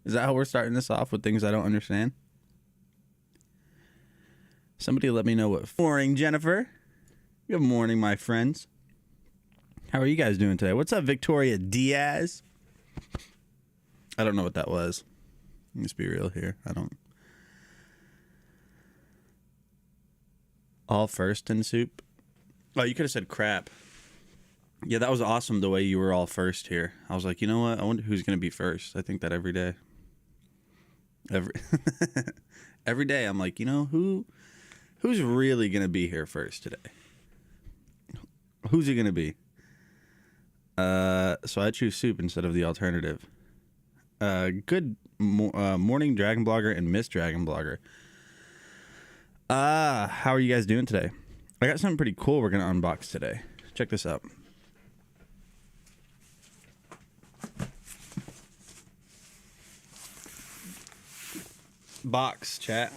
Is that how we're starting this off, with things I don't understand? Somebody let me know what. Morning, Jennifer. Good morning, my friends. How are you guys doing today? What's up, Victoria Diaz? I don't know what that was. Let's be real here. I don't. All first in soup? Oh, you could have said crap. Yeah, that was awesome the way you were all first here. I was like, you know what? I wonder who's going to be first. I think that every day. Every day I'm like, you know, who's really going to be here first today? Who's it going to be? So I choose soup instead of the alternative. Good morning, Dragon Blogger and Miss Dragon Blogger. How are you guys doing today? I got something pretty cool we're going to unbox today. Check this out. Box, chat.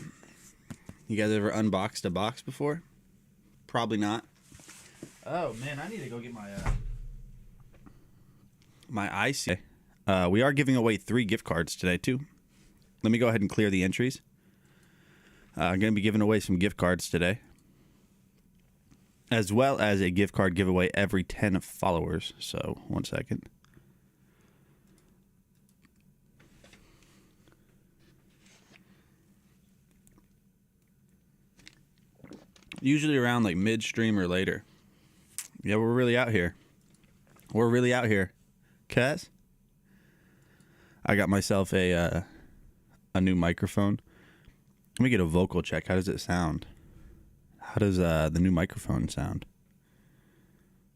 You guys ever unboxed a box before? Probably not. Oh, man, I need to go get my IC. We are giving away 3 gift cards today, too. Let me go ahead and clear the entries. I'm going to be giving away some gift cards today, as well as a gift card giveaway every 10 followers. So, one second. Usually around like midstream or later. Yeah, we're really out here. We're really out here. Cuz I got myself a new microphone. Let me get a vocal check. How does it sound? How does the new microphone sound?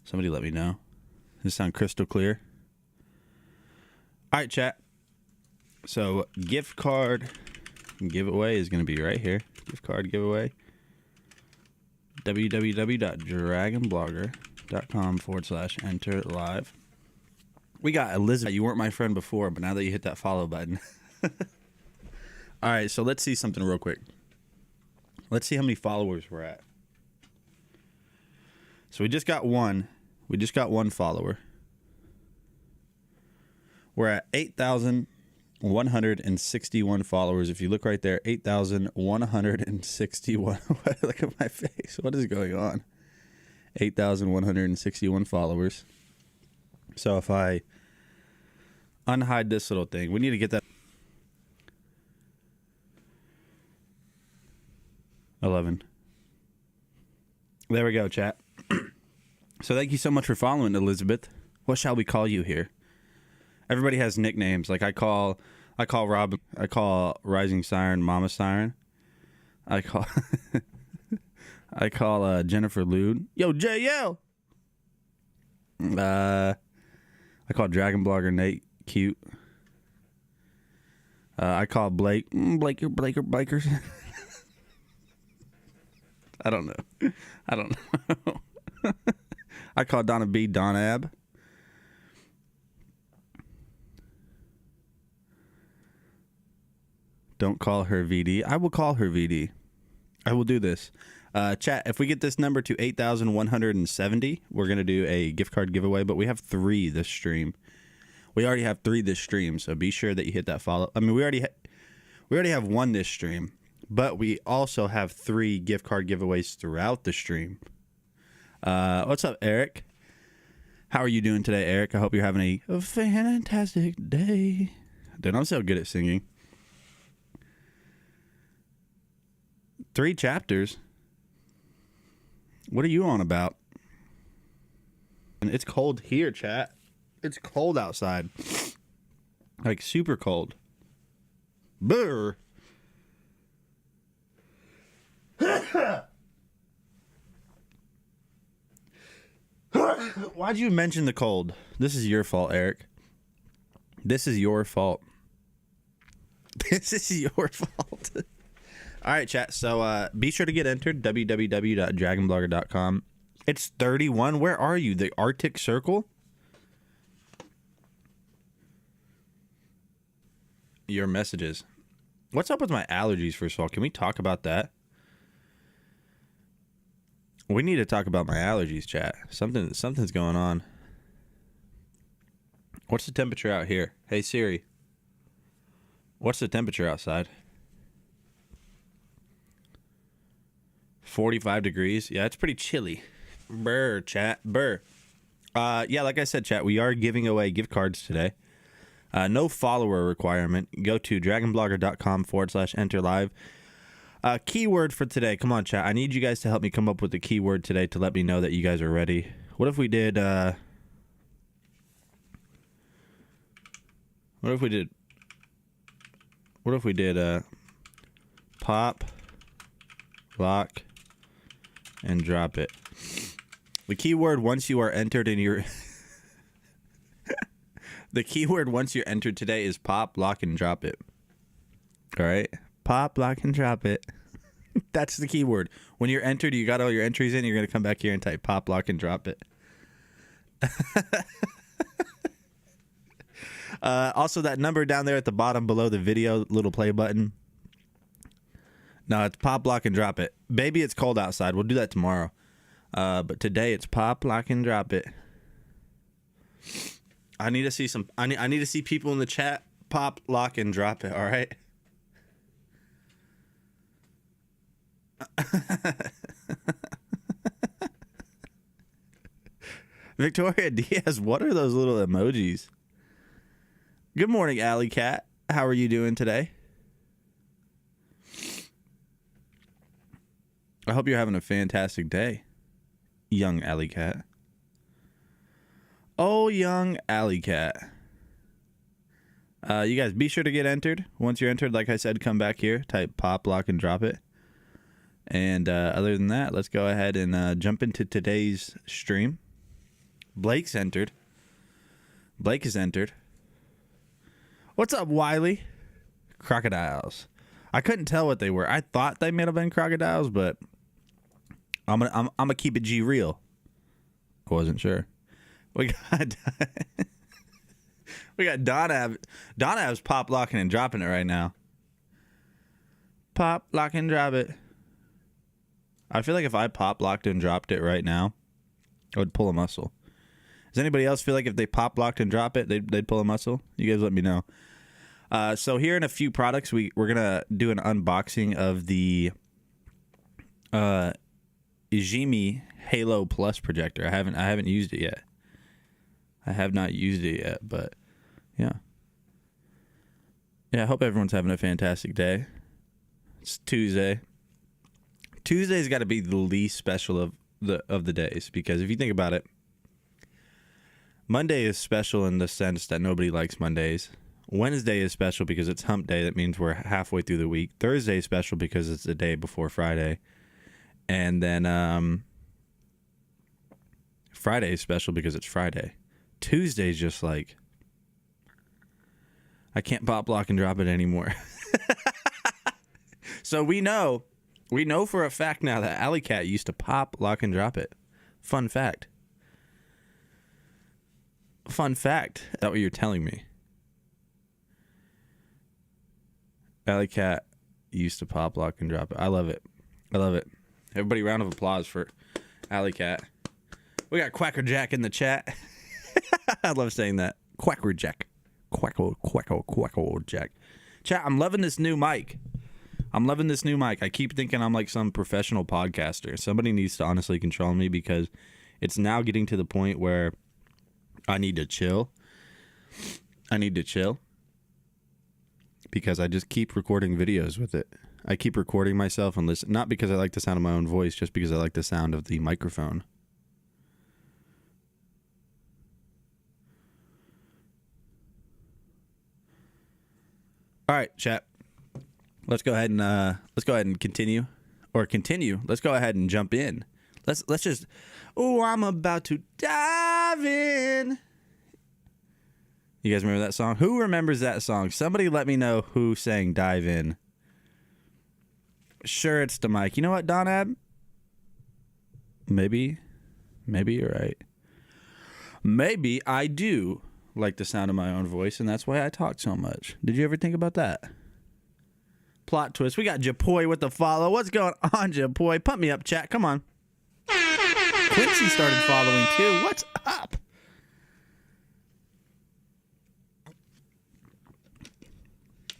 Somebody let me know. Does it sound crystal clear? All right, chat. So gift card giveaway is going to be right here. Gift card giveaway. www.dragonblogger.com/enter live. We got Elizabeth. You weren't my friend before, but now that you hit that follow button. All right, so let's see something real quick. Let's see how many followers we're at. So we just got one. We just got one follower. We're at 8,161 followers. If you look right there, 8,161. Look at my face. What is going on? 8,161 followers. So if I unhide this little thing, we need to get that. 11. There we go, chat. So thank you so much for following, Elizabeth. What shall we call you here? Everybody has nicknames. Like I call Rob, I call Rising Siren Mama Siren. I call Jennifer Lude. Yo, JL. I call Dragon Blogger Nate cute. I call Blake Blakers. I don't know. I call Donna B Donab. Don't call her VD. I will call her VD. I will do this. Chat, if we get this number to 8,170, we're going to do a gift card giveaway, but we have 3 this stream. We already have 3 this stream, so be sure that you hit that follow. I mean, we already have 1 this stream, but we also have 3 gift card giveaways throughout the stream. What's up, Eric? How are you doing today, Eric? I hope you're having a fantastic day. Dude, I'm so good at singing. 3 chapters? What are you on about? And it's cold here, chat. It's cold outside. Like, super cold. Brr. Why'd you mention the cold? This is your fault, Eric. This is your fault. This is your fault. All right, chat. So be sure to get entered. www.dragonblogger.com. It's 31. Where are you? The Arctic Circle? Your messages. What's up with my allergies, first of all? Can we talk about that? We need to talk about my allergies, chat. Something's going on. What's the temperature out here? Hey, Siri. What's the temperature outside? 45 degrees. Yeah, it's pretty chilly. Brr, chat. Brr. Yeah, like I said, chat, we are giving away gift cards today. No follower requirement. Go to dragonblogger.com/enter live. Keyword for today. Come on, chat. I need you guys to help me come up with a keyword today to let me know that you guys are ready. What if we did, pop, lock, and drop it. The keyword once you are entered in your... The keyword once you're entered today is pop, lock, and drop it. All right? Pop, lock, and drop it. That's the keyword. When you're entered, you got all your entries in, you're going to come back here and type pop, lock, and drop it. Also, that number down there at the bottom below the video, little play button. No, it's pop, lock, and drop it. Baby, it's cold outside. We'll do that tomorrow. But today it's pop, lock, and drop it. I need to see I need to see people in the chat pop, lock, and drop it. All right. Victoria Diaz, what are those little emojis? Good morning, Alley Cat. How are you doing today? I hope you're having a fantastic day, young Alley Cat. Oh, young Alley Cat. You guys, be sure to get entered. Once you're entered, like I said, come back here, type pop, lock, and drop it. And other than that, let's go ahead and jump into today's stream. Blake's entered. Blake is entered. What's up, Wiley? Crocodiles. I couldn't tell what they were. I thought they may have been crocodiles, but I'm gonna keep it G real. I wasn't sure. We got Donna. Donna's pop, locking, and dropping it right now. Pop, lock, and drop it. I feel like if I pop, locked, and dropped it right now, I would pull a muscle. Does anybody else feel like if they pop, locked, and drop it, they'd pull a muscle? You guys let me know. So here in a few products, we're gonna do an unboxing of the Jaime Halo Plus projector. I haven't used it yet. I have not used it yet, but yeah. Yeah, I hope everyone's having a fantastic day. It's Tuesday. Tuesday's got to be the least special of the days, because if you think about it, Monday is special in the sense that nobody likes Mondays. Wednesday is special because it's hump day. That means we're halfway through the week. Thursday is special because it's the day before Friday. And then Friday is special because it's Friday. Tuesday's just like, I can't pop, lock, and drop it anymore. So we know for a fact now that Alley Cat used to pop, lock, and drop it. Fun fact. Fun fact. Is that what you're telling me? Alley Cat used to pop, lock, and drop it. I love it. I love it. Everybody, round of applause for Alley Cat. We got Quacker Jack in the chat. I love saying that. Quacker Jack. Quacker Jack. Chat, I'm loving this new mic. I keep thinking I'm like some professional podcaster. Somebody needs to honestly control me, because it's now getting to the point where I need to chill. Because I just keep recording videos with it. I keep recording myself and listen. Not because I like the sound of my own voice, just because I like the sound of the microphone. All right, chat. Let's go ahead and continue. Let's go ahead and jump in. Let's just. Oh, I'm about to dive in. You guys remember that song? Who remembers that song? Somebody let me know who sang "Dive In." Sure, it's the mic. You know what, Don Ab? Maybe you're right. Maybe I do like the sound of my own voice, and that's why I talk so much. Did you ever think about that? Plot twist. We got Japoy with the follow. What's going on, Japoy? Pump me up, chat. Come on. Quincy started following too. What's up?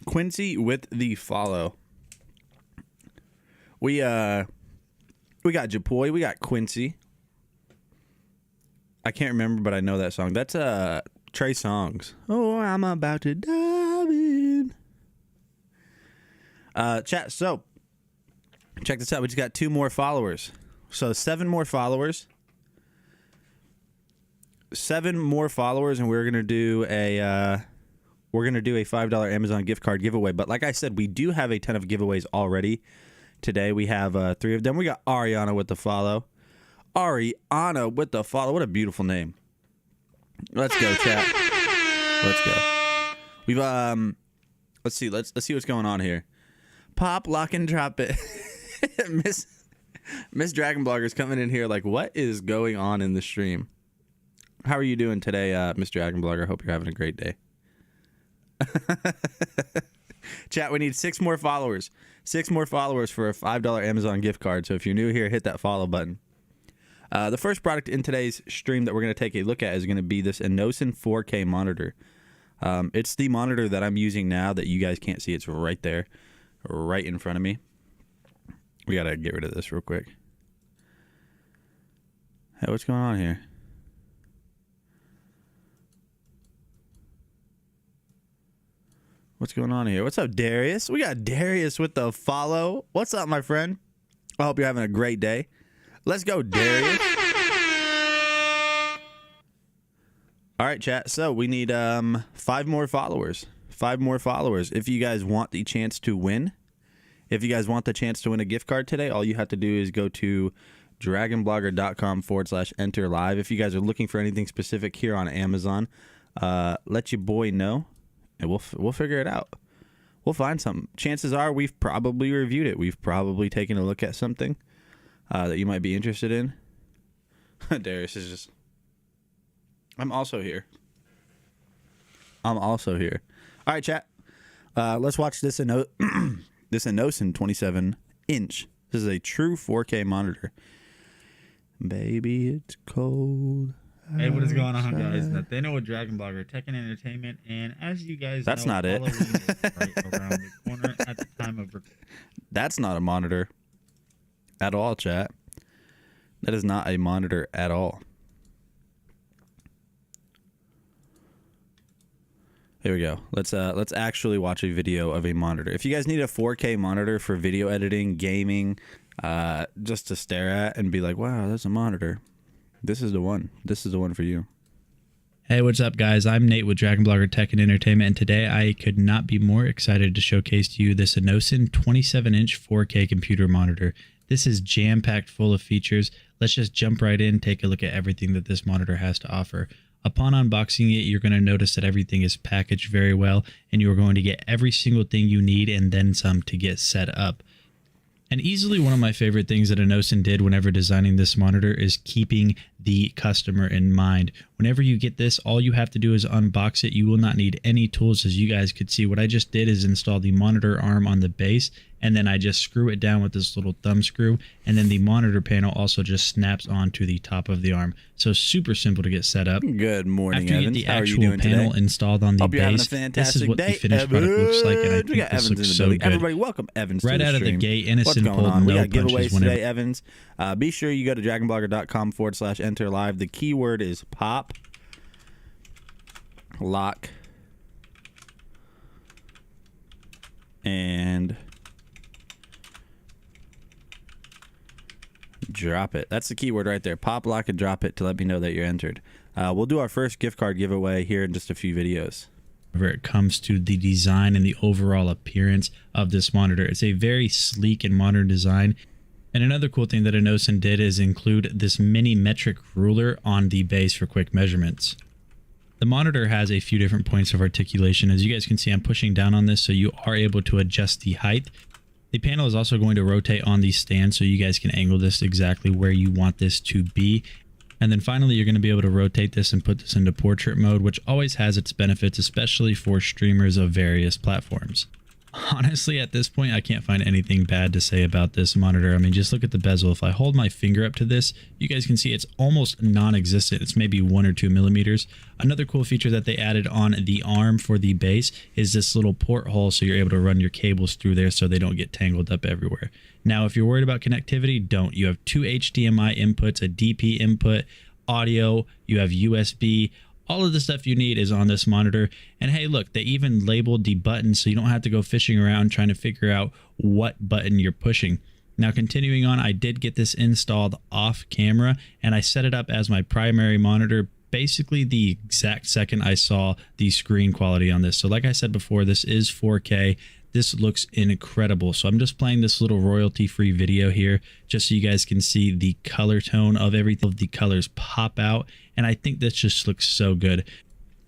Quincy with the follow. We got Japoy, we got Quincy. I can't remember, but I know that song. That's Trey Songz. Oh, I'm about to dive in. Chat, so check this out. We just got 2 more followers. So 7 more followers. 7 more followers, and we're gonna do a $5 Amazon gift card giveaway. But like I said, we do have a ton of giveaways already. Today we have 3 of them. We got Ariana with the follow. Ariana with the follow. What a beautiful name. Let's go, chat. Let's go. We've let's see what's going on here. Pop, lock, and drop it. Miss Dragon Blogger's coming in here like, what is going on in the stream? How are you doing today, Miss Dragon Blogger? Hope you're having a great day. Chat, we need 6 more followers. 6 more followers for a $5 Amazon gift card. So if you're new here, hit that follow button. The first product in today's stream that we're going to take a look at is going to be this Enosin 4K monitor. It's the monitor that I'm using now that you guys can't see. It's right there, right in front of me. We got to get rid of this real quick. Hey, what's going on here? What's going on here? What's up, Darius? We got Darius with the follow. What's up, my friend? I hope you're having a great day. Let's go, Darius. All right, chat. So we need 5 more followers. 5 more followers. If you guys want the chance to win, if you guys want the chance to win a gift card today, all you have to do is go to dragonblogger.com/enter live. If you guys are looking for anything specific here on Amazon, let your boy know. And we'll figure it out. We'll find something. Chances are we've probably reviewed it. We've probably taken a look at something that you might be interested in. Darius is just... I'm also here. I'm also here. All right, chat. Let's watch this Enosin 27-inch. This is a true 4K monitor. Baby, it's cold. Hey, what is going on, guys? Nathaniel with Dragon Blogger Tech and Entertainment, and as you guys That's know, not it. Halloween is right around the corner at the time of recording. That's not a monitor at all, chat. That is not a monitor at all. Here we go. Let's actually watch a video of a monitor. If you guys need a 4K monitor for video editing, gaming, just to stare at and be like, wow, that's a monitor. This is the one. This is the one for you. Hey, what's up, guys? I'm Nate with Dragon Blogger Tech and Entertainment, and today I could not be more excited to showcase to you this Enosin 27-inch 4K computer monitor. This is jam-packed full of features. Let's just jump right in, take a look at everything that this monitor has to offer. Upon unboxing it, you're going to notice that everything is packaged very well, and you're going to get every single thing you need and then some to get set up. And easily one of my favorite things that Enosin did whenever designing this monitor is keeping the customer in mind. Whenever you get this, all you have to do is unbox it. You will not need any tools. As you guys could see, what I just did is install the monitor arm on the base, and then I just screw it down with this little thumb screw, and then the monitor panel also just snaps onto the top of the arm. So super simple to get set up. Good morning, After you Evans. get the How are you actual doing panel today? installed on the Hope you're having a base, this is fantastic what day. the finished product looks like, and I We think got this Evans in looks the so building. good. Everybody, welcome Evans Right to the out of the stream. gate, What's innocent going pulled, on? We no got giveaways punches whenever. today, Evans. Be sure you go to dragonblogger.com/enter live. The keyword is pop, lock, and drop it. That's the keyword right there. Pop, lock, and drop it to let me know that you're entered. We'll do our first gift card giveaway here in just a few videos. Whenever it comes to the design and the overall appearance of this monitor, it's a very sleek and modern design. And another cool thing that Enosin did is include this mini metric ruler on the base for quick measurements. The monitor has a few different points of articulation. As you guys can see, I'm pushing down on this so you are able to adjust the height. The panel is also going to rotate on the stand so you guys can angle this exactly where you want this to be. And then finally, you're going to be able to rotate this and put this into portrait mode, which always has its benefits, especially for streamers of various platforms. Honestly, at this point, I can't find anything bad to say about this monitor. I mean, just look at the bezel. If I hold my finger up to this, you guys can see it's almost non-existent. It's maybe 1 or 2 millimeters. Another cool feature that they added on the arm for the base is this little porthole, so you're able to run your cables through there so they don't get tangled up everywhere. Now, if you're worried about connectivity, don't. You have 2 HDMI inputs, a DP input, audio, you have USB. All of the stuff you need is on this monitor. And hey, look, they even labeled the buttons so you don't have to go fishing around trying to figure out what button you're pushing. Now, continuing on, I did get this installed off camera and I set it up as my primary monitor basically the exact second I saw the screen quality on this. So like I said before, this is 4K. This looks incredible. So I'm just playing this little royalty-free video here just so you guys can see the color tone of everything. The colors pop out, and I think this just looks so good.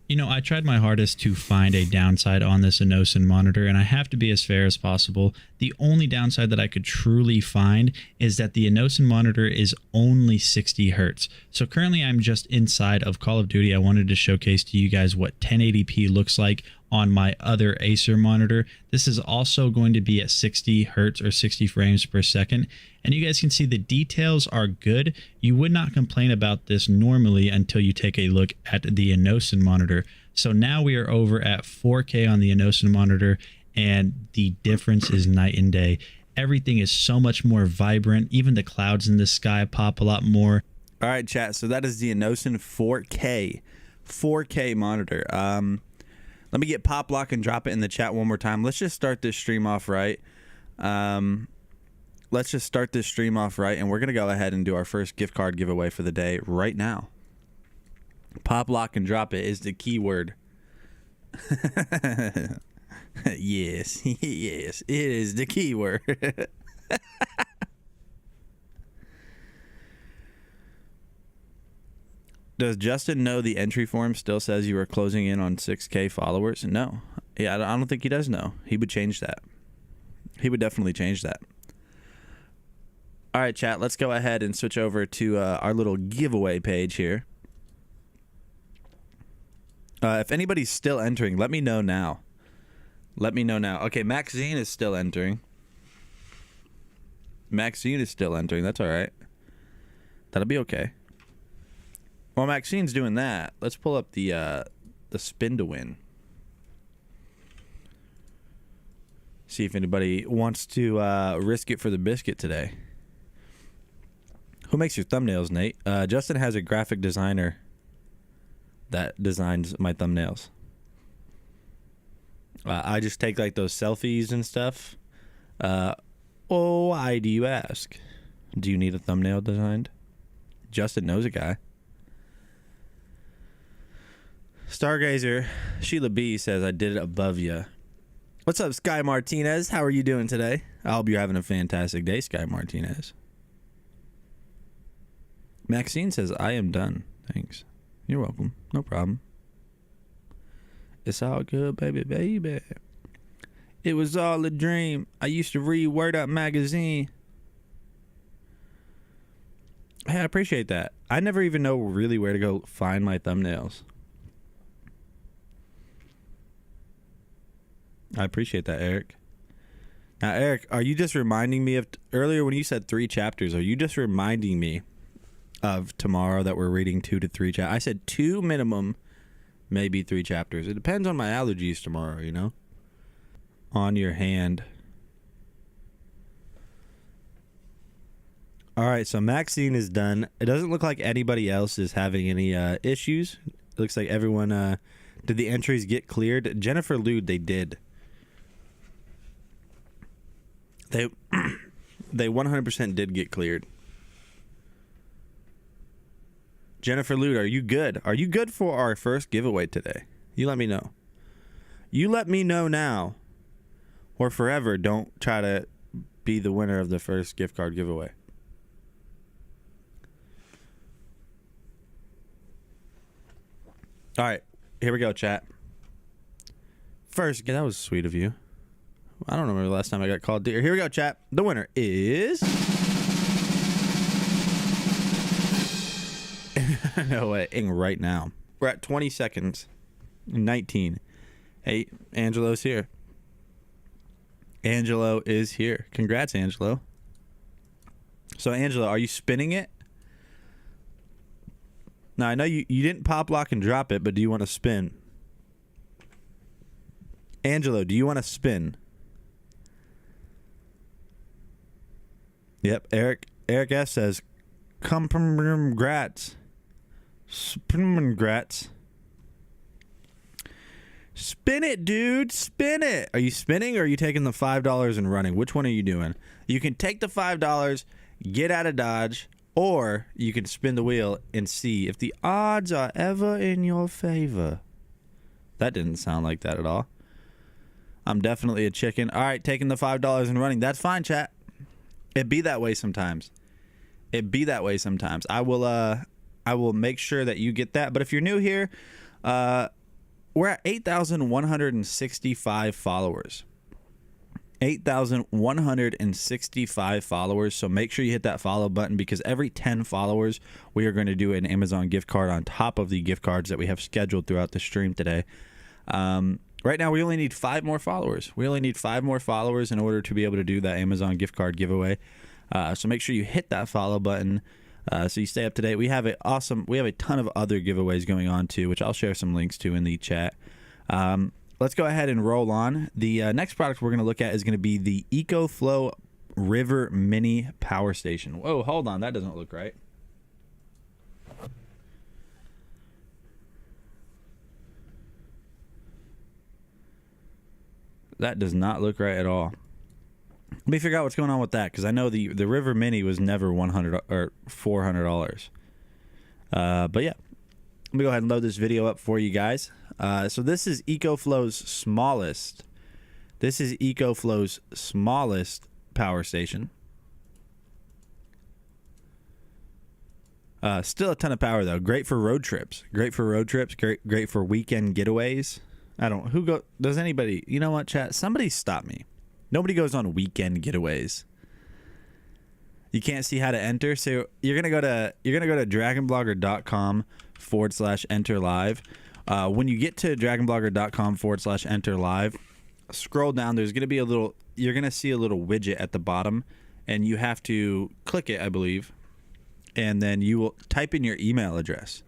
You know, I tried my hardest to find a downside on this Enosin monitor, and I have to be as fair as possible. The only downside that I could truly find is that the Enosin monitor is only 60 Hertz. So currently I'm just inside of Call of Duty. I wanted to showcase to you guys what 1080p looks like on my other Acer monitor. This is also going to be at 60 Hertz or 60 frames per second. And you guys can see the details are good. You would not complain about this normally until you take a look at the Enosin monitor. So now we are over at 4K on the Enosin monitor, and the difference is night and day. Everything is so much more vibrant. Even the clouds in the sky pop a lot more. All right, chat. So that is the Enosin 4K monitor. Let me get pop lock and drop it in the chat one more time. Let's just start this stream off right. And we're going to go ahead and do our first gift card giveaway for the day right now. Pop lock and drop it is the keyword. Yes, yes, it is the keyword. Does Justin know the entry form still says you are closing in on 6K followers? No. Yeah, I don't think he does know. He would change that. He would definitely change that. All right, chat, let's go ahead and switch over to our little giveaway page here. If anybody's still entering, let me know now. Let me know now. Okay, Maxine is still entering. That's all right. That'll be okay. While Maxine's doing that, let's pull up the spin to win. See if anybody wants to risk it for the biscuit today. Who makes your thumbnails, Nate? Justin has a graphic designer that designs my thumbnails. I just take like those selfies and stuff. Why do you ask? Do you need a thumbnail designed? Justin knows a guy. Stargazer Sheila B says, I did it above you. What's up, Sky Martinez? How are you doing today? I hope you're having a fantastic day, Sky Martinez. Maxine says, I am done. Thanks. You're welcome. No problem. It's all good, baby, baby. It was all a dream. I used to read Word Up magazine. Hey, I appreciate that. I never even know really where to go find my thumbnails. I appreciate that, Eric. Now, Eric, are you just reminding me of earlier when you said 3 chapters? Are you just reminding me of tomorrow that we're reading 2 to 3 chapters? I said 2 minimum, maybe 3 chapters. It depends on my allergies tomorrow, you know? On your hand. All right, so Maxine is done. It doesn't look like anybody else is having any issues. It looks like everyone... did the entries get cleared? Jennifer Lude, they did. They 100% did get cleared. Jennifer Lude, are you good? Are you good for our first giveaway today? You let me know. You let me know now, or forever don't try to be the winner of the first gift card giveaway. All right, here we go, chat. First, that was sweet of you. I don't remember the last time I got called dear. Here we go, chat. The winner is... No way, right now. We're at 20 seconds. 19. Hey, Angelo's here. Angelo is here. Congrats, Angelo. So, Angelo, are you spinning it? Now, I know you didn't pop, lock, and drop it, but do you want to spin? Angelo, do you want to spin? Yep, Eric S. says, congrats. Congrats. Spin it, dude. Spin it. Are you spinning or are you taking the $5 and running? Which one are you doing? You can take the $5, get out of Dodge, or you can spin the wheel and see if the odds are ever in your favor. That didn't sound like that at all. I'm definitely a chicken. All right, taking the $5 and running. That's fine, chat. It be that way sometimes. It be that way sometimes. I will make sure that you get that. But if you're new here, we're at 8,165 followers. 8,165 followers. So make sure you hit that follow button, because every 10 followers, we are going to do an Amazon gift card on top of the gift cards that we have scheduled throughout the stream today. Right now, we only need 5 more followers. We only need 5 more followers in order to be able to do that Amazon gift card giveaway. So make sure you hit that follow button so you stay up to date. We have a ton of other giveaways going on too, which I'll share some links to in the chat. Let's go ahead and roll on. The next product we're going to look at is going to be the Ecoflow River Mini Power Station. Whoa, hold on. That doesn't look right. That does not look right at all. Let me figure out what's going on with that, because I know the River Mini was never $100 or $400. But yeah, let me go ahead and load this video up for you guys. So this is Ecoflow's smallest. This is Ecoflow's smallest power station. Still a ton of power though. Great for road trips. Great for road trips. Great for weekend getaways. Does anybody, you know what, chat? Somebody stop me. Nobody goes on weekend getaways. You can't see how to enter, so you're gonna go to dragonblogger.com/enter live. When you get to dragonblogger.com/enter live, scroll down. There's gonna be you're gonna see a little widget at the bottom, and you have to click it, I believe, and then you will type in your email address.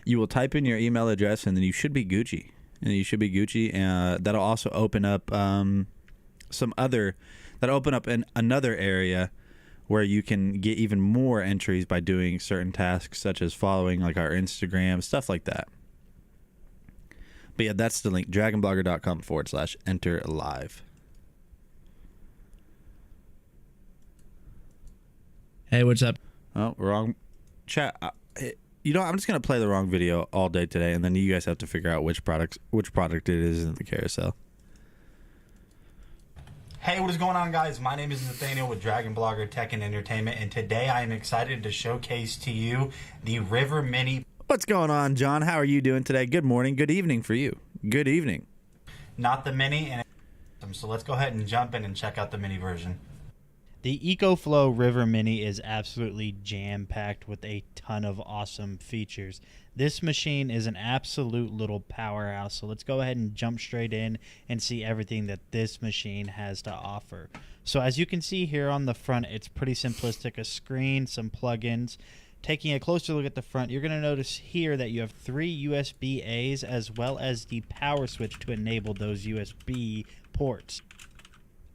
You will type in your email address, and then you should be Gucci. That'll also open up another area where you can get even more entries by doing certain tasks, such as following like our Instagram, stuff like that. But yeah, that's the link, dragonblogger.com/enter live. Hey, what's up? Oh, wrong chat. I'm just gonna play the wrong video all day today, and then you guys have to figure out which product it is in the carousel. Hey, what is going on, guys? My name is Nathaniel with Dragon Blogger Tech and Entertainment, and today I am excited to showcase to you the River Mini. What's going on, John? How are you doing today? Good morning, good evening for you. Good evening. Not the Mini, so let's go ahead and jump in and check out the Mini version. The Ecoflow River Mini is absolutely jam-packed with a ton of awesome features. This machine is an absolute little powerhouse, so let's go ahead and jump straight in and see everything that this machine has to offer. So as you can see here on the front, it's pretty simplistic, a screen, some plugins. Taking a closer look at the front, you're going to notice here that you have 3 USB-A's as well as the power switch to enable those USB ports.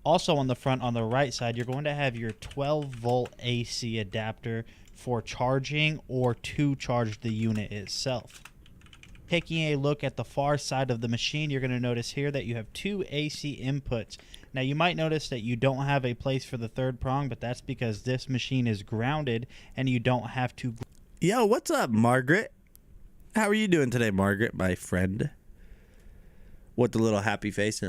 Also on the front, on the right side, you're going to have your 12-volt AC adapter for charging or to charge the unit itself. Taking a look at the far side of the machine, you're going to notice here that you have 2 AC inputs. Now you might notice that you don't have a place for the third prong, but that's because this machine is grounded and you don't have to. Yo, what's up, Margaret? How are you doing today, Margaret, my friend? With the little happy face.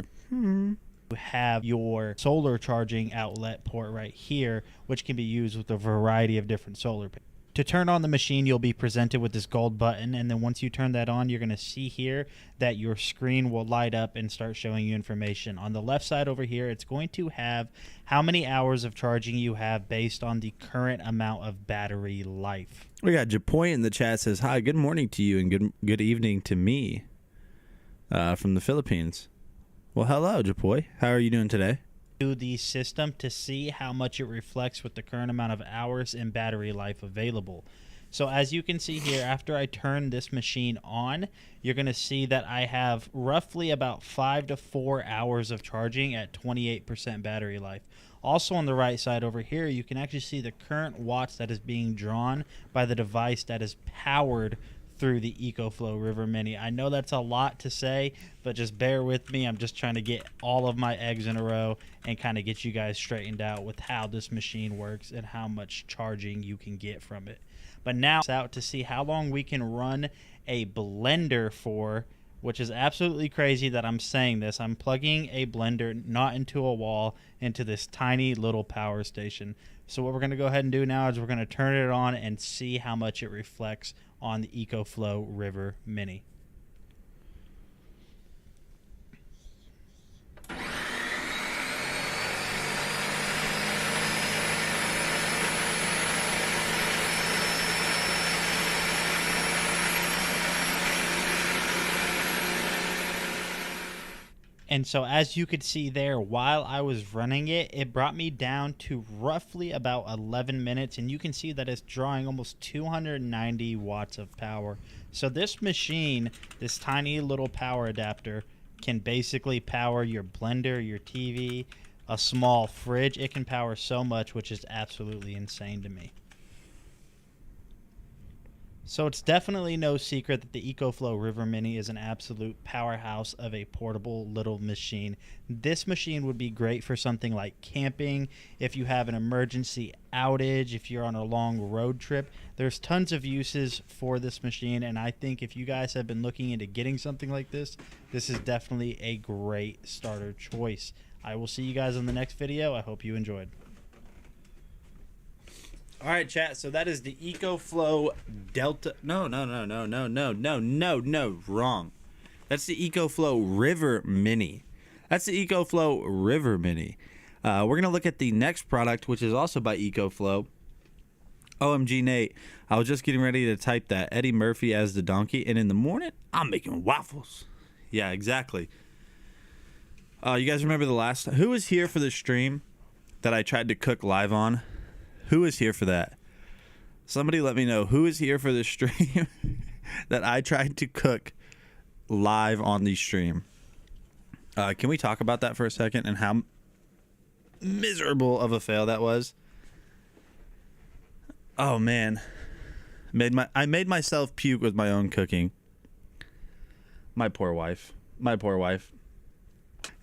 Have your solar charging outlet port right here, which can be used with a variety of different solar panels. To turn on the machine, you'll be presented with this gold button, and then once you turn that on, you're going to see here that your screen will light up and start showing you information. On the left side over here, it's going to have how many hours of charging you have based on the current amount of battery life. We got Japoy in the chat, says, hi, good morning to you and good evening to me from the Philippines. Well, hello, Japoy. How are you doing today? the system to see how much it reflects with the current amount of hours and battery life available. So as you can see here, after I turn this machine on, you're going to see that I have roughly about 5 to 4 hours of charging at 28% battery life. Also on the right side over here, you can actually see the current watts that is being drawn by the device that is powered through the Ecoflow River Mini. I know that's a lot to say, but just bear with me. I'm just trying to get all of my eggs in a row and kind of get you guys straightened out with how this machine works and how much charging you can get from it. But now it's out to see how long we can run a blender for, which is absolutely crazy that I'm saying this. I'm plugging a blender not into a wall, into this tiny little power station. So what we're going to go ahead and do now is we're going to turn it on and see how much it reflects on the Ecoflow River Mini. And so as you could see there, while I was running it, it brought me down to roughly about 11 minutes. And you can see that it's drawing almost 290 watts of power. So this machine, this tiny little power adapter, can basically power your blender, your TV, a small fridge. It can power so much, which is absolutely insane to me. So it's definitely no secret that the Ecoflow River Mini is an absolute powerhouse of a portable little machine. This machine would be great for something like camping, if you have an emergency outage, if you're on a long road trip. There's tons of uses for this machine, and I think if you guys have been looking into getting something like this, this is definitely a great starter choice. I will see you guys in the next video. I hope you enjoyed. All right, chat. So that is the Ecoflow Delta. No. Wrong. That's the Ecoflow River Mini. That's the Ecoflow River Mini. We're going to look at the next product, which is also by Ecoflow. OMG, Nate. I was just getting ready to type that. Eddie Murphy as the donkey. And in the morning, I'm making waffles. Yeah, exactly. You guys remember the last time? Who was here for the stream that I tried to cook live on? Who is here for that? Somebody let me know who is here for the stream that I tried to cook live on the stream. Can we talk about that for a second and how miserable of a fail that was? Oh man, I made myself puke with my own cooking. My poor wife.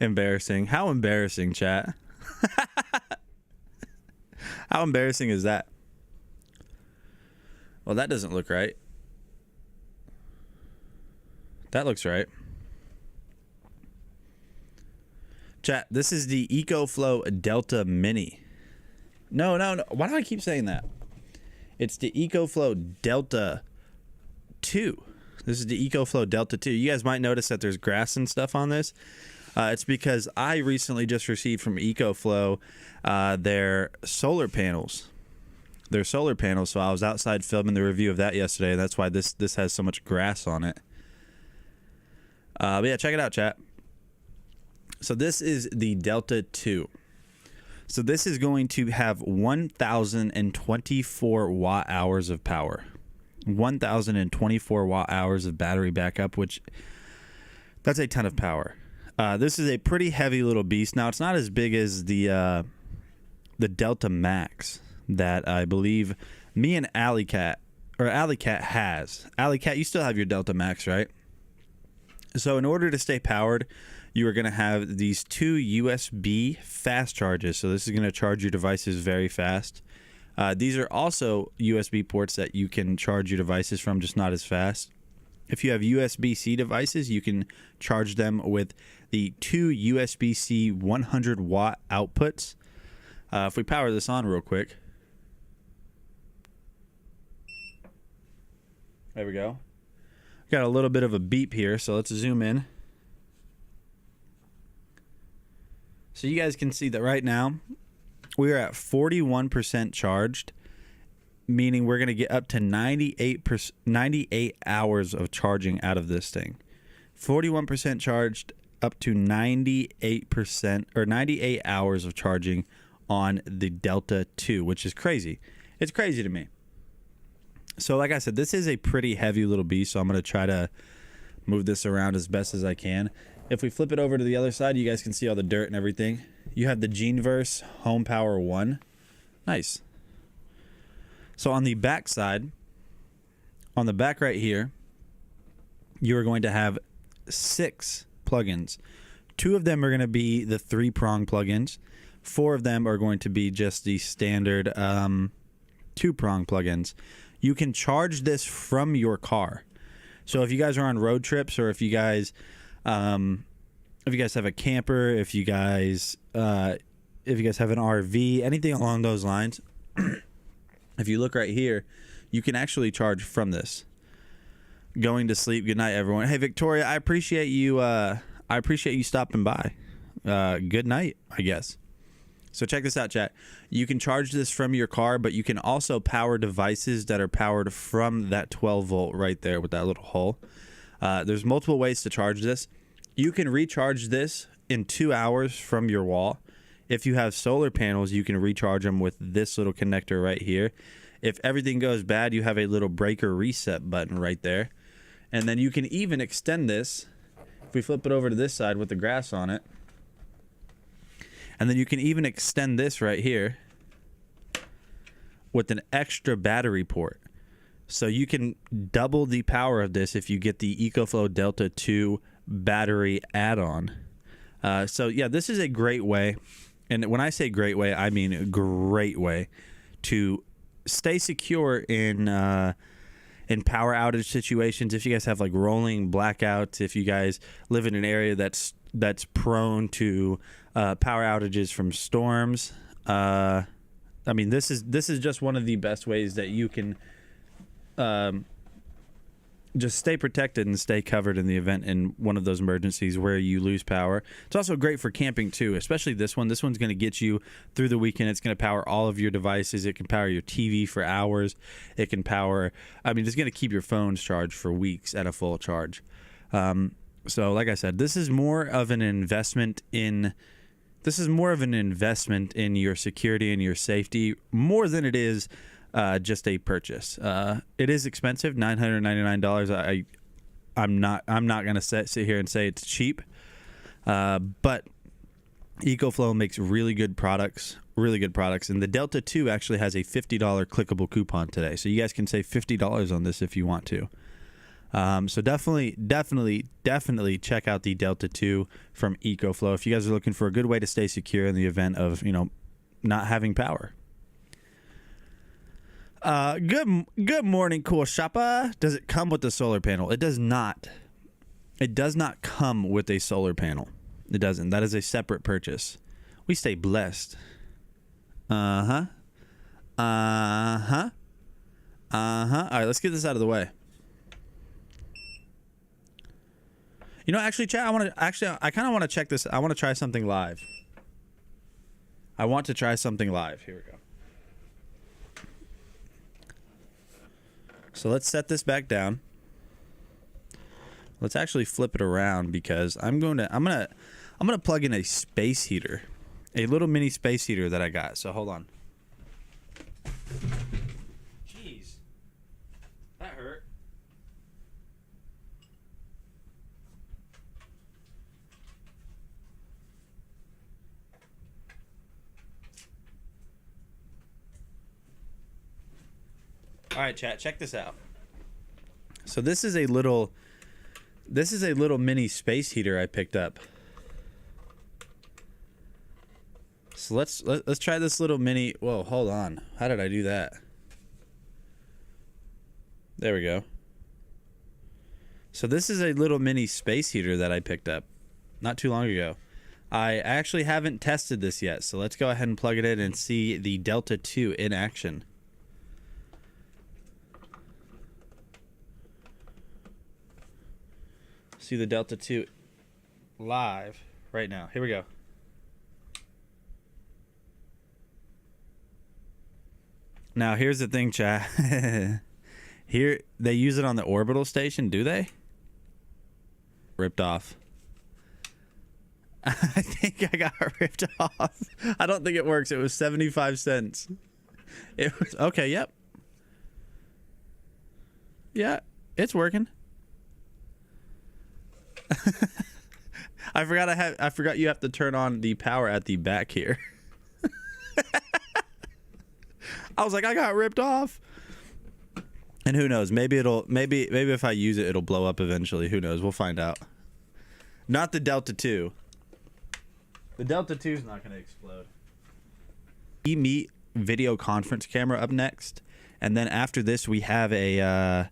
Embarrassing. How embarrassing, chat. How embarrassing is that? Well, that doesn't look right. That looks right. Chat, this is the Ecoflow Delta Mini. No. Why do I keep saying that? It's the Ecoflow Delta 2. This is the Ecoflow Delta 2. You guys might notice that there's grass and stuff on this. It's because I recently just received from Ecoflow their solar panels. So I was outside filming the review of that yesterday, and that's why this has so much grass on it. But yeah, check it out, chat. So this is the Delta 2. So this is going to have 1,024 watt hours of power. 1,024 watt hours of battery backup, which that's a ton of power. This is a pretty heavy little beast. Now, it's not as big as the Delta Max that I believe me and Alley Cat has. Alley Cat, you still have your Delta Max, right? So in order to stay powered, you are going to have these two USB fast charges. So this is going to charge your devices very fast. These are also USB ports that you can charge your devices from, just not as fast. If you have USB-C devices, you can charge them with the two USB-C 100 watt outputs. If we power this on real quick. There we go. Got a little bit of a beep here, so let's zoom in. So you guys can see that right now we are at 41% charged, meaning we're going to get up to 98 hours of charging out of this thing. 41% charged up to 98% or 98 hours of charging on the Delta 2, which is crazy. It's crazy to me. So like I said, this is a pretty heavy little beast, so I'm going to try to move this around as best as I can. If we flip it over to the other side, you guys can see all the dirt and everything. You have the Geneverse Home Power 1. Nice. So on the back side, on the back right here, you are going to have 6 plugins. 2 of them are going to be the 3-prong plugins. 4 of them are going to be just the standard 2-prong plugins. You can charge this from your car. So if you guys are on road trips, or if you guys have a camper, if you guys have an RV, anything along those lines, if you look right here, you can actually charge from this. Going to sleep. Good night, everyone. Hey, Victoria, I appreciate you stopping by. Good night, I guess. So check this out, chat. You can charge this from your car, but you can also power devices that are powered from that 12 volt right there with that little hole. There's multiple ways to charge this. You can recharge this in 2 hours from your wall. If you have solar panels, you can recharge them with this little connector right here. If everything goes bad, you have a little breaker reset button right there. And then you can even extend this. If we flip it over to this side with the grass on it, and then you can even extend this right here with an extra battery port. So you can double the power of this if you get the Ecoflow Delta 2 battery add-on. So yeah, this is a great way. And when I say great way, I mean a great way to stay secure in power outage situations. If you guys have like rolling blackouts, if you guys live in an area that's prone to power outages from storms, I mean, this is just one of the best ways that you can just stay protected and stay covered in the event in one of those emergencies where you lose power. It's also great for camping too, especially this one. This one's going to get you through the weekend. It's going to power all of your devices. It can power your TV for hours. It can power, I mean, it's going to keep your phones charged for weeks at a full charge. So like I said, this is more of an investment in your security and your safety more than it is just a purchase. It is expensive, $999. I'm not gonna sit here and say it's cheap, but Ecoflow makes really good products, and the Delta 2 actually has a $50 clickable coupon today, so you guys can save $50 on this if you want to. So definitely check out the Delta 2 from Ecoflow if you guys are looking for a good way to stay secure in the event of, not having power. Good morning, cool shopper. Does it come with a solar panel? It does not. It does not come with a solar panel. It doesn't. That is a separate purchase. We stay blessed. All right, let's get this out of the way. Actually, chat, I kind of want to check this. I want to try something live. Here we go. So let's set this back down. Let's actually flip it around because I'm gonna plug in a space heater, a little mini space heater that I got. So hold on. Jeez, that hurt. All right, chat, check this out. So this is a little mini space heater I picked up. So let's try this little mini. Whoa, hold on. How did I do that? There we go. So this is a little mini space heater that I picked up not too long ago. I actually haven't tested this yet, so let's go ahead and plug it in and see the Delta 2 in action. See the Delta 2 live right now. Here we go. Now here's the thing, chat. Here they use it on the orbital station, do they? Ripped off. I think I got ripped off. I don't think it works. It was 75 cents. It was okay. Yep. Yeah, it's working. I forgot you have to turn on the power at the back here. I was like, I got ripped off. And who knows? Maybe if I use it, it'll blow up eventually. Who knows? We'll find out. Not the Delta 2. The Delta 2 is not going to explode. Meet video conference camera up next, and then after this we have a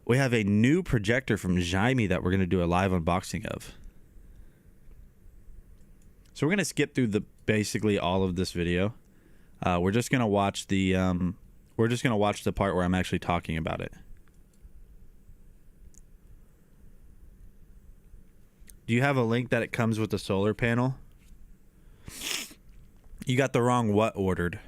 new projector from Jaime that we're going to do a live unboxing of. So we're going to skip through basically all of this video. We're just going to watch the part where I'm actually talking about it. Do you have a link that it comes with the solar panel? You got the wrong what ordered.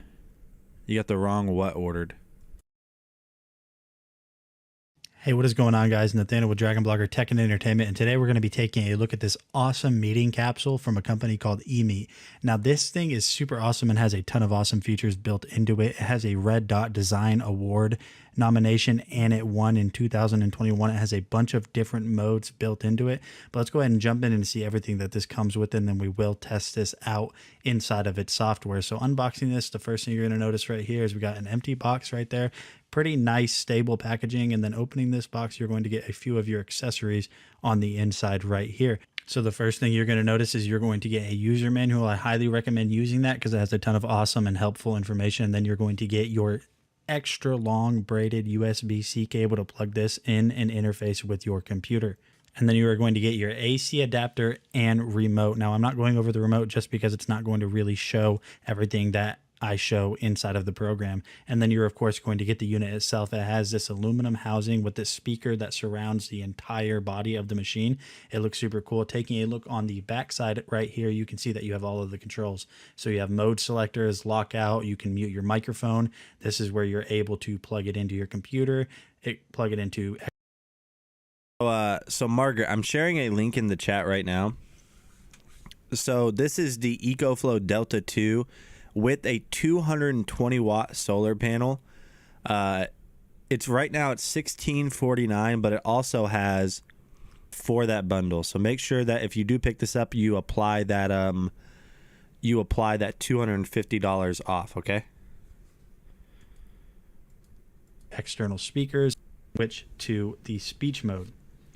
Hey, what is going on, guys? Nathaniel with Dragon Blogger Tech and Entertainment, and today we're going to be taking a look at this awesome meeting capsule from a company called eMeet. Now, this thing is super awesome and has a ton of awesome features built into it. It has a Red Dot Design Award nomination, and it won in 2021. It has a bunch of different modes built into it. But let's go ahead and jump in and see everything that this comes with, and then we will test this out inside of its software. So unboxing this, the first thing you're going to notice right here is we got an empty box right there. Pretty nice, stable packaging. And then opening this box, you're going to get a few of your accessories on the inside right here. So the first thing you're going to notice is you're going to get a user manual. I highly recommend using that because it has a ton of awesome and helpful information. And then you're going to get your extra long braided USB-C cable to plug this in and interface with your computer. And then you are going to get your AC adapter and remote. Now, I'm not going over the remote just because it's not going to really show everything that I show inside of the program. And then you're of course going to get the unit itself. It has this aluminum housing with this speaker that surrounds the entire body of the machine. It looks super cool. Taking a look on the back side right here, you can see that you have all of the controls. So you have mode selectors, lockout, you can mute your microphone. This is where you're able to plug it into your computer, plug it into. So Margaret, I'm sharing a link in the chat right now. So this is the Ecoflow Delta 2 with a 220 watt solar panel. It's right now it's $16.49, but it also has for that bundle. So make sure that if you do pick this up, you apply that $250 off, okay? External speakers, switch to the speech mode.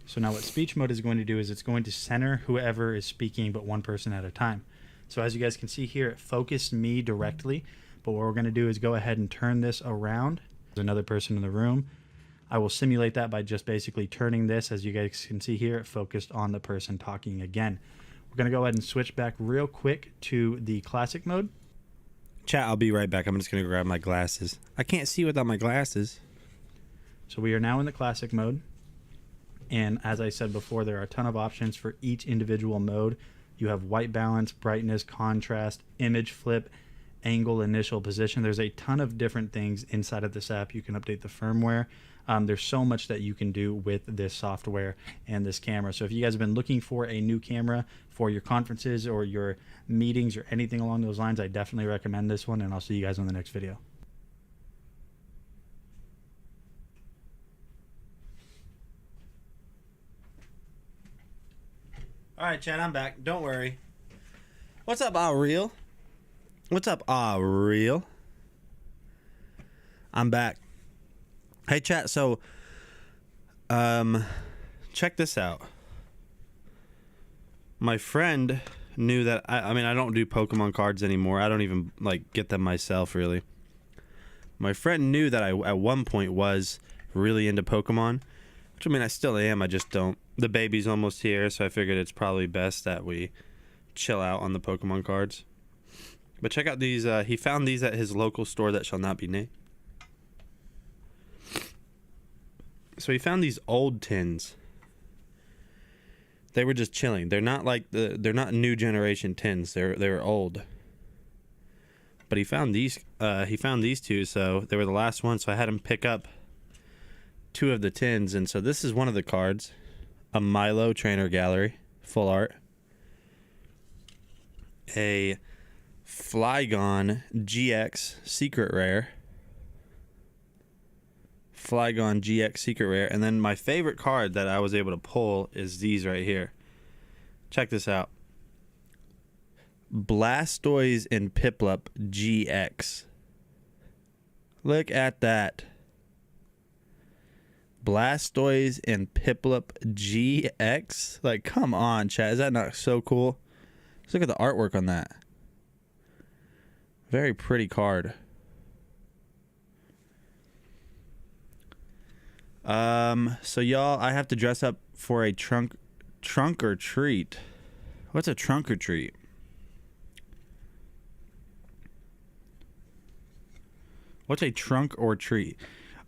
So now what speech mode is going to do is it's going to center whoever is speaking, but one person at a time. So as you guys can see here, it focused me directly, but what we're going to do is go ahead and turn this around. There's another person in the room. I will simulate that by just basically turning this. As you guys can see here, it focused on the person talking again. We're going to go ahead and switch back real quick to the classic mode. Chat, I'll be right back. I'm just going to grab my glasses. I can't see without my glasses. So we are now in the classic mode. And as I said before, there are a ton of options for each individual mode. You have white balance, brightness, contrast, image flip, angle, initial position. There's a ton of different things inside of this app. You can update the firmware. There's so much that you can do with this software and this camera. So if you guys have been looking for a new camera for your conferences or your meetings or anything along those lines, I definitely recommend this one, and I'll see you guys on the next video. All right, Chad, I'm back. Don't worry. What's up, Real? What's up, Real? I'm back. Hey, chat. So, check this out. My friend knew that I mean, I don't do Pokemon cards anymore. I don't even get them myself, really. My friend knew that I at one point was really into Pokemon, which I mean, I still am. I just don't. The baby's almost here, so I figured it's probably best that we chill out on the Pokemon cards. But check out these. He found these at his local store that shall not be named. So he found these old tins. They were just chilling. They're not they're not new generation tins. They're old. But he found these. He found these two, so they were the last ones. So I had him pick up two of the tins, and so this is one of the cards. A Milo Trainer Gallery, full art. a Flygon GX Secret Rare. Flygon GX Secret Rare. And then my favorite card that I was able to pull is these right here. Check this out. Blastoise and Piplup GX. Look at that. Blastoise and Piplup GX. Like, come on, chat. Is that not so cool? Let's look at the artwork on that. Very pretty card. So y'all, I have to dress up for a trunk or treat. What's a trunk or treat? What's a trunk or treat?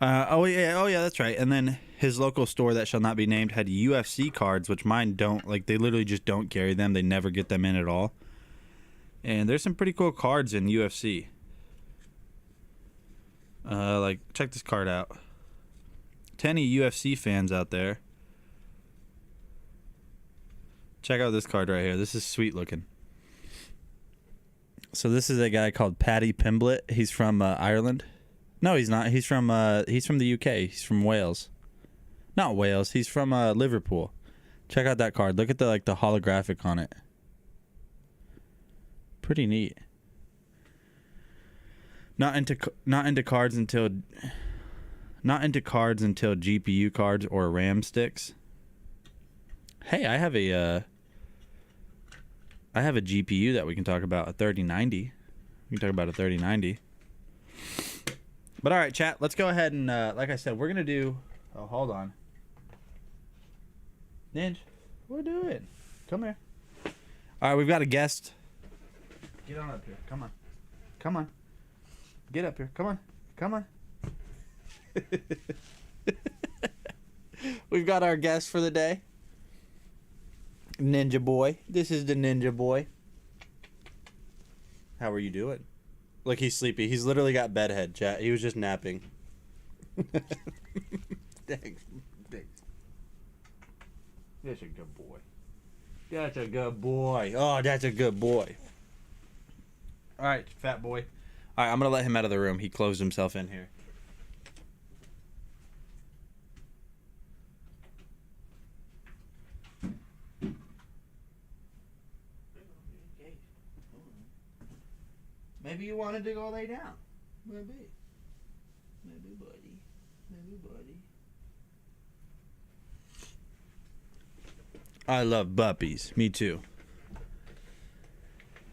Oh yeah, that's right. And then his local store that shall not be named had UFC cards, which mine don't. Like, they literally just don't carry them. They never get them in at all. And there's some pretty cool cards in UFC. Like, check this card out. To any UFC fans out there, check out this card right here. This is sweet looking. So this is a guy called Paddy Pimblett. He's from Ireland. No, he's not. He's from the UK. He's from Wales. Not Wales. He's from Liverpool. Check out that card. Look at the holographic on it. Pretty neat. Not into cards until GPU cards or RAM sticks. Hey, I have a GPU that we can talk about, a 3090. We can talk about a 3090. But all right, chat, let's go ahead and like I said, we're gonna do. Oh, hold on, Ninja, what are we doing? Come here. All right, we've got a guest. Get on up here. Come on. Come on. Get up here. Come on. Come on. We've got our guest for the day. Ninja boy. This is the ninja boy. How are you doing? Look, he's sleepy. He's literally got bedhead, chat. He was just napping. Thanks. That's a good boy. That's a good boy. Oh, that's a good boy. All right, fat boy. All right, I'm going to let him out of the room. He closed himself in here. Maybe you wanted to go lay down. Maybe. Maybe, buddy. Maybe, buddy. I love puppies. Me too.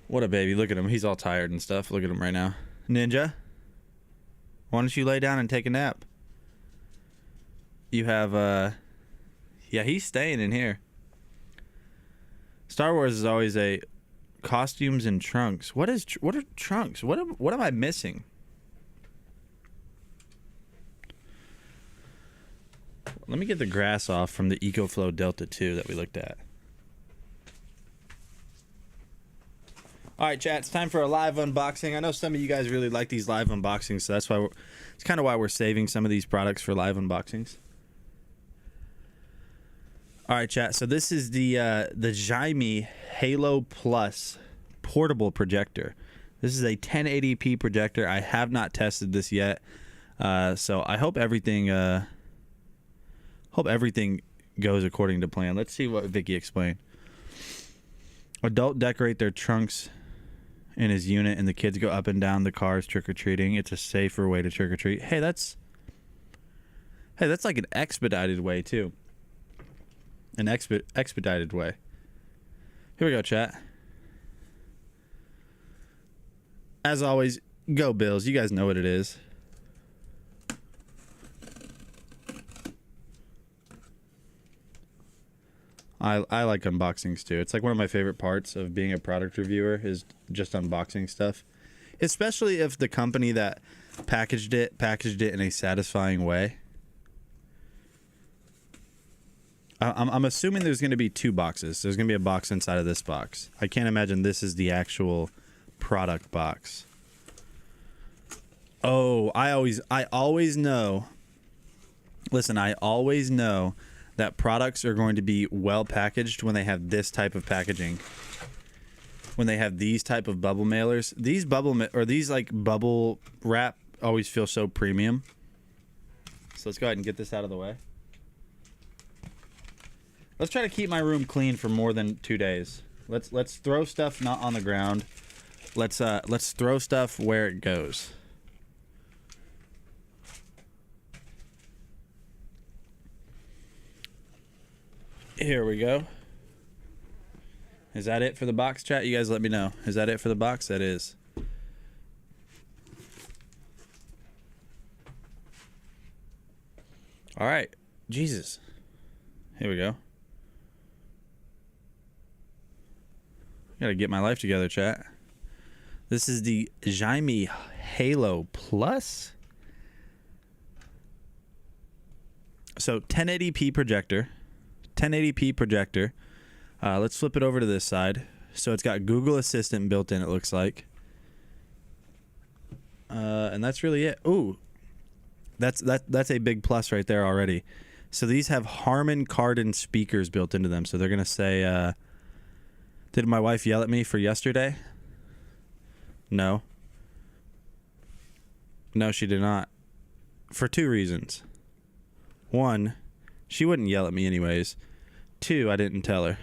What a baby. Look at him. He's all tired and stuff. Look at him right now. Ninja, why don't you lay down and take a nap? You have, yeah, he's staying in here. Star Wars is always a costumes and trunks. What are trunks? What am I missing? Let me get the grass off from the Ecoflow Delta 2 that we looked at. All right, chat, it's time for a live unboxing. I know some of you guys really like these live unboxings, so that's why it's kind of why we're saving some of these products for live unboxings. All right, chat. So this is the Jaime Halo Plus portable projector. This is a 1080p projector. I have not tested this yet, so I hope everything goes according to plan. Let's see what Vicky explained. Adult decorate their trunks in his unit, and the kids go up and down the cars trick-or-treating. It's a safer way to trick-or-treat. Hey, that's like an expedited way too. An expedited way. Here we go, chat. As always, go Bills. You guys know what it is. I like unboxings too. It's like one of my favorite parts of being a product reviewer is just unboxing stuff. Especially if the company that packaged it in a satisfying way. I'm assuming there's going to be two boxes. There's going to be a box inside of this box. I can't imagine this is the actual product box. Oh, I always know. Listen, I always know that products are going to be well packaged when they have this type of packaging. when they have these type of bubble mailers. These these like bubble wrap always feel so premium. So let's go ahead and get this out of the way. Let's try to keep my room clean for more than 2 days. Let's throw stuff not on the ground. Let's throw stuff where it goes. Here we go. Is that it for the box, chat? You guys let me know. Is that it for the box? That is. All right. Jesus. Here we go. Gotta get my life together, chat. This is the Jaime Halo Plus. So 1080p projector. 1080p projector. Let's flip it over to this side. So it's got Google Assistant built in, it looks like. And that's really it. Ooh. That's a big plus right there already. So these have Harman Kardon speakers built into them. So they're going to say, did my wife yell at me for yesterday? No. No, she did not. For 2 reasons. 1, she wouldn't yell at me anyways. 2, I didn't tell her.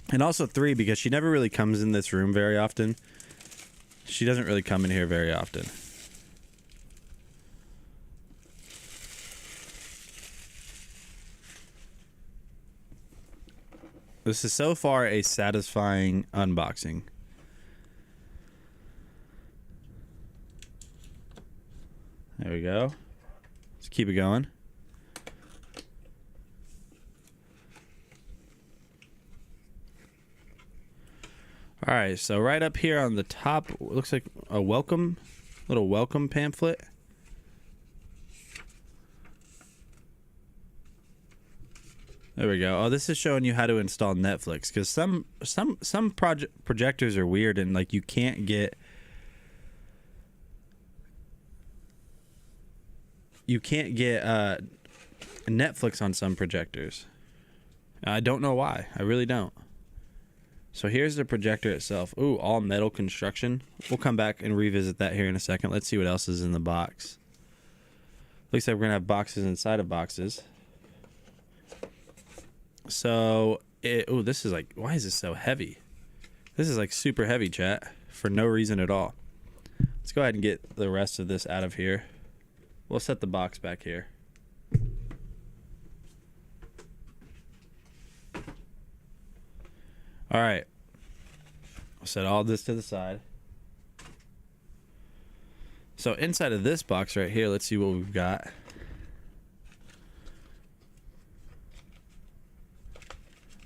And also 3, because she never really comes in this room very often. She doesn't really come in here very often. This is so far a satisfying unboxing. There we go. Let's keep it going. All right, so right up here on the top, looks like a little welcome pamphlet. There we go. Oh, this is showing you how to install Netflix, because some projectors are weird and like you can't get Netflix on some projectors. I don't know why. I really don't. So here's the projector itself. Ooh, all metal construction. We'll come back and revisit that here in a second. Let's see what else is in the box. Looks like we're going to have boxes inside of boxes. So, ooh, this is like, why is this so heavy? This is like super heavy, chat, for no reason at all. Let's go ahead and get the rest of this out of here. We'll set the box back here. All right. I'll set all this to the side. So inside of this box right here, let's see what we've got.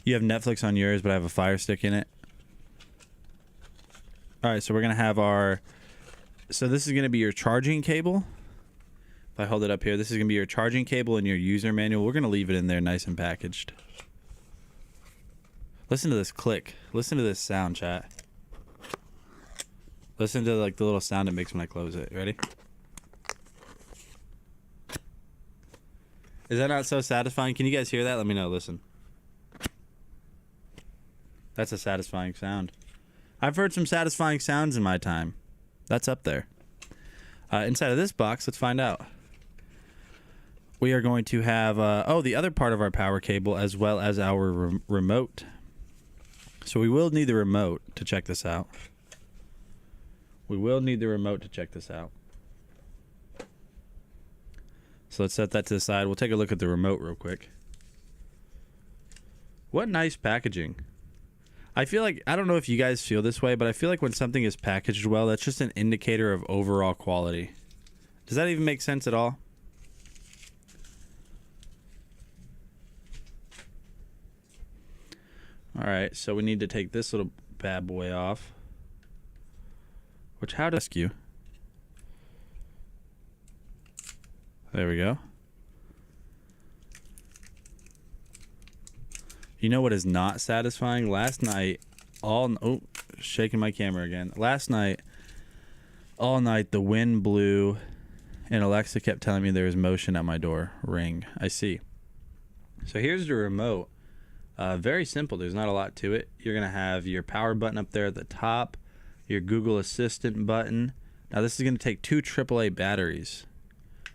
You have Netflix on yours, but I have a Fire Stick in it. All right, so we're going to have so this is going to be your charging cable. If I hold it up here, this is going to be your charging cable and your user manual. We're going to leave it in there nice and packaged. Listen to this click. Listen to this sound, chat. Listen to like the little sound it makes when I close it. Ready? Is that not so satisfying? Can you guys hear that? Let me know. Listen. That's a satisfying sound. I've heard some satisfying sounds in my time. That's up there. Inside of this box, let's find out. We are going to have, the other part of our power cable as well as our remote. So we will need the remote to check this out. We will need the remote to check this out. So let's set that to the side. We'll take a look at the remote real quick. What nice packaging. I feel like, I don't know if you guys feel this way, but I feel like when something is packaged well, that's just an indicator of overall quality. Does that even make sense at all? All right, so we need to take this little bad boy off. Which, how to rescue? There we go. You know what is not satisfying? Last night, shaking my camera again. Last night, all night, the wind blew, and Alexa kept telling me there was motion at my door. Ring. I see. So here's the remote. Very simple. There's not a lot to it. You're going to have your power button up there at the top, your Google Assistant button. Now, this is going to take 2 AAA batteries.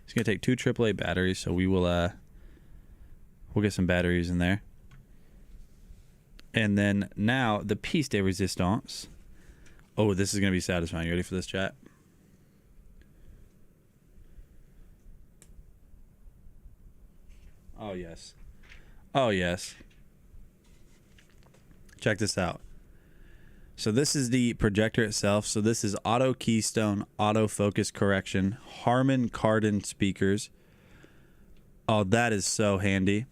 It's going to take 2 AAA batteries, so we'll get some batteries in there. And then now, the piece de resistance. Oh, this is going to be satisfying. You ready for this, chat? Oh, yes. Oh, yes. Check this out. So this is the projector itself. So this is auto keystone, auto focus correction, Harman Kardon speakers. Oh, that is so handy.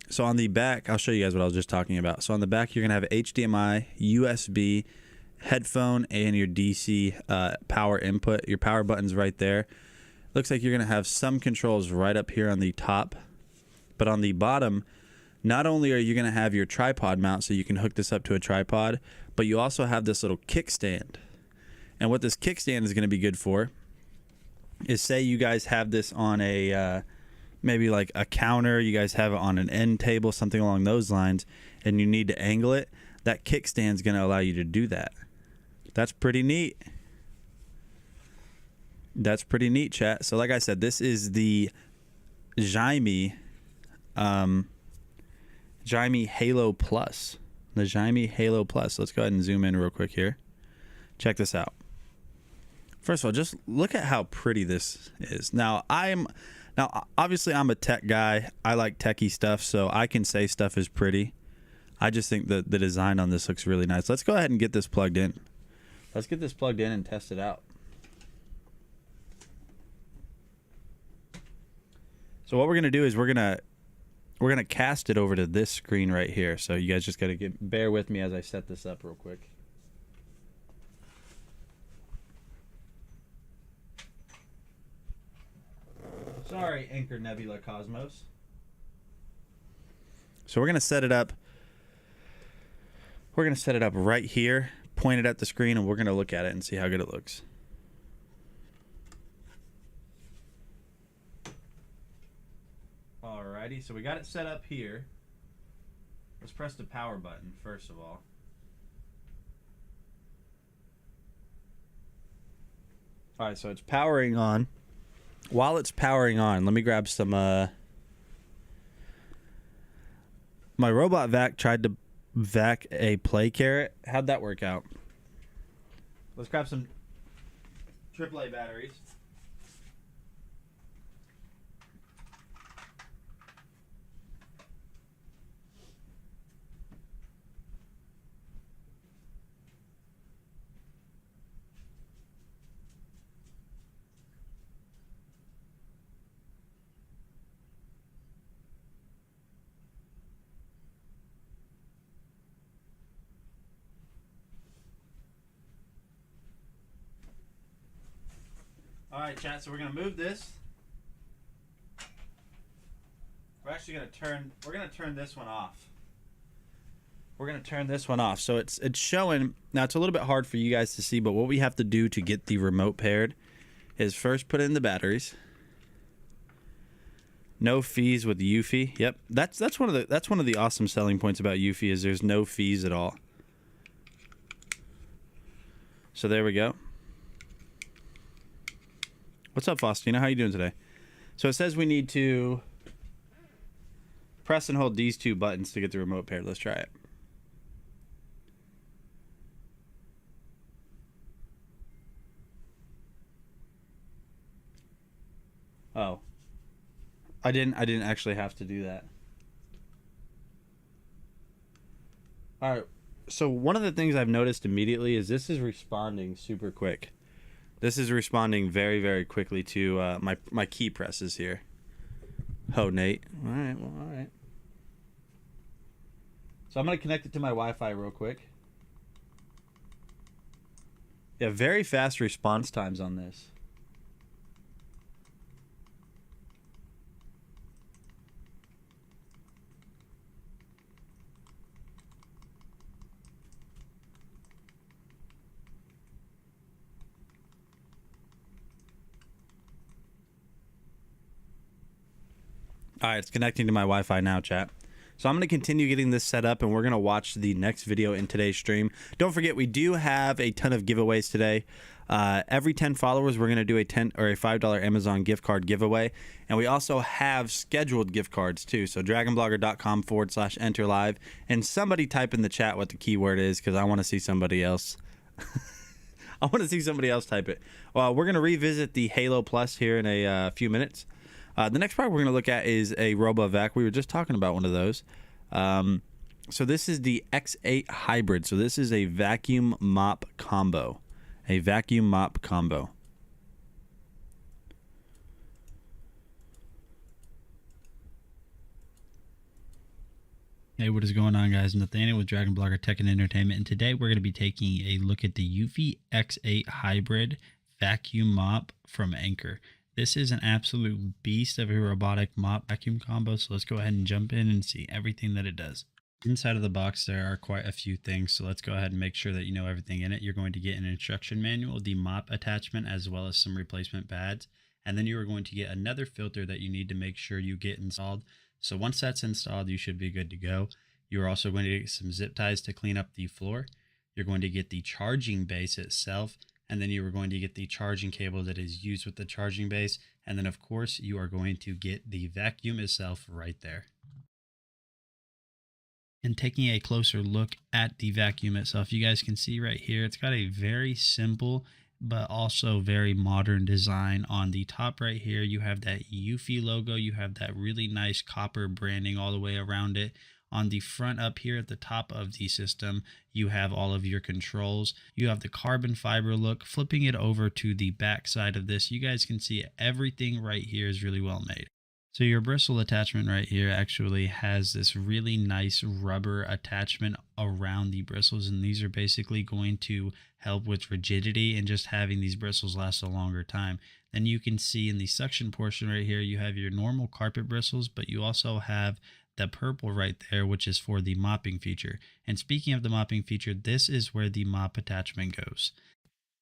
So on the back, I'll show you guys what I was just talking about. So on the back, you're going to have HDMI, USB, headphone, and your DC power input. Your power button's right there. Looks like you're going to have some controls right up here on the top. But on the bottom, not only are you going to have your tripod mount so you can hook this up to a tripod, but you also have this little kickstand. And what this kickstand is going to be good for is, say you guys have this on a maybe like a counter, you guys have it on an end table, something along those lines, and you need to angle it, that kickstand is going to allow you to do that. That's pretty neat. That's pretty neat, chat. So like I said, this is the Jaime Halo Plus. The Jaime Halo Plus. Let's go ahead and zoom in real quick here. Check this out. First of all, just look at how pretty this is. Now obviously I'm a tech guy. I like techie stuff, so I can say stuff is pretty. I just think that the design on this looks really nice. Let's go ahead and get this plugged in. Let's get this plugged in and test it out. So what we're gonna do is we're gonna cast it over to this screen right here. So you guys just gotta bear with me as I set this up real quick. Sorry, Anchor Nebula Cosmos. So we're gonna set it up. We're gonna set it up right here, point it at the screen, and we're gonna look at it and see how good it looks. Alrighty, so we got it set up here. Let's press the power button first of all. Alright, so it's powering on. While it's powering on, let me grab some my robot vac tried to vac a play carrot. How'd that work out? Let's grab some AAA batteries. Alright, chat, so we're going to move this. We're actually going to turn this one off. We're going to turn this one off. So it's showing, now it's a little bit hard for you guys to see, but what we have to do to get the remote paired is first put in the batteries. No fees with Yuffie. Yep, that's one of the awesome selling points about Yuffie is there's no fees at all. So there we go. What's up, Faustina? How you doing today? So it says we need to press and hold these two buttons to get the remote paired. Let's try it. Oh. I didn't actually have to do that. All right. So one of the things I've noticed immediately is this is responding super quick. This is responding very, very quickly to my key presses here. Oh, Nate. All right, well, all right. So I'm going to connect it to my Wi-Fi real quick. Yeah, very fast response times on this. All right, it's connecting to my Wi-Fi now, chat. So I'm going to continue getting this set up, and we're going to watch the next video in today's stream. Don't forget, we do have a ton of giveaways today. Every 10 followers, we're going to do a $10 or a $5 Amazon gift card giveaway. And we also have scheduled gift cards too. So dragonblogger.com/enter live. And somebody type in the chat what the keyword is, because I want to see somebody else. I want to see somebody else type it. Well, we're going to revisit the Halo Plus here in a few minutes. The next part we're going to look at is a RoboVac. We were just talking about one of those. So this is the X8 Hybrid. So this is a vacuum mop combo. A vacuum mop combo. Hey, what is going on, guys? Nathaniel with Dragon Blogger Tech and Entertainment, and today we're going to be taking a look at the Yuffie X8 Hybrid Vacuum Mop from Anker. This is an absolute beast of a robotic mop vacuum combo, so let's go ahead and jump in and see everything that it does. Inside of the box, there are quite a few things, so let's go ahead and make sure that you know everything in it. You're going to get an instruction manual, the mop attachment, as well as some replacement pads, and then you are going to get another filter that you need to make sure you get installed. So once that's installed, you should be good to go. You're also going to get some zip ties to clean up the floor. You're going to get the charging base itself, and then you are going to get the charging cable that is used with the charging base. And then, of course, you are going to get the vacuum itself right there. And taking a closer look at the vacuum itself, you guys can see right here, it's got a very simple but also very modern design. On the top right here, you have that Yuffie logo. You have that really nice copper branding all the way around it. On the front up here at the top of the system, you have all of your controls. You have the carbon fiber look. Flipping it over to the back side of this, you guys can see everything right here is really well made. So your bristle attachment right here actually has this really nice rubber attachment around the bristles, and these are basically going to help with rigidity and just having these bristles last a longer time. Then you can see in the suction portion right here, you have your normal carpet bristles, but you also have the purple right there, which is for the mopping feature. And speaking of the mopping feature, this is where the mop attachment goes.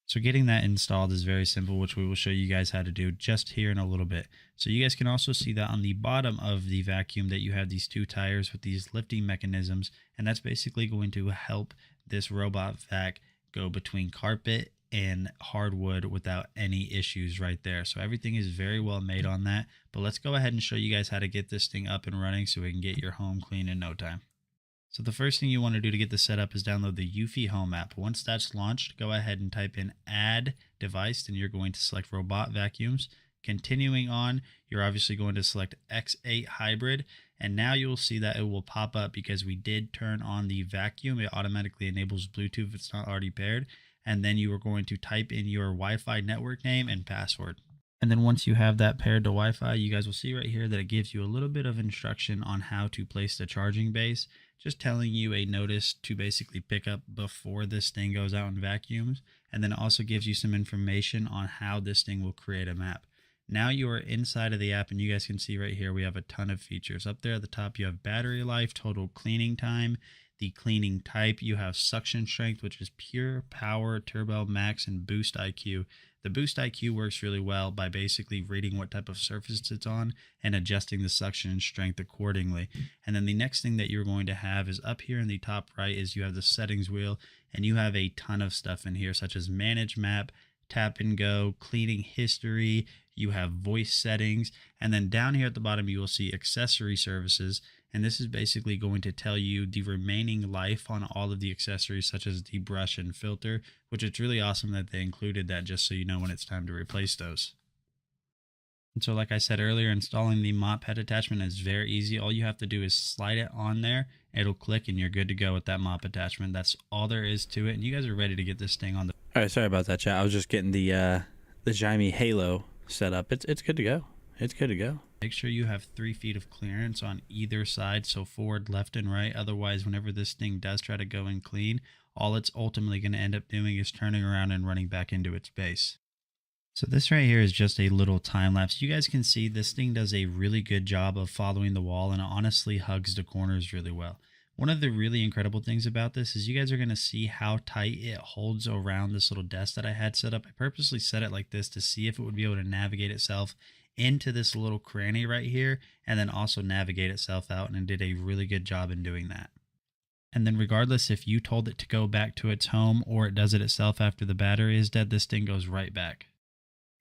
So getting that installed is very simple, which we will show you guys how to do just here in a little bit. So you guys can also see that on the bottom of the vacuum that you have these two tires with these lifting mechanisms, and that's basically going to help this robot vac go between carpet and hardwood without any issues right there. So everything is very well made on that. But let's go ahead and show you guys how to get this thing up and running so we can get your home clean in no time. So the first thing you want to do to get this set up is download the Yuffie Home app. Once that's launched, go ahead and type in Add Device, and you're going to select Robot Vacuums. Continuing on, you're obviously going to select X8 Hybrid, and now you'll see that it will pop up because we did turn on the vacuum. It automatically enables Bluetooth if it's not already paired, and then you are going to type in your Wi-Fi network name and password. And then once you have that paired to Wi-Fi, you guys will see right here that it gives you a little bit of instruction on how to place the charging base, just telling you a notice to basically pick up before this thing goes out and vacuums. And then it also gives you some information on how this thing will create a map. Now you are inside of the app, and you guys can see right here we have a ton of features. Up there at the top, you have battery life, total cleaning time, the cleaning type. You have suction strength, which is pure power, turbo max, and boost IQ. The boost IQ works really well by basically reading what type of surface it's on and adjusting the suction strength accordingly. And then the next thing that you're going to have is up here in the top right is you have the settings wheel, and you have a ton of stuff in here such as manage map, tap and go, cleaning history, you have voice settings, and then down here at the bottom you will see accessory services, and this is basically going to tell you the remaining life on all of the accessories such as the brush and filter, which is really awesome that they included that just so you know when it's time to replace those. And so like I said earlier, installing the mop head attachment is very easy. All you have to do is slide it on there, it'll click, and you're good to go with that mop attachment. That's all there is to it, and you guys are ready to get this thing on the... All right, sorry about that, chat. I was just getting the Jaime Halo set up. It's good to go. It's good to go. Make sure you have 3 feet of clearance on either side, so forward, left, and right. Otherwise, whenever this thing does try to go and clean, all it's ultimately going to end up doing is turning around and running back into its base. So this right here is just a little time lapse. You guys can see this thing does a really good job of following the wall, and it honestly hugs the corners really well. One of the really incredible things about this is you guys are going to see how tight it holds around this little desk that I had set up. I purposely set it like this to see if it would be able to navigate itself into this little cranny right here, and then also navigate itself out, and it did a really good job in doing that. And then regardless if you told it to go back to its home or it does it itself after the battery is dead, this thing goes right back.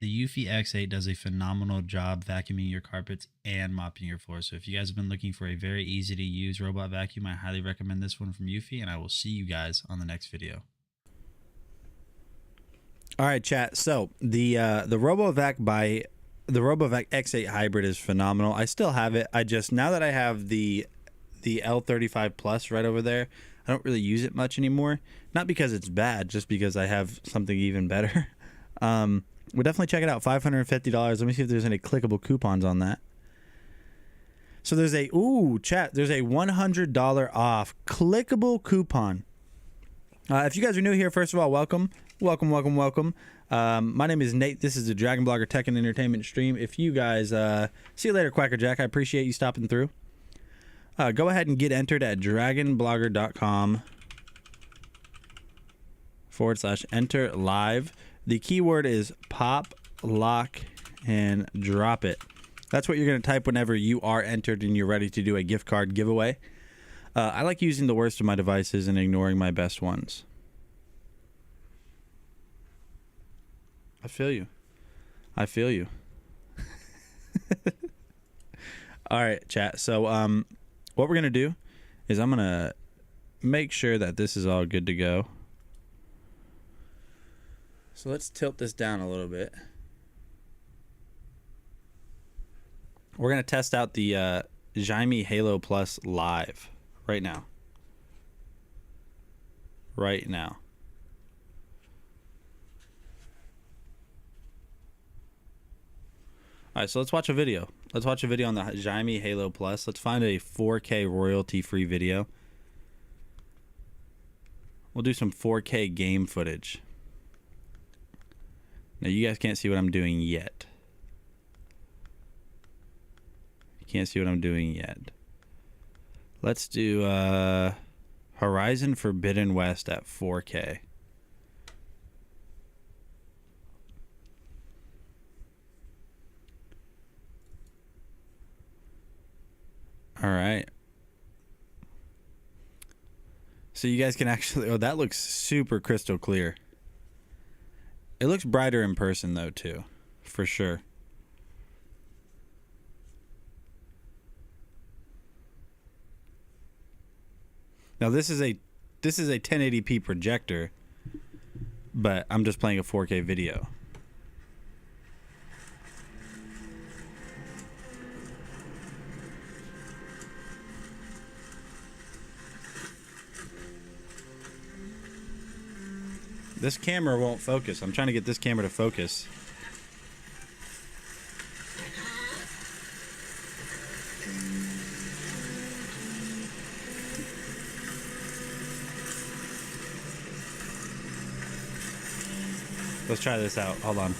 The Yuffie X8 does a phenomenal job vacuuming your carpets and mopping your floors. So if you guys have been looking for a very easy to use robot vacuum, I highly recommend this one from Yuffie, and I will see you guys on the next video. All right, chat. So the RoboVac X8 Hybrid is phenomenal. I still have it. I just, now that I have the L35 Plus right over there, I don't really use it much anymore. Not because it's bad, just because I have something even better. We'll definitely check it out. $550. Let me see if there's any clickable coupons on that. So there's a there's a $100 off clickable coupon. If you guys are new here, first of all, welcome. My name is Nate. This is the Dragon Blogger Tech and Entertainment stream. If you guys see you later, Quackerjack. I appreciate you stopping through. Go ahead and get entered at dragonblogger.com/enter live. The keyword is pop, lock, and drop it. That's what you're going to type whenever you are entered and you're ready to do a gift card giveaway. I like using the worst of my devices and ignoring my best ones. I feel you. All right, chat. So what we're going to do is I'm going to make sure that this is all good to go. So let's tilt this down a little bit. We're going to test out the Jaime Halo Plus live right now. All right, so let's watch a video. Let's watch a video on the Jaime Halo Plus. Let's find a 4K royalty-free video. We'll do some 4K game footage. Now, you guys can't see what I'm doing yet. You can't see what I'm doing yet. Let's do Horizon Forbidden West at 4K. All right. So you guys can actually... Oh, that looks super crystal clear. It looks brighter in person, though, too. For sure. Now, this is a 1080p projector, but I'm just playing a 4K video. This camera won't focus. I'm trying to get this camera to focus. Let's try this out. Hold on.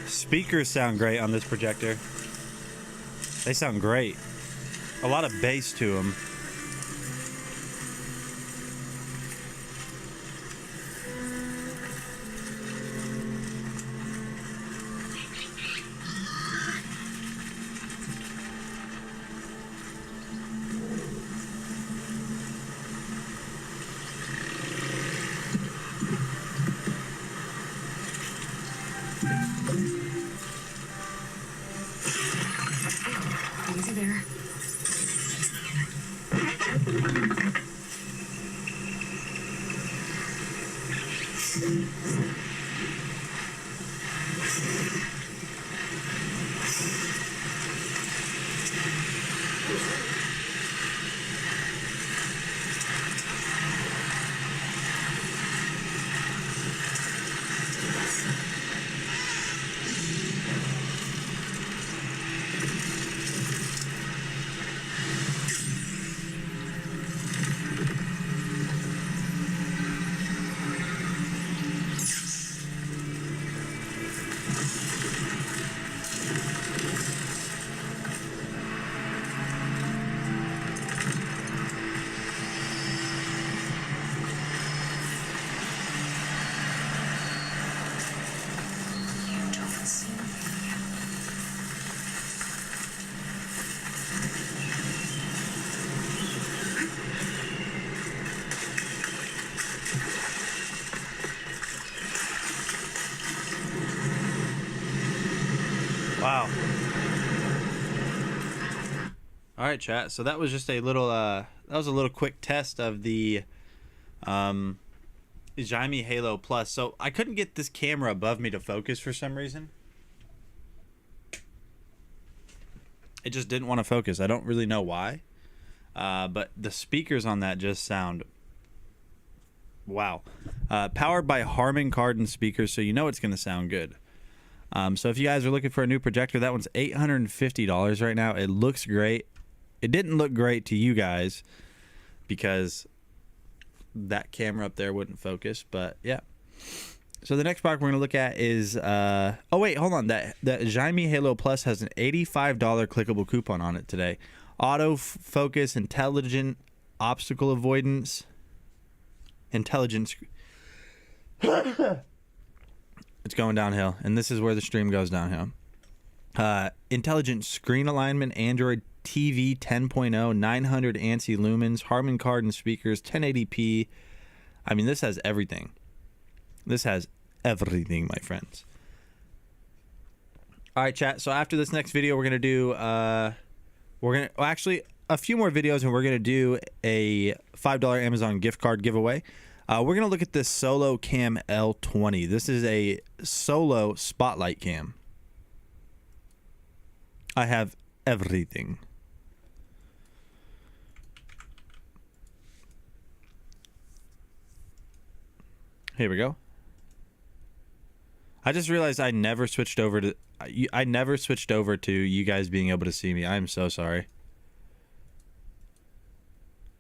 Speakers sound great on this projector. They sound great. A lot of bass to them. Easy there. Wow. All right, chat. So that was just a little quick test of the Xiaomi Halo Plus. So I couldn't get this camera above me to focus for some reason. It just didn't want to focus. I don't really know why. But the speakers on that just sound wow. Powered by Harman Kardon speakers, so you know it's going to sound good. So if you guys are looking for a new projector, that one's $850 right now. It looks great. It didn't look great to you guys because that camera up there wouldn't focus, but yeah. So the next product we're going to look at is oh wait, hold on. That Jaime Halo Plus has an $85 clickable coupon on it today. Auto focus, intelligent obstacle avoidance, intelligence. It's going downhill, and this is where the stream goes downhill. Intelligent screen alignment, Android TV 10.0, 900 ANSI lumens, Harman Kardon speakers, 1080p. I mean, this has everything. This has everything, my friends. All right, chat. So after this next video, we're gonna do actually a few more videos, and we're gonna do a $5 Amazon gift card giveaway. We're gonna look at this Solo Cam L20. This is a solo spotlight cam. I have everything. Here we go. I just realized I never switched over to you guys being able to see me. I'm so sorry.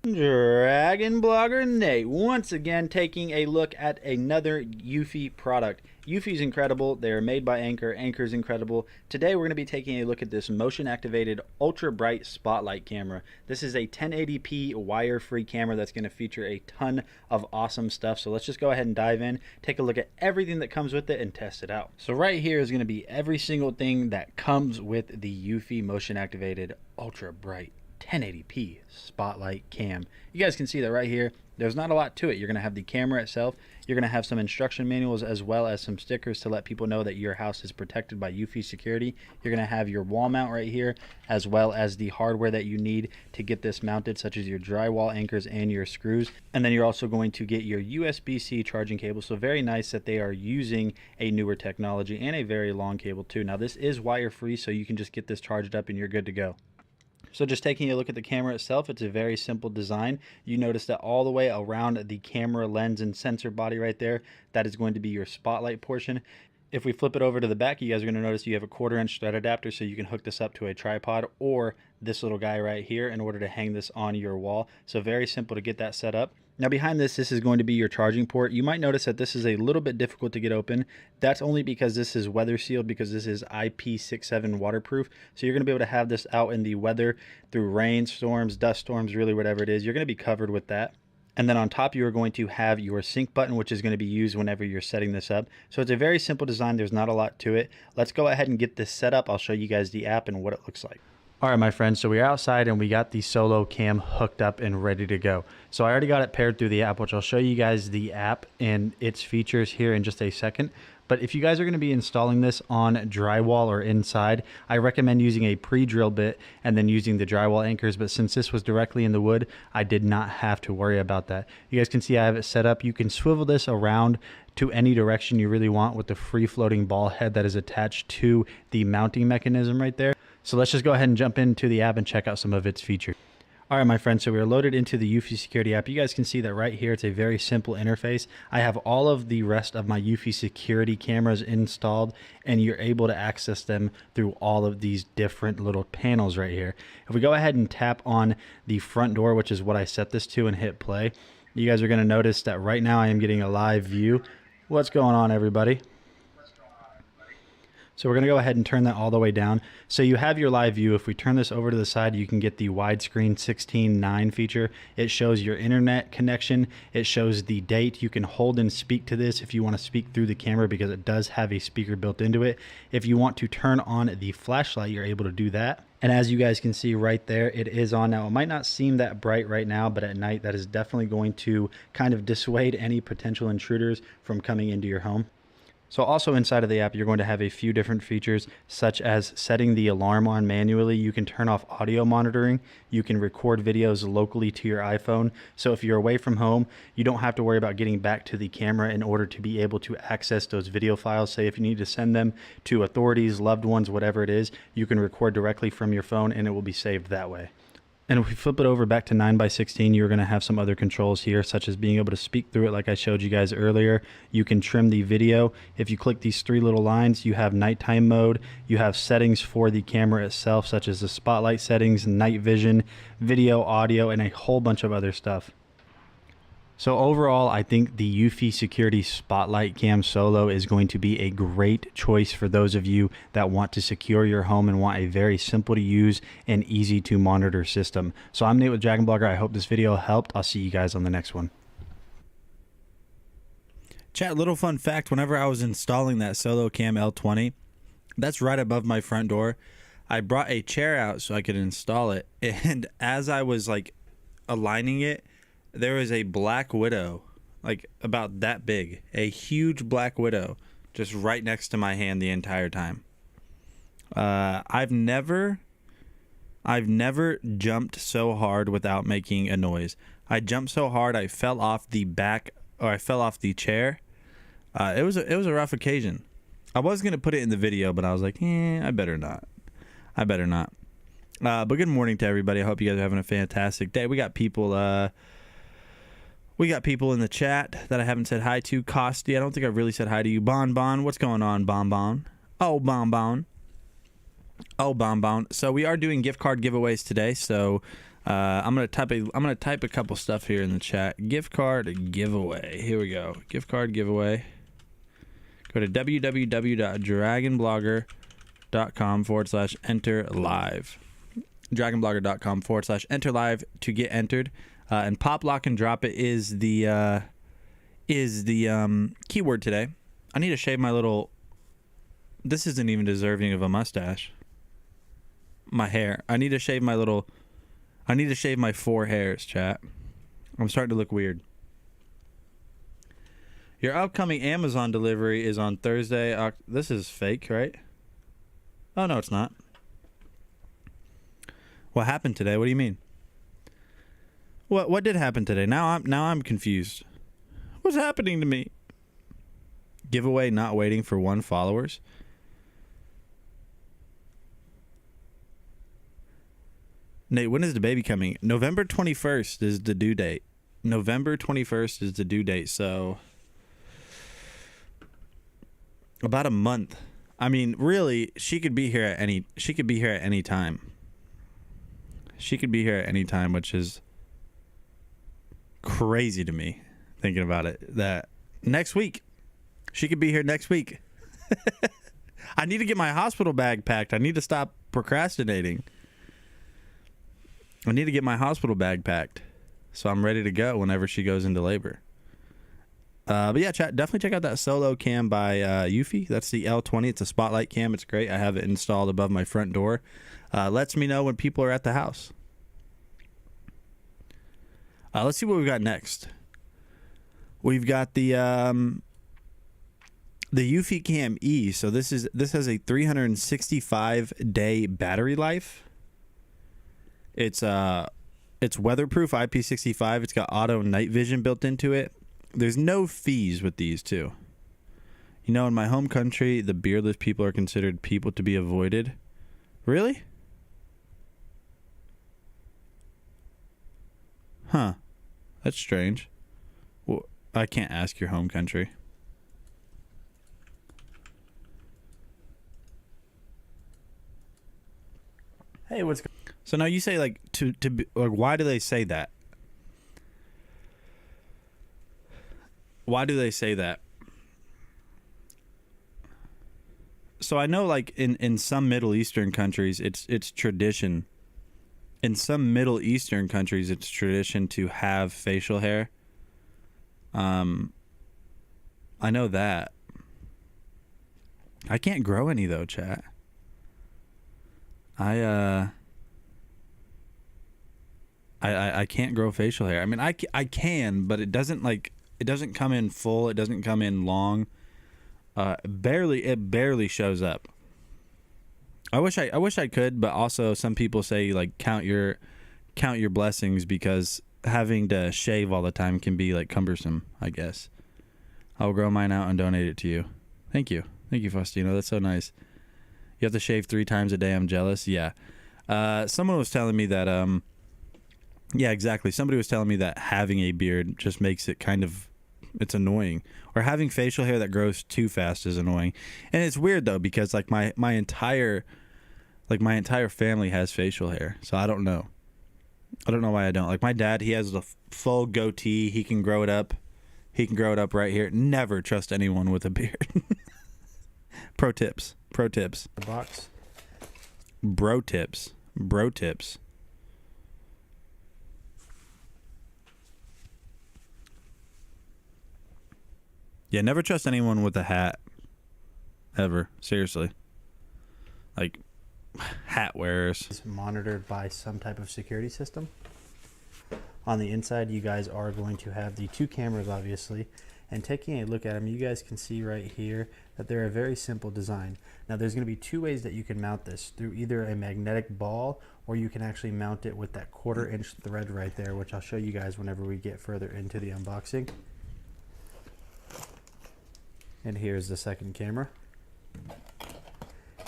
Dragon Blogger Nate once again taking a look at another Yuffie product. Yuffie's incredible. They're made by Anker. Anker's incredible. Today we're going to be taking a look at this motion activated ultra bright spotlight camera. This is a 1080p wire free camera that's going to feature a ton of awesome stuff. So let's just go ahead and dive in, take a look at everything that comes with it, and test it out. So right here is going to be every single thing that comes with the Yuffie motion activated ultra bright 1080p spotlight cam. You guys can see that right here. There's not a lot to it. You're going to have the camera itself. You're going to have some instruction manuals as well as some stickers to let people know that your house is protected by Yuffie security. You're going to have your wall mount right here, as well as the hardware that you need to get this mounted, such as your drywall anchors and your screws. And then you're also going to get your USB-C charging cable. So very nice that they are using a newer technology and a very long cable too. Now this is wire free, so you can just get this charged up and you're good to go. So just taking a look at the camera itself, it's a very simple design. You notice that all the way around the camera lens and sensor body right there, that is going to be your spotlight portion. If we flip it over to the back, you guys are going to notice you have a 1/4-inch thread adapter, so you can hook this up to a tripod or this little guy right here in order to hang this on your wall. So very simple to get that set up. Now behind this is going to be your charging port. You might notice that this is a little bit difficult to get open. That's only because this is weather sealed, because this is IP67 waterproof. So you're going to be able to have this out in the weather through rain, storms, dust storms, really whatever it is. You're going to be covered with that. And then on top, you are going to have your sync button, which is going to be used whenever you're setting this up. So it's a very simple design. There's not a lot to it. Let's go ahead and get this set up. I'll show you guys the app and what it looks like. All right, my friends, so we're outside and we got the Solo Cam hooked up and ready to go. So I already got it paired through the app, which I'll show you guys the app and its features here in just a second. But if you guys are going to be installing this on drywall or inside, I recommend using a pre-drill bit and then using the drywall anchors. But since this was directly in the wood, I did not have to worry about that. You guys can see I have it set up. You can swivel this around to any direction you really want with the free floating ball head that is attached to the mounting mechanism right there. So let's just go ahead and jump into the app and check out some of its features. All right, my friends, so we are loaded into the Yuffie security app. You guys can see that right here, it's a very simple interface. I have all of the rest of my Yuffie security cameras installed, and you're able to access them through all of these different little panels right here. If we go ahead and tap on the front door, which is what I set this to, and hit play, you guys are going to notice that right now I am getting a live view. What's going on, everybody? So we're going to go ahead and turn that all the way down. So you have your live view. If we turn this over to the side, you can get the widescreen 16:9 feature. It shows your internet connection. It shows the date. You can hold and speak to this if you want to speak through the camera, because it does have a speaker built into it. If you want to turn on the flashlight, you're able to do that. And as you guys can see right there, it is on now. It might not seem that bright right now, but at night, that is definitely going to kind of dissuade any potential intruders from coming into your home. So also inside of the app, you're going to have a few different features, such as setting the alarm on manually. You can turn off audio monitoring. You can record videos locally to your iPhone. So if you're away from home, you don't have to worry about getting back to the camera in order to be able to access those video files. Say if you need to send them to authorities, loved ones, whatever it is, you can record directly from your phone and it will be saved that way. And if we flip it over back to 9x16, you're going to have some other controls here, such as being able to speak through it like I showed you guys earlier. You can trim the video. If you click these three little lines, you have nighttime mode. You have settings for the camera itself, such as the spotlight settings, night vision, video, audio, and a whole bunch of other stuff. So overall, I think the Yuffie Security Spotlight Cam Solo is going to be a great choice for those of you that want to secure your home and want a very simple to use and easy to monitor system. So I'm Nate with Dragon Blogger. I hope this video helped. I'll see you guys on the next one. Chat, little fun fact, whenever I was installing that Solo Cam L20, that's right above my front door. I brought a chair out so I could install it, and as I was like aligning it, there was a black widow, like about that big, a huge black widow, just right next to my hand the entire time. I've never jumped so hard without making a noise. I jumped so hard I fell off the back, or I fell off the chair. It was a rough occasion. I was gonna put it in the video, but I was like, I better not. But good morning to everybody. I hope you guys are having a fantastic day. We got people in the chat that I haven't said hi to. Costi, I don't think I've really said hi to you. Bon, what's going on, Bon? Oh, Bon. So we are doing gift card giveaways today. So I'm gonna type a couple stuff here in the chat. Gift card giveaway. Here we go. Gift card giveaway. Go to www.dragonblogger.com/enter-live. Dragonblogger.com/enter-live to get entered. And pop, lock, and drop it is the keyword today. I need to shave my little. This isn't even deserving of a mustache. My hair. I need to shave my little. I need to shave my 4 hairs, chat. I'm starting to look weird. Your upcoming Amazon delivery is on Thursday. This is fake, right? Oh no, it's not. What happened today? What do you mean? What did happen today? Now I'm confused. What's happening to me? Giveaway not waiting for 1 followers. Nate, when is the baby coming? November 21st is the due date. So about a month. I mean, really, she could be here at any time. She could be here at any time, which is crazy to me thinking about it. That next week she could be here next week. I need to get my hospital bag packed. I need to stop procrastinating. I need to get my hospital bag packed so I'm ready to go whenever she goes into labor. But yeah, chat, definitely check out that Solo Cam by Yuffie. That's the L20. It's a spotlight cam. It's great. I have it installed above my front door. Lets me know when people are at the house. Let's see what we've got next. We've got the Ufc Cam E. So this has a 365-day battery life. It's weatherproof, IP65. It's got auto night vision built into it. There's no fees with these too. You know, in my home country, the beardless people are considered people to be avoided. Really? Huh. That's strange. Well, I can't ask your home country. Hey, what's going on? So now you say like to be, like, why do they say that? Why do they say that? So I know like in some Middle Eastern countries it's tradition. In some Middle Eastern countries it's tradition to have facial hair. I know that. I can't grow any though, chat. I can't grow facial hair. I mean, I can, but it doesn't come in full. It doesn't come in long. It barely shows up. I wish I could, but also some people say like count your blessings, because having to shave all the time can be like cumbersome, I guess. I'll grow mine out and donate it to you. Thank you, Faustino. That's so nice. You have to shave 3 times a day. I'm jealous. Yeah. Someone was telling me that yeah, exactly. Somebody was telling me that having a beard just makes it it's annoying, or having facial hair that grows too fast is annoying. And it's weird though, because like my entire family has facial hair, so I don't know why I don't. Like my dad, he has a full goatee. He can grow it up right here. Never trust anyone with a beard. Pro tips. Box. Bro tips. Yeah, never trust anyone with a hat. Ever. Seriously. Like, hat wearers. It's monitored by some type of security system. On the inside, you guys are going to have the 2 cameras, obviously. And taking a look at them, you guys can see right here that they're a very simple design. Now, there's going to be 2 ways that you can mount this. Through either a magnetic ball, or you can actually mount it with that 1/4 inch thread right there, which I'll show you guys whenever we get further into the unboxing. And here's the second camera.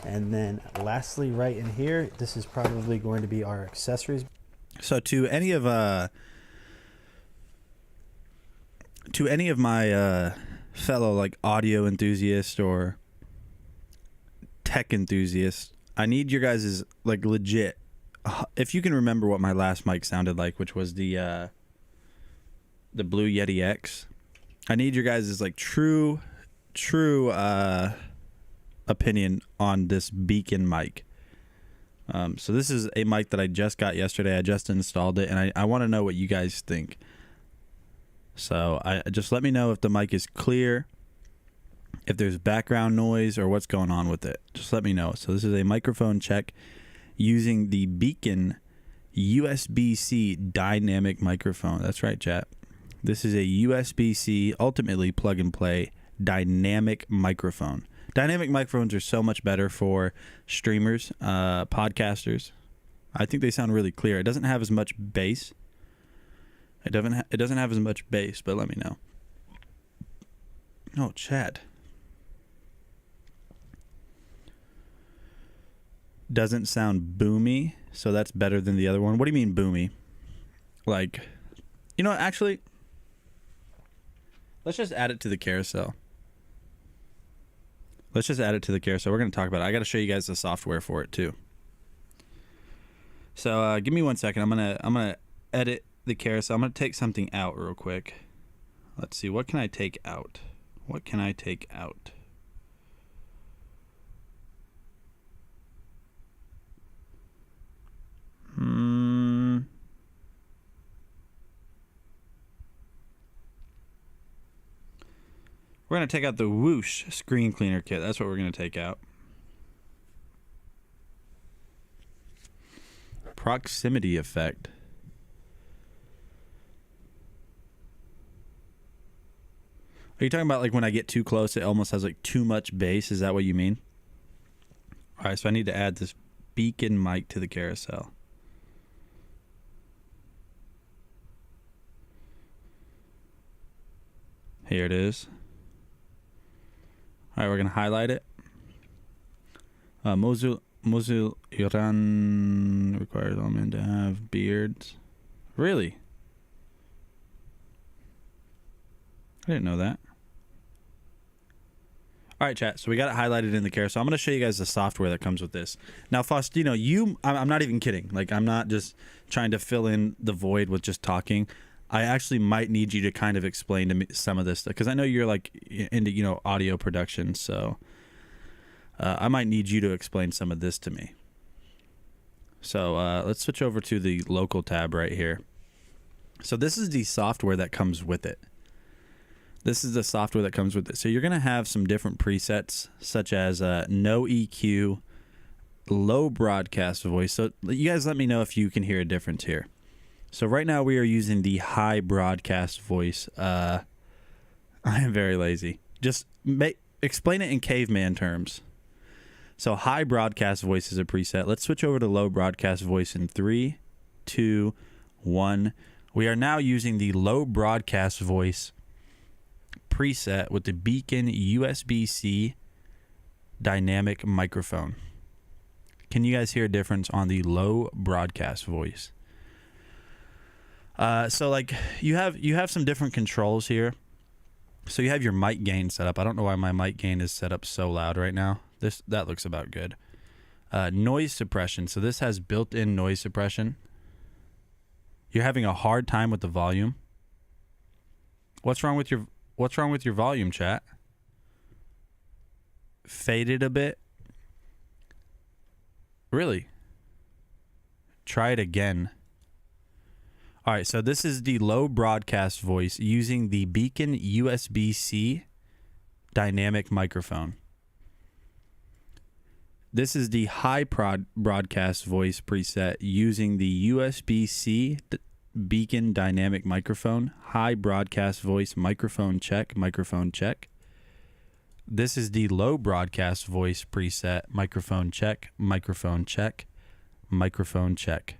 And then lastly, right in here, this is probably going to be our accessories. So to any of my fellow like audio enthusiasts or tech enthusiasts, I need your guys' like legit, if you can remember what my last mic sounded like, which was the Blue Yeti X. I need your guys' like true opinion on this beacon mic. So this is a mic that I just got yesterday. I just installed it, and I want to know what you guys think. So I just let me know if the mic is clear, if there's background noise, or what's going on with it. Just let me know. So this is a microphone check using the Beacon USB-C dynamic microphone. That's right, chat. This is a USB-C, ultimately plug and play dynamic microphone. Dynamic microphones are so much better for streamers, podcasters. I think they sound really clear. It doesn't have as much bass. It doesn't have as much bass, but let me know. Oh, chat. Doesn't sound boomy, so that's better than the other one. What do you mean boomy? Like, you know what, actually, let's just add it to the carousel. We're going to talk about it. I got to show you guys the software for it too. So give me 1 second. I'm gonna edit the carousel. I'm gonna take something out real quick. Let's see. What can I take out? We're gonna take out the Whoosh screen cleaner kit. That's what we're going to take out. Proximity effect. Are you talking about like when I get too close, it almost has like too much bass? Is that what you mean? All right, so I need to add this beacon mic to the carousel. Here it is. All right, we're going to highlight it. Mosul Iran requires all men to have beards. Really? I didn't know that. All right, chat. So we got it highlighted in the carousel. I'm going to show you guys the software that comes with this. Now, Faustino, I'm not even kidding. Like, I'm not just trying to fill in the void with just talking. I actually might need you to kind of explain to me some of this stuff, because I know you're like into audio production, so I might need you to explain some of this to me. So let's switch over to the local tab right here. So this is the software that comes with it. So you're going to have some different presets, such as no EQ, low broadcast voice. So you guys let me know if you can hear a difference here. So right now we are using the high broadcast voice. I am very lazy. Just explain it in caveman terms. So high broadcast voice is a preset. Let's switch over to low broadcast voice in 3, 2, 1. We are now using the low broadcast voice preset with the Beacon USB-C dynamic microphone. Can you guys hear a difference on the low broadcast voice? So like you have some different controls here. So you have your mic gain set up. I don't know why my mic gain is set up so loud right now. That looks about good. Noise suppression. So this has built-in noise suppression. You're having a hard time with the volume. What's wrong with your volume, chat? Faded a bit? Really? Try it again. All right, so this is the low broadcast voice using the Beacon USB-C dynamic microphone. This is the high broadcast voice preset using the USB-C Beacon dynamic microphone. High broadcast voice microphone check, microphone check. This is the low broadcast voice preset microphone check, microphone check, microphone check.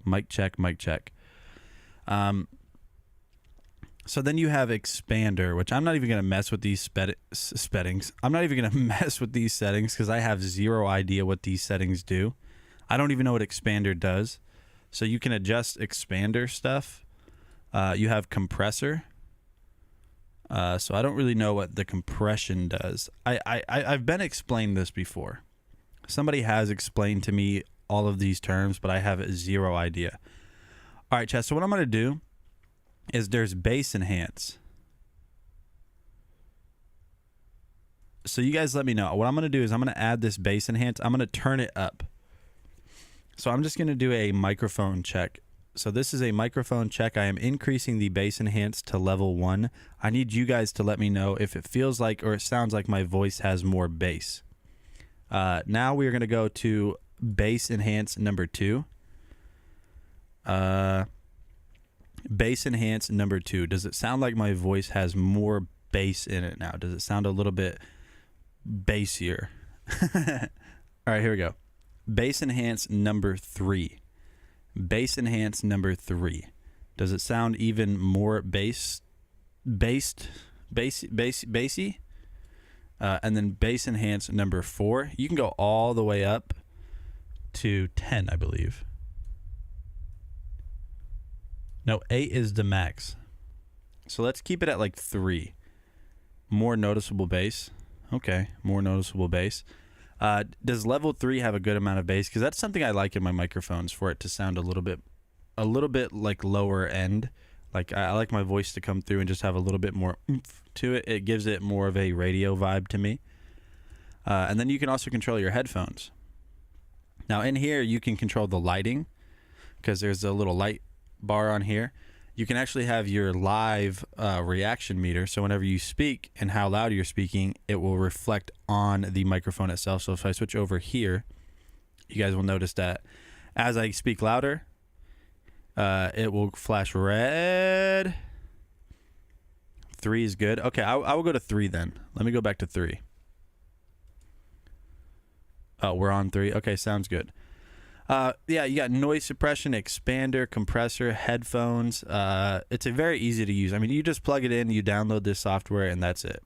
Mic check, mic check. So then you have expander, which I'm not even going to mess with these settings. I'm not even going to mess with these settings because I have zero idea what these settings do. I don't even know what expander does. So you can adjust expander stuff. You have compressor. So I don't really know what the compression does. I've been explained this before. Somebody has explained to me all of these terms, but I have zero idea. All right, chat. So what I'm going to do is there's bass enhance. So you guys let me know. What I'm going to do is I'm going to add this bass enhance. I'm going to turn it up. So I'm just going to do a microphone check. So this is a microphone check. I am increasing the bass enhance to level 1. I need you guys to let me know if it feels like or it sounds like my voice has more bass. Now we are going to go to bass enhance number 2. Bass enhance number 2. Does it sound like my voice has more bass in it now? Does it sound a little bit bassier? All right, here we go. Bass enhance number 3. Bass enhance number 3. Does it sound even more bassy? And then bass enhance number 4. You can go all the way up to 10, I believe. No, 8 is the max. So let's keep it at like 3. More noticeable bass. Okay, more noticeable bass. Does level 3 have a good amount of bass? Because that's something I like in my microphones, for it to sound a little bit like lower end. Like I like my voice to come through and just have a little bit more oomph to it. It gives it more of a radio vibe to me. And then you can also control your headphones. Now in here you can control the lighting, because there's a little light bar on here. You can actually have your live reaction meter, so whenever you speak and how loud you're speaking, it will reflect on the microphone itself. So if I switch over here, you guys will notice that as I speak louder, it will flash red. 3 is good. Okay, I will go to 3 then. Let me go back to 3. Oh, we're on 3. Okay, sounds good. Yeah, you got noise suppression, expander, compressor, headphones. It's a very easy to use. I mean, you just plug it in, you download this software, and that's it.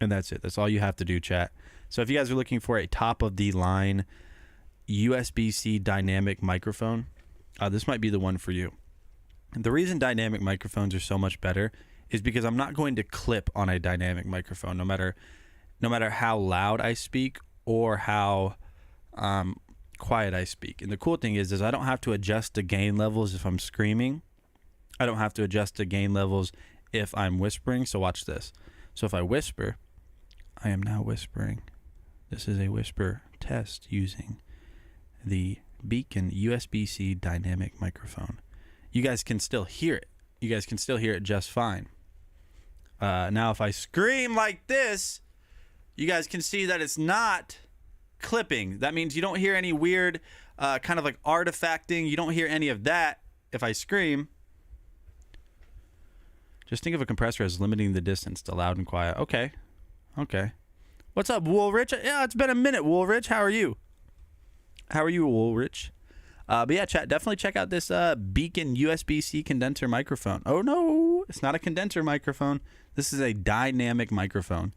And that's it. That's all you have to do, chat. So if you guys are looking for a top-of-the-line USB-C dynamic microphone, this might be the one for you. And the reason dynamic microphones are so much better is because I'm not going to clip on a dynamic microphone, no matter how loud I speak or how quiet I speak. And the cool thing is I don't have to adjust the gain levels if I'm screaming. I don't have to adjust the gain levels if I'm whispering. So watch this. So if I whisper, I am now whispering. This is a whisper test using the Beacon USB-C dynamic microphone. You guys can still hear it. You guys can still hear it just fine. Now if I scream like this, you guys can see that it's not clipping. That means you don't hear any weird kind of like artifacting. You don't hear any of that if I scream. Just think of a compressor as limiting the distance to loud and quiet. Okay. Okay. What's up, Woolrich? Yeah, it's been a minute, Woolrich. How are you? How are you, Woolrich? But yeah, chat, definitely check out this Beacon USB-C condenser microphone. Oh no, it's not a condenser microphone. This is a dynamic microphone.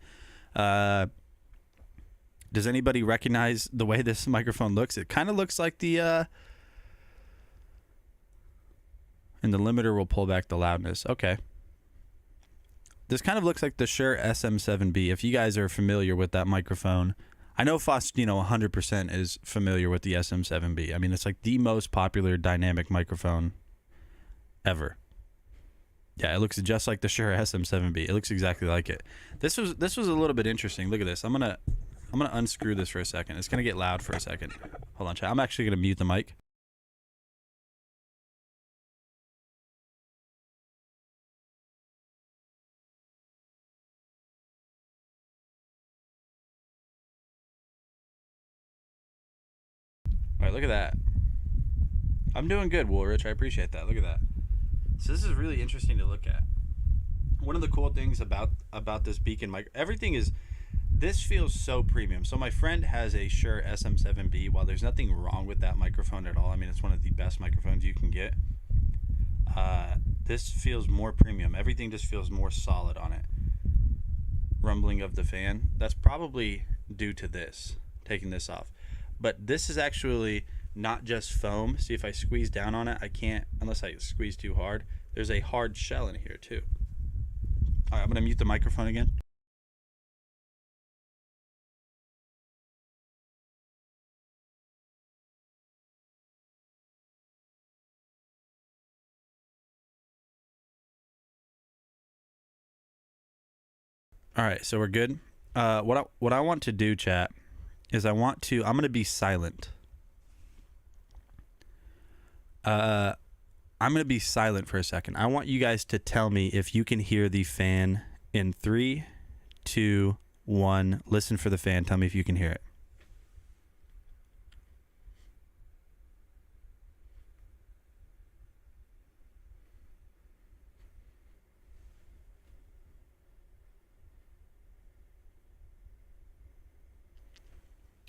Does anybody recognize the way this microphone looks? It kind of looks like the and the limiter will pull back the loudness. Okay. This kind of looks like the Shure SM7B. If you guys are familiar with that microphone, I know Faustino 100% is familiar with the SM7B. I mean, it's like the most popular dynamic microphone ever. Yeah, it looks just like the Shure SM7B. It looks exactly like it. This was a little bit interesting. Look at this. I'm gonna unscrew this for a second. It's gonna get loud for a second. Hold on, chat. I'm actually gonna mute the mic. All right, look at that. I'm doing good, Woolrich. I appreciate that. Look at that. So this is really interesting to look at. One of the cool things about this Beacon mic, this feels so premium. So my friend has a Shure SM7B. While there's nothing wrong with that microphone at all, I mean, it's one of the best microphones you can get. This feels more premium. Everything just feels more solid on it. Rumbling of the fan, that's probably due to this, taking this off. But this is actually not just foam. See, if I squeeze down on it, I can't, unless I squeeze too hard. There's a hard shell in here too. All right, I'm gonna mute the microphone again. All right, so we're good. What I want to do, chat, is I'm gonna be silent. I'm gonna be silent for a second. I want you guys to tell me if you can hear the fan in 3, 2, 1. Listen for the fan. Tell me if you can hear it.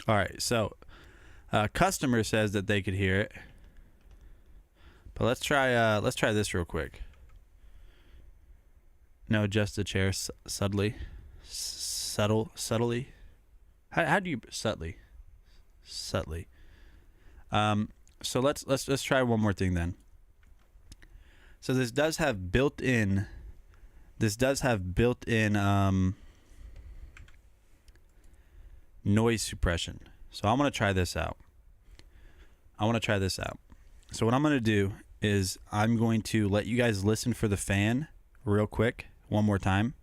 All right, so customer says that they could hear it, but let's try this real quick. No, adjust the chair subtly. How do you subtly? So let's try one more thing then. So this does have built-in noise suppression. So I'm going to try this out. So what I'm going to do is I'm going to let you guys listen for the fan real quick one more time.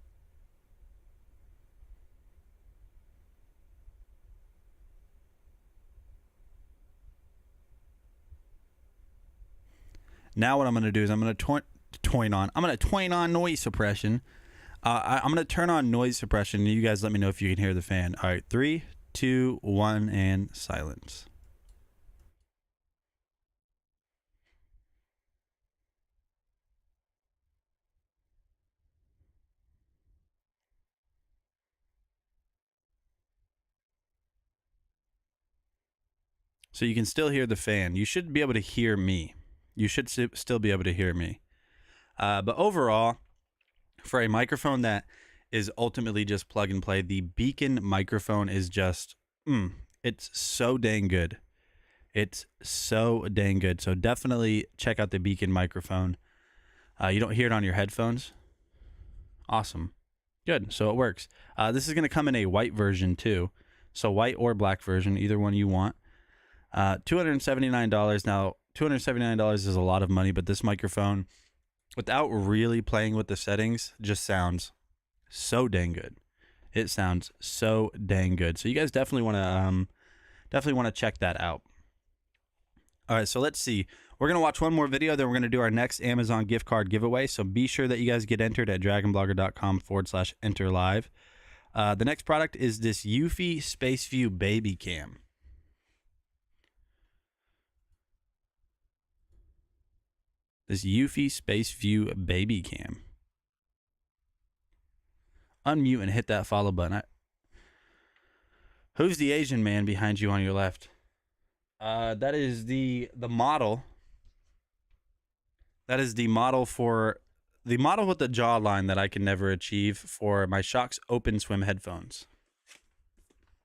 Now what I'm going to do is I'm going to turn on noise suppression. I'm going to turn on noise suppression, and you guys let me know if you can hear the fan. All right, 3, 2, 1, and silence. So you can still hear the fan. You should be able to hear me. You should still be able to hear me. But overall, for a microphone that is ultimately just plug and play, the Beacon microphone is just, it's so dang good. It's so dang good. So definitely check out the Beacon microphone. You don't hear it on your headphones? Awesome. Good. So it works. This is going to come in a white version too. So white or black version, either one you want. $279. Now, $279 is a lot of money, but this microphone, without really playing with the settings, just sounds so dang good. It sounds so dang good. So you guys definitely want to check that out. All right, so let's see. We're going to watch one more video, then we're going to do our next Amazon gift card giveaway. So be sure that you guys get entered at dragonblogger.com/enter live. The next product is this Yuffie SpaceView Baby Cam. This Yuffie SpaceView Baby Cam. Unmute and hit that follow button. Who's the Asian man behind you on your left? That is the model. That is the model for the model with the jawline that I can never achieve for my Shox Open Swim headphones.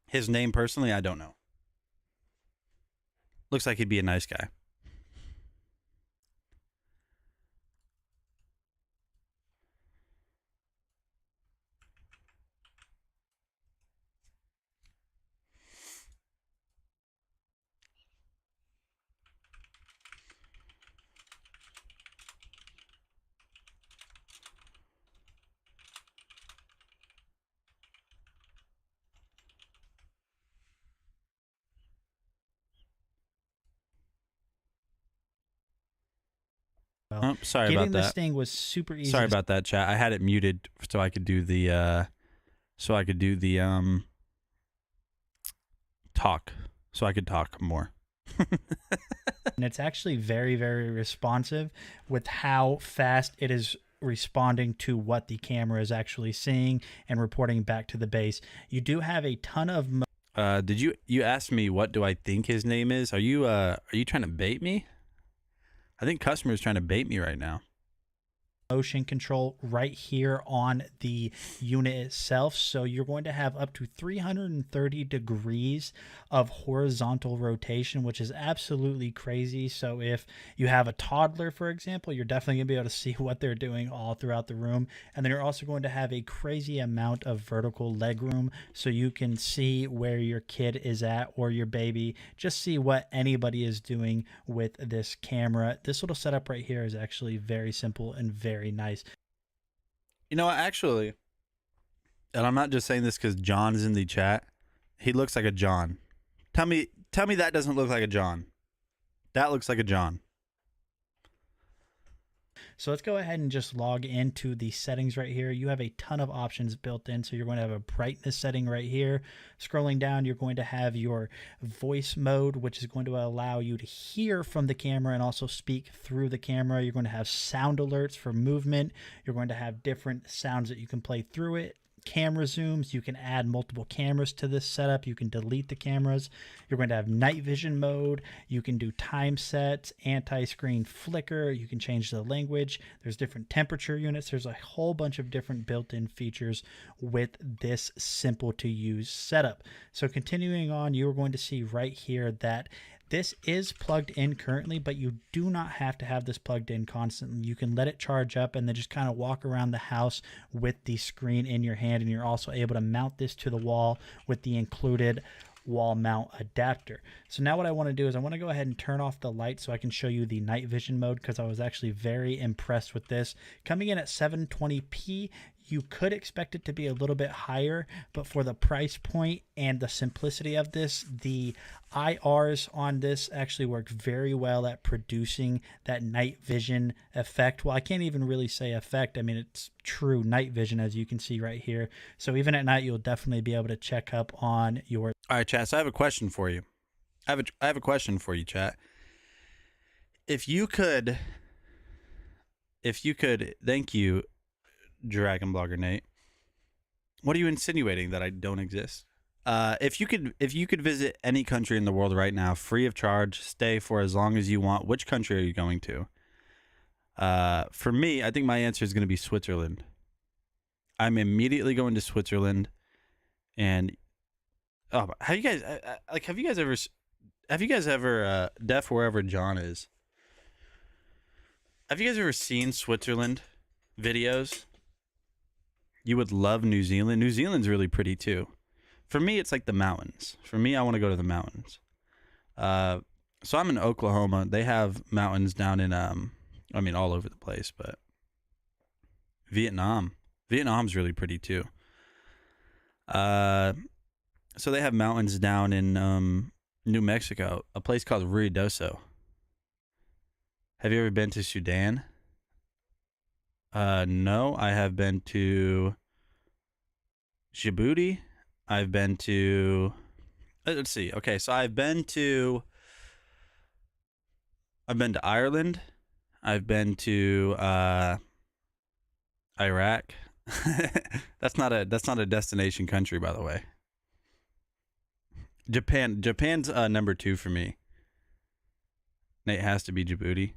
His name personally, I don't know. Looks like he'd be a nice guy. Oh, sorry Getting about this that. thing was super easy. Sorry about that, chat. I had it muted so I could do the talk. So I could talk more. And it's actually very, very responsive with how fast it is responding to what the camera is actually seeing and reporting back to the base. You do have a ton of Did you ask me what do I think his name is? Are you trying to bait me? I think customer's trying to bait me right now. motion control right here on the unit itself. So you're going to have up to 330 degrees of horizontal rotation, which is absolutely crazy. So if you have a toddler, for example, you're definitely going to be able to see what they're doing all throughout the room. And then you're also going to have a crazy amount of vertical leg room, so you can see where your kid is at or your baby. Just see what anybody is doing with this camera. This little setup right here is actually very simple and very nice. You know what, actually, and I'm not just saying this because John is in the chat. He looks like a John. Tell me that doesn't look like a John. That looks like a John. So let's go ahead and just log into the settings right here. You have a ton of options built in. So you're going to have a brightness setting right here. Scrolling down, you're going to have your voice mode, which is going to allow you to hear from the camera and also speak through the camera. You're going to have sound alerts for movement. You're going to have different sounds that you can play through it. Camera zooms, you can add multiple cameras to this setup. You can delete the cameras. You're going to have night vision mode. You can do time sets, anti-screen flicker. You can change the language. There's different temperature units. There's a whole bunch of different built-in features with this simple to use setup. So continuing on, you're going to see right here that this is plugged in currently, but you do not have to have this plugged in constantly. You can let it charge up and then just kind of walk around the house with the screen in your hand, and you're also able to mount this to the wall with the included wall mount adapter. So now what I want to do is I want to go ahead and turn off the light so I can show you the night vision mode, because I was actually very impressed with this. Coming in at 720p, you could expect it to be a little bit higher, but for the price point and the simplicity of this, the IRs on this actually work very well at producing that night vision effect. Well, I can't even really say effect. I mean, it's true night vision, as you can see right here. So even at night, you'll definitely be able to check up on your... All right, chat. So I have a question for you. I have a question for you, chat. If you could, thank you, Dragon Blogger Nate. What are you insinuating, that I don't exist? If you could visit any country in the world right now, free of charge, stay for as long as you want, which country are you going to? For me, I think my answer is going to be Switzerland. I'm immediately going to Switzerland, and have you guys ever deaf wherever John is? Have you guys ever seen Switzerland videos? You would love New Zealand. New Zealand's really pretty too. For me, it's like the mountains. For me, I want to go to the mountains. So I'm in Oklahoma. They have mountains down in all over the place, but Vietnam's really pretty too. So they have mountains down in New Mexico, a place called Ruidoso. Have you ever been to Sudan? No, I have been to Djibouti. I've been to, let's see. Okay, so I've been to Ireland. I've been to Iraq. That's not a destination country, by the way. Japan's number 2 for me. Nate, has to be Djibouti.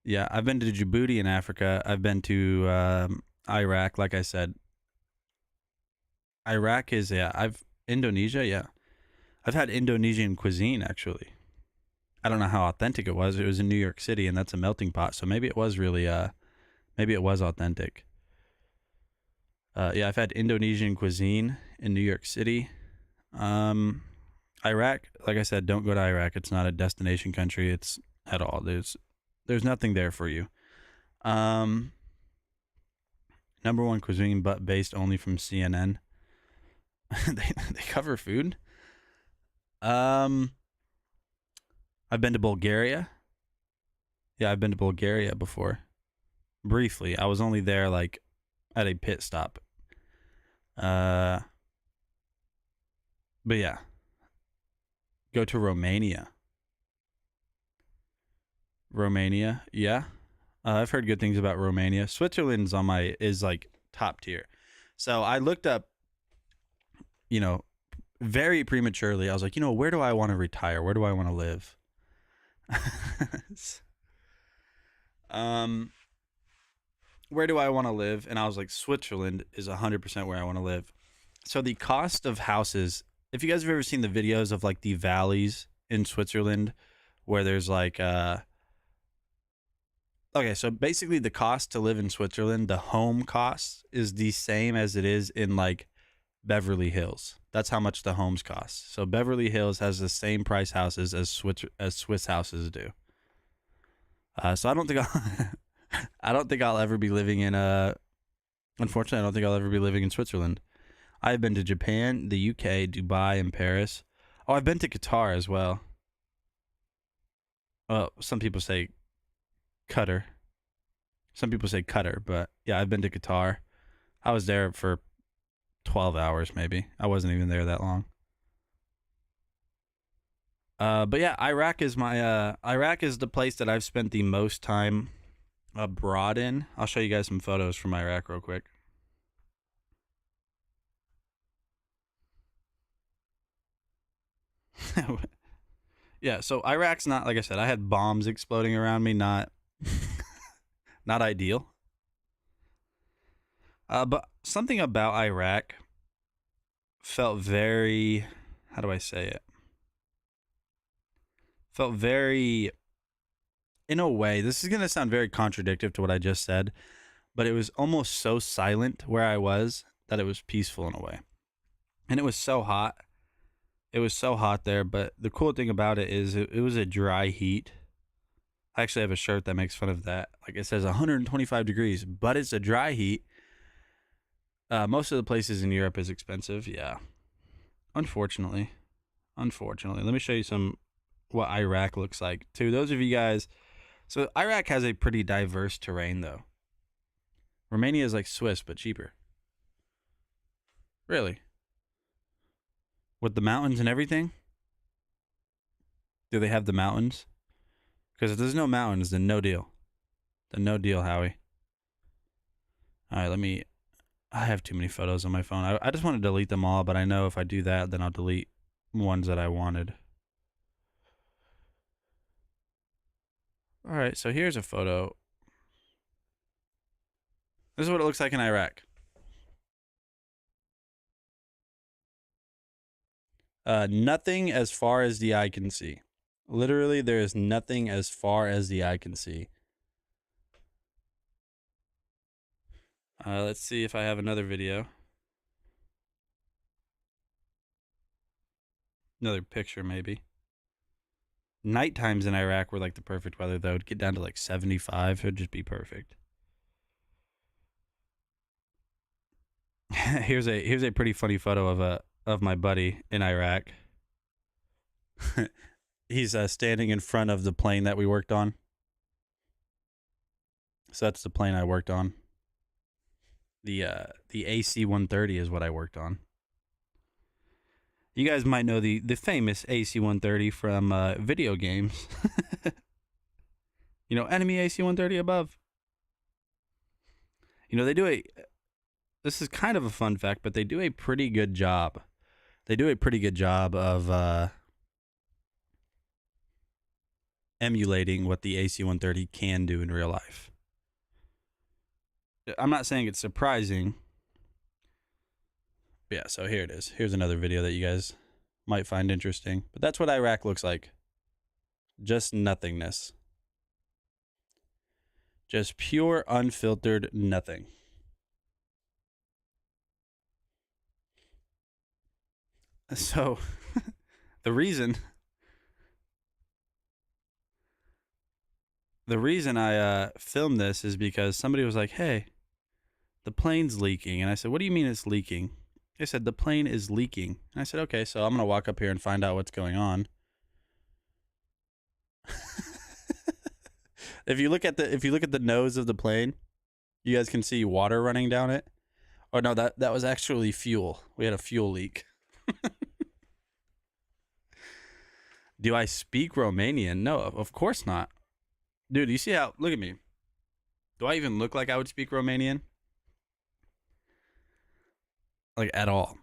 Yeah, I've been to Djibouti in Africa. I've been to Iraq, like I said. Iraq is, Indonesia, yeah. I've had Indonesian cuisine, actually. I don't know how authentic it was. It was in New York City, and that's a melting pot, so maybe it was really, maybe it was authentic. Yeah, I've had Indonesian cuisine in New York City. Iraq, like I said, don't go to Iraq. It's not a destination country. It's at all. There's nothing there for you. Number 1 cuisine, but based only from CNN. they cover food. I've been to Bulgaria. Yeah, I've been to Bulgaria before. Briefly. I was only there like at a pit stop. But yeah. Go to Romania. Romania, yeah. I've heard good things about Romania. Switzerland's is like top tier. So I looked up, very prematurely. I was like, where do I want to retire? Where do I want to live? Where do I want to live? And I was like, Switzerland is 100% where I want to live. So the cost of houses, if you guys have ever seen the videos of like the valleys in Switzerland where there's like, okay, so basically the cost to live in Switzerland, the home cost is the same as it is in like Beverly Hills. That's how much the homes cost. So Beverly Hills has the same price houses as Swiss houses do. So I don't think I'll ever be living in unfortunately, I don't think I'll ever be living in Switzerland. I've been to Japan, the UK, Dubai, and Paris. Oh, I've been to Qatar as well. Well, some people say Qatar. Some people say Qatar, but yeah, I've been to Qatar. I was there for 12 hours maybe. I wasn't even there that long. But yeah, Iraq is the place that I've spent the most time abroad in. I'll show you guys some photos from Iraq real quick. Yeah, so Iraq's not, like I said, I had bombs exploding around me, not ideal. But something about Iraq felt very, how do I say it? Felt very, in a way, this is going to sound very contradictory to what I just said, but it was almost so silent where I was that it was peaceful in a way. And it was so hot. It was so hot there, but the cool thing about it is it was a dry heat. I actually have a shirt that makes fun of that. Like it says 125 degrees, but it's a dry heat. Most of the places in Europe is expensive. Yeah. Unfortunately. Let me show you what Iraq looks like. To those of you guys, so Iraq has a pretty diverse terrain though. Romania is like Swiss, but cheaper. Really? With the mountains and everything? Do they have the mountains? Because if there's no mountains, then no deal. Then no deal, Howie. All right, I have too many photos on my phone. I just want to delete them all, but I know if I do that, then I'll delete ones that I wanted. All right, so here's a photo. This is what it looks like in Iraq. Nothing as far as the eye can see. Literally, there is nothing as far as the eye can see. Let's see if I have another video. Another picture, maybe. Night times in Iraq were like the perfect weather, though. It'd get down to like 75. It would just be perfect. Here's a pretty funny photo of my buddy in Iraq. He's standing in front of the plane that we worked on. So that's the plane I worked on. The AC-130 is what I worked on. You guys might know the famous AC-130 from video games. Enemy AC-130 above. They do this is kind of a fun fact, but they do a pretty good job they do a pretty good job of emulating what the AC-130 can do in real life. I'm not saying it's surprising. But yeah, so here it is. Here's another video that you guys might find interesting. But that's what Iraq looks like. Just nothingness. Just pure, unfiltered nothing. So, the reason I filmed this is because somebody was like, hey, the plane's leaking. And I said, what do you mean it's leaking? They said, the plane is leaking. And I said, okay, so I'm going to walk up here and find out what's going on. If you look at the nose of the plane, you guys can see water running down it. Oh no, that was actually fuel. We had a fuel leak. Do I speak Romanian? No, of course not. Dude, you see how, look at me. Do I even look like I would speak Romanian? Like, at all.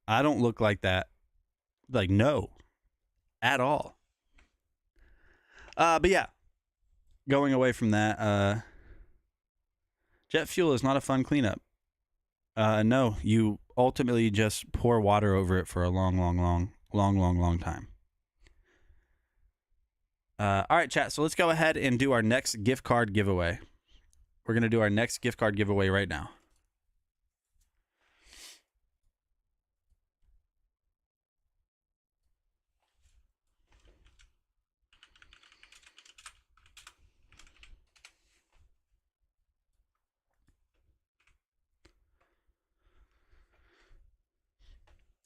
I don't look like that. Like, no. At all. But yeah. Going away from that, jet fuel is not a fun cleanup. No, you ultimately just pour water over it for a long time. All right, chat. So let's go ahead and do our next gift card giveaway. We're going to do our next gift card giveaway right now.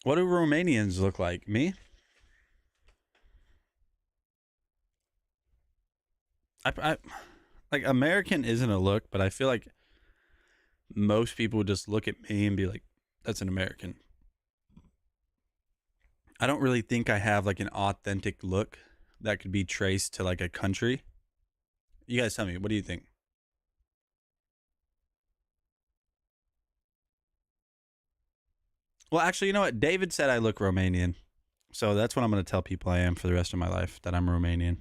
What do Romanians look like? Me? I like, American isn't a look, but I feel like most people just look at me and be like, that's an American. I don't really think I have like an authentic look that could be traced to like a country. You guys tell me, what do you think? Well, actually, you know what? David said I look Romanian. So that's what I'm going to tell people I am for the rest of my life, that I'm Romanian.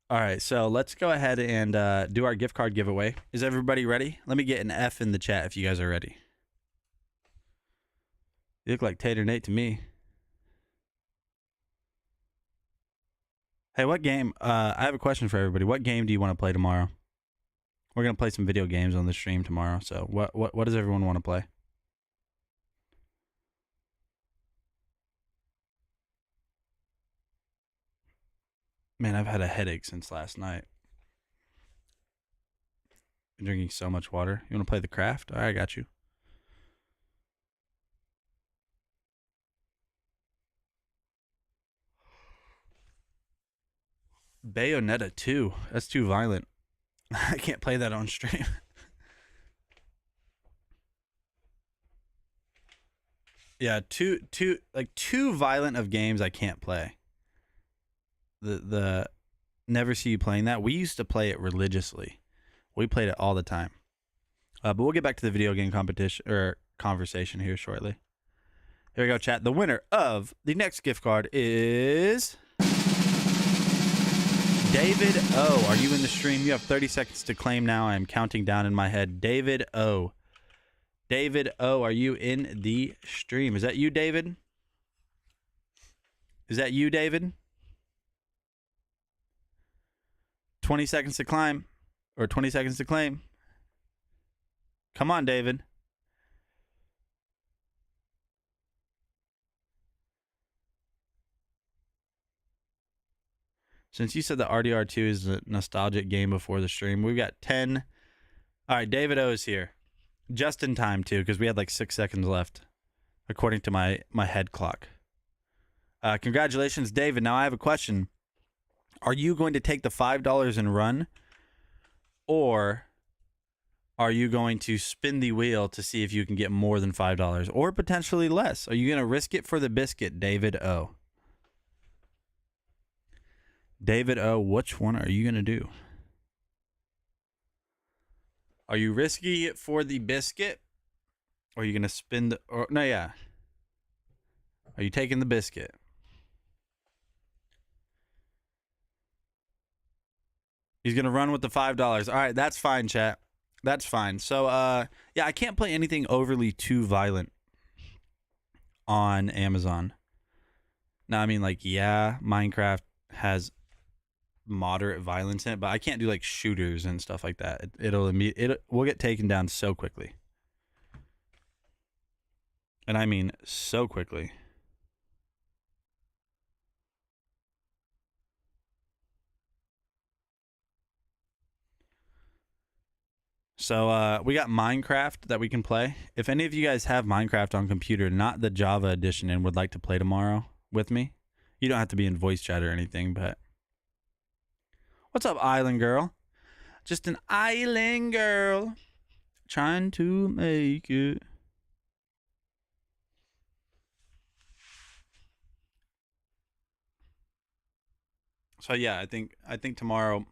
All right, so let's go ahead and do our gift card giveaway. Is everybody ready? Let me get an F in the chat if you guys are ready. You look like Tater Nate to me. Hey, what game? I have a question for everybody. What game do you want to play tomorrow? We're going to play some video games on the stream tomorrow. So what does everyone want to play? Man, I've had a headache since last night. Been drinking so much water. You want to play the craft? All right, I got you. Bayonetta 2. That's too violent. I can't play that on stream. Yeah, too violent of games I can't play. The never see you playing that. We used to play it religiously. We played it all the time. But we'll get back to the video game competition or conversation here shortly. Here we go, chat. The winner of the next gift card is David O. Are you in the stream? You have 30 seconds to claim now. I am counting down in my head. David O. David O, are you in the stream? Is that you, David? Is that you, David? 20 seconds to climb. Or 20 seconds to claim. Come on, David. Since you said that RDR2 is a nostalgic game before the stream, we've got 10. All right, David O is here. Just in time, too, because we had like 6 seconds left, according to my head clock. Congratulations, David. Now I have a question. Are you going to take the $5 and run? Or are you going to spin the wheel to see if you can get more than $5 or potentially less? Are you going to risk it for the biscuit, David O? David O, which one are you going to do? Are you risky it for the biscuit? Or are you going to spin the... Or, no, yeah. Are you taking the biscuit? He's going to run with the $5. All right, that's fine, chat. That's fine. So, yeah, I can't play anything overly too violent on Amazon. Now, I mean, like, yeah, Minecraft has moderate violence in it, but I can't do, like, shooters and stuff like that. We'll get taken down so quickly. And I mean so quickly. So we got Minecraft that we can play. If any of you guys have Minecraft on computer, not the Java edition, and would like to play tomorrow with me, you don't have to be in voice chat or anything, but... What's up, island girl? Just an island girl trying to make it. So yeah, I think tomorrow...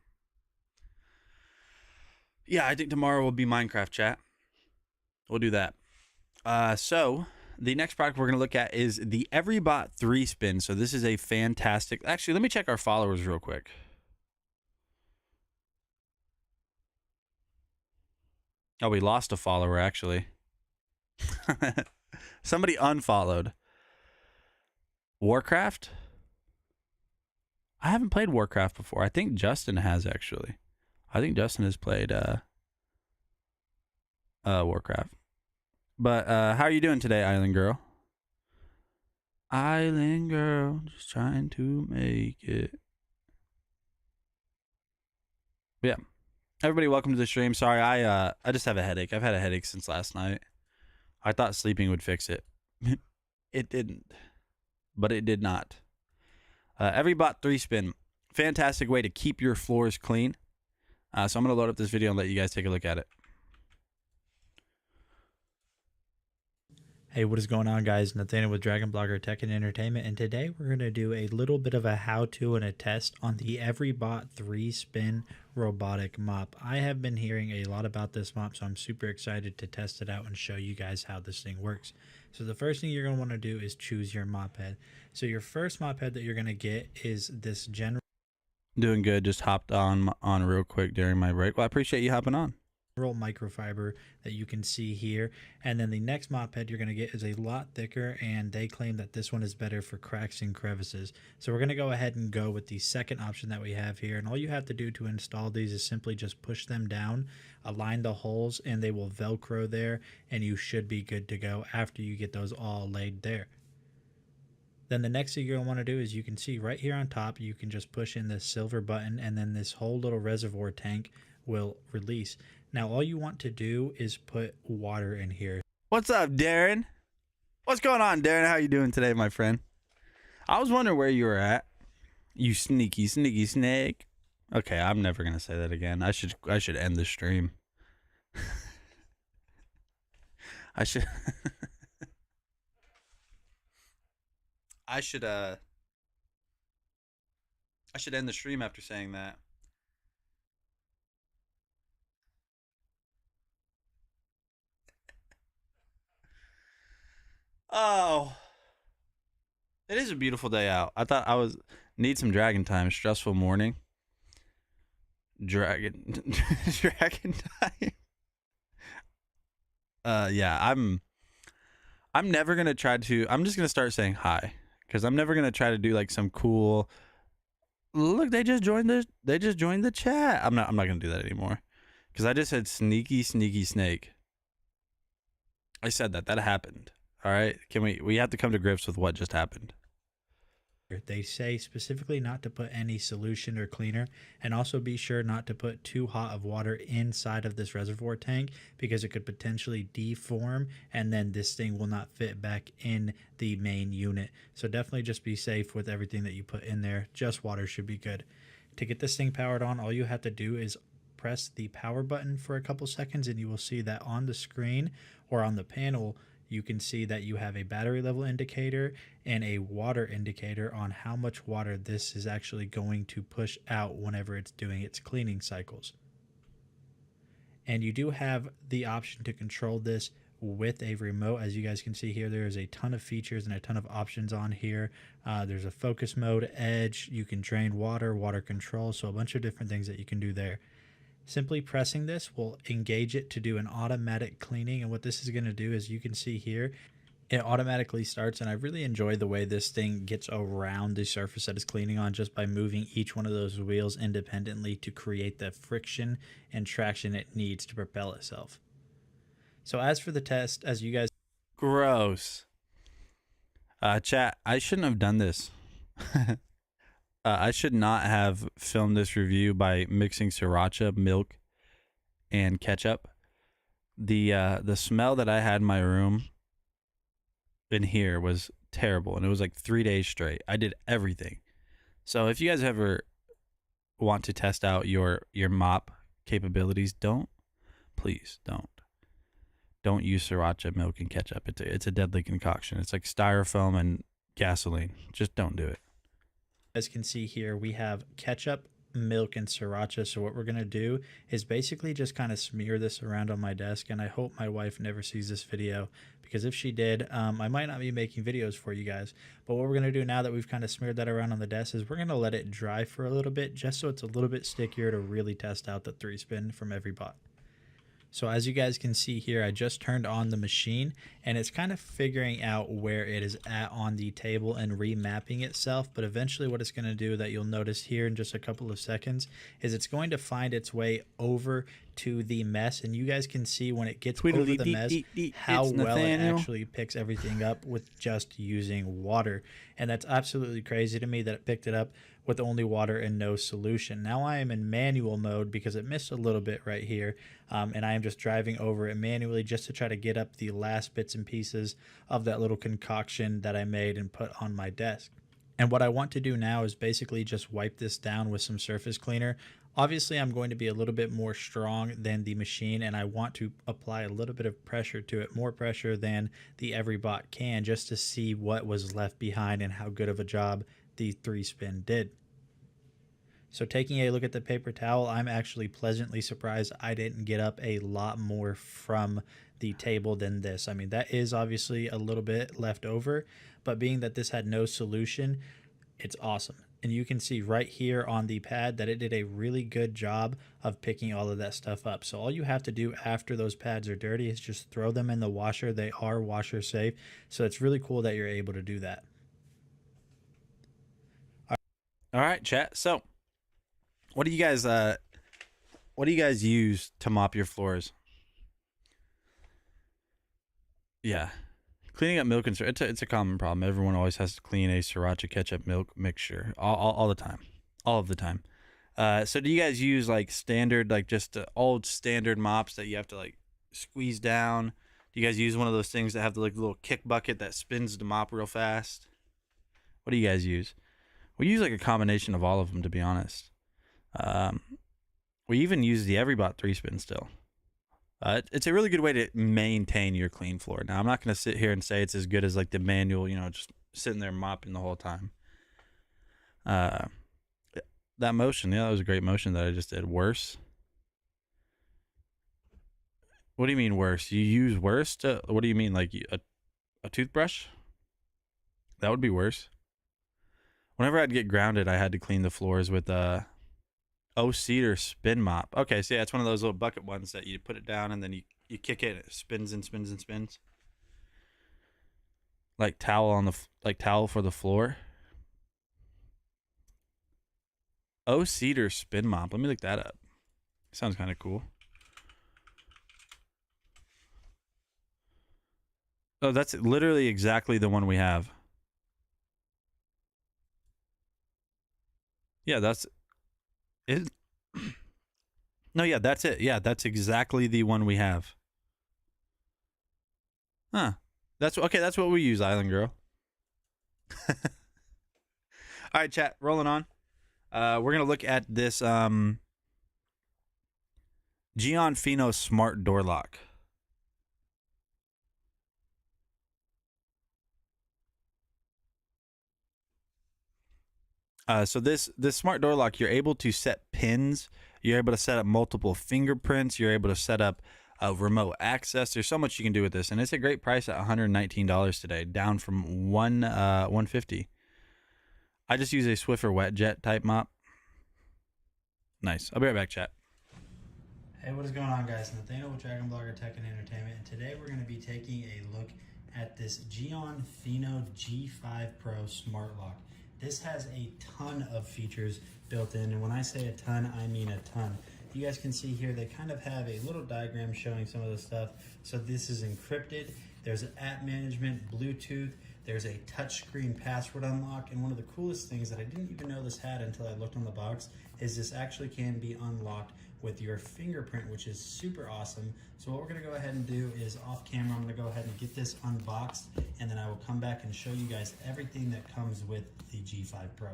Yeah, I think tomorrow will be Minecraft chat. We'll do that. So the next product we're going to look at is the Everybot 3 Spin. So this is a fantastic... Actually, let me check our followers real quick. Oh, we lost a follower, actually. Somebody unfollowed. Warcraft? I haven't played Warcraft before. I think Justin has, actually. I think Justin has played Warcraft. But how are you doing today, Island Girl? Island Girl, just trying to make it. Yeah. Everybody, welcome to the stream. Sorry, I just have a headache. I've had a headache since last night. I thought sleeping would fix it. It didn't. But it did not. Everybot 3 Spin. Fantastic way to keep your floors clean. So I'm going to load up this video and let you guys take a look at it. Hey, what is going on, guys? Nathaniel with Dragon Blogger Tech and Entertainment, and today we're going to do a little bit of a how-to and a test on the Everybot 3 Spin robotic mop. I have been hearing a lot about this mop, so I'm super excited to test it out and show you guys how this thing works. So the first thing you're going to want to do is choose your mop head. So your first mop head that you're going to get is this general... Doing good. Just hopped on real quick during my break. Well, I appreciate you hopping on. Microfiber that you can see here, and then the next mop head you're going to get is a lot thicker, and they claim that this one is better for cracks and crevices. So we're going to go ahead and go with the second option that we have here, and all you have to do to install these is simply just push them down, align the holes, and they will velcro there, and you should be good to go after you get those all laid there. Then the next thing you're going to want to do is, you can see right here on top, you can just push in this silver button, and then this whole little reservoir tank will release. Now all you want to do is put water in here. What's up, Darren? What's going on, Darren? How you doing today, my friend? I was wondering where you were at. You sneaky snake. Okay, I'm never gonna say that again. I should end the stream. I should I should end the stream after saying that. Oh, it is a beautiful day out. I thought I was need some dragon time. Stressful morning. Dragon time. Yeah, I'm never gonna try to. I'm just gonna start saying hi, because I'm never gonna try to do like some cool. Look, they just joined the chat. I'm not gonna do that anymore, because I just said sneaky snake. I said that happened. All right, we have to come to grips with what just happened. They say specifically not to put any solution or cleaner, and also be sure not to put too hot of water inside of this reservoir tank, because it could potentially deform, and then this thing will not fit back in the main unit. So definitely just be safe with everything that you put in there. Just water should be good. To get this thing powered on, all you have to do is press the power button for a couple seconds, and you will see that on the screen or on the panel, you can see that you have a battery level indicator and a water indicator on how much water this is actually going to push out whenever it's doing its cleaning cycles. And you do have the option to control this with a remote. As you guys can see here, there is a ton of features and a ton of options on here. There's a focus mode, edge, you can drain water, water control, so a bunch of different things that you can do there. Simply pressing this will engage it to do an automatic cleaning, and what this is going to do is, you can see here, it automatically starts, and I really enjoy the way this thing gets around the surface that it's cleaning on just by moving each one of those wheels independently to create the friction and traction it needs to propel itself. So as for the test, as you guys... Gross. Chat, I shouldn't have done this. I should not have filmed this review by mixing sriracha, milk, and ketchup. The smell that I had in my room in here was terrible, and it was like 3 days straight. I did everything. So if you guys ever want to test out your mop capabilities, please don't use sriracha, milk, and ketchup. It's a deadly concoction. It's like styrofoam and gasoline. Just don't do it. As you can see here, we have ketchup, milk, and sriracha. So what we're going to do is basically just kind of smear this around on my desk, and I hope my wife never sees this video, because if she did, I might not be making videos for you guys. But what we're going to do now that we've kind of smeared that around on the desk is we're going to let it dry for a little bit, just so it's a little bit stickier to really test out the 3-spin from every bot. So as you guys can see here, I just turned on the machine, and it's kind of figuring out where it is at on the table and remapping itself. But eventually what it's going to do, that you'll notice here in just a couple of seconds, is it's going to find its way over to the mess. And you guys can see when it gets over the mess, how well it actually picks everything up with just using water. And that's absolutely crazy to me that it picked it up with only water and no solution. Now I am in manual mode because it missed a little bit right here, and I am just driving over it manually just to try to get up the last bits and pieces of that little concoction that I made and put on my desk. And what I want to do now is basically just wipe this down with some surface cleaner. Obviously, I'm going to be a little bit more strong than the machine, and I want to apply a little bit of pressure to it, more pressure than the EveryBot can, just to see what was left behind and how good of a job the 3-spin did. So taking a look at the paper towel, I'm actually pleasantly surprised I didn't get up a lot more from the table than this. I mean, that is obviously a little bit left over, but being that this had no solution, it's awesome. And you can see right here on the pad that it did a really good job of picking all of that stuff up. So all you have to do after those pads are dirty is just throw them in the washer. They are washer safe. So it's really cool that you're able to do that. All right, chat. So what do you guys use to mop your floors? Yeah. Cleaning up milk and it's a common problem. Everyone always has to clean a sriracha ketchup milk mixture all the time, all of the time. So do you guys use like standard, like just old standard mops that you have to like squeeze down? Do you guys use one of those things that have the like little kick bucket that spins the mop real fast? What do you guys use? We use like a combination of all of them, to be honest. We even use the EveryBot 3-spin still. It's a really good way to maintain your clean floor. Now, I'm not going to sit here and say it's as good as like the manual, you know, just sitting there mopping the whole time. That motion, yeah, that was a great motion that I just did. Worse? What do you mean worse? You use worse to, what do you mean? Like a toothbrush? That would be worse. Whenever I'd get grounded, I had to clean the floors with Cedar Spin Mop. Okay, so yeah, it's one of those little bucket ones that you put it down and then you kick it and it spins and spins and spins. Like towel for the floor. Cedar Spin Mop. Let me look that up. Sounds kind of cool. Oh, that's literally exactly the one we have. Yeah, that's it. No, yeah, that's it. Yeah, that's exactly the one we have. Huh. That's okay, that's what we use, Island Girl. All right, chat, rolling on. We're gonna look at this Gianfino smart door lock. So this smart door lock, you're able to set pins. You're able to set up multiple fingerprints. You're able to set up remote access. There's so much you can do with this, and it's a great price at $119 today, down from $150. I just use a Swiffer wet jet type mop. Nice. I'll be right back, chat. Hey, what is going on, guys? Nathaniel with Dragon Blogger Tech and Entertainment, and today we're going to be taking a look at this Gianfino G5 Pro Smart Lock. This has a ton of features built in, and when I say a ton, I mean a ton. You guys can see here they kind of have a little diagram showing some of the stuff. So this is encrypted. There's an app management, Bluetooth. There's a touchscreen password unlock, and one of the coolest things that I didn't even know this had until I looked on the box is this actually can be unlocked with your fingerprint, which is super awesome. So what we're gonna go ahead and do is off camera, I'm gonna go ahead and get this unboxed, and then I will come back and show you guys everything that comes with the G5 Pro.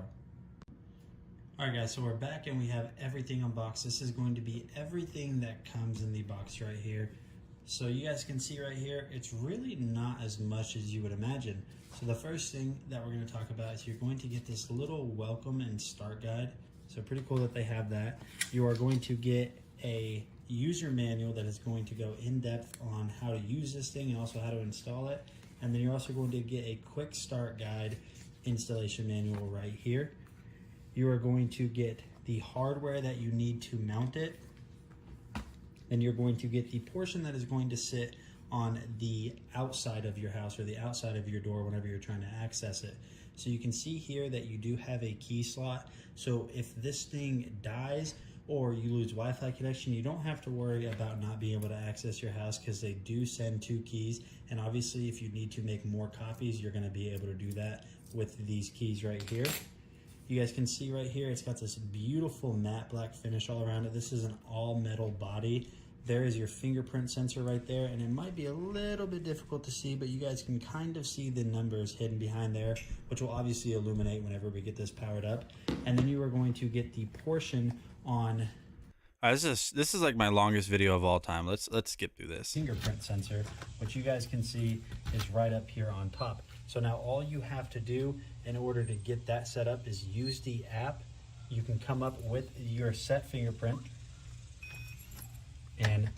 All right, guys, so we're back and we have everything unboxed. This is going to be everything that comes in the box right here. So you guys can see right here, it's really not as much as you would imagine. So the first thing that we're gonna talk about is you're going to get this little welcome and start guide. So pretty cool that they have that. You are going to get a user manual that is going to go in depth on how to use this thing and also how to install it. And then you're also going to get a quick start guide installation manual right here. You are going to get the hardware that you need to mount it. And you're going to get the portion that is going to sit on the outside of your house or the outside of your door whenever you're trying to access it. So you can see here that you do have a key slot. So if this thing dies or you lose Wi-Fi connection, you don't have to worry about not being able to access your house because they do send 2 keys. And obviously if you need to make more copies, you're gonna be able to do that with these keys right here. You guys can see right here, it's got this beautiful matte black finish all around it. This is an all metal body. There is your fingerprint sensor right there, and it might be a little bit difficult to see, but you guys can kind of see the numbers hidden behind there, which will obviously illuminate whenever we get this powered up. And then you are going to get the portion on This is like my longest video of all time. Let's skip through this. fingerprint sensor, which you guys can see is right up here on top. So now all you have to do in order to get that set up is use the app. You can come up with your set fingerprint, and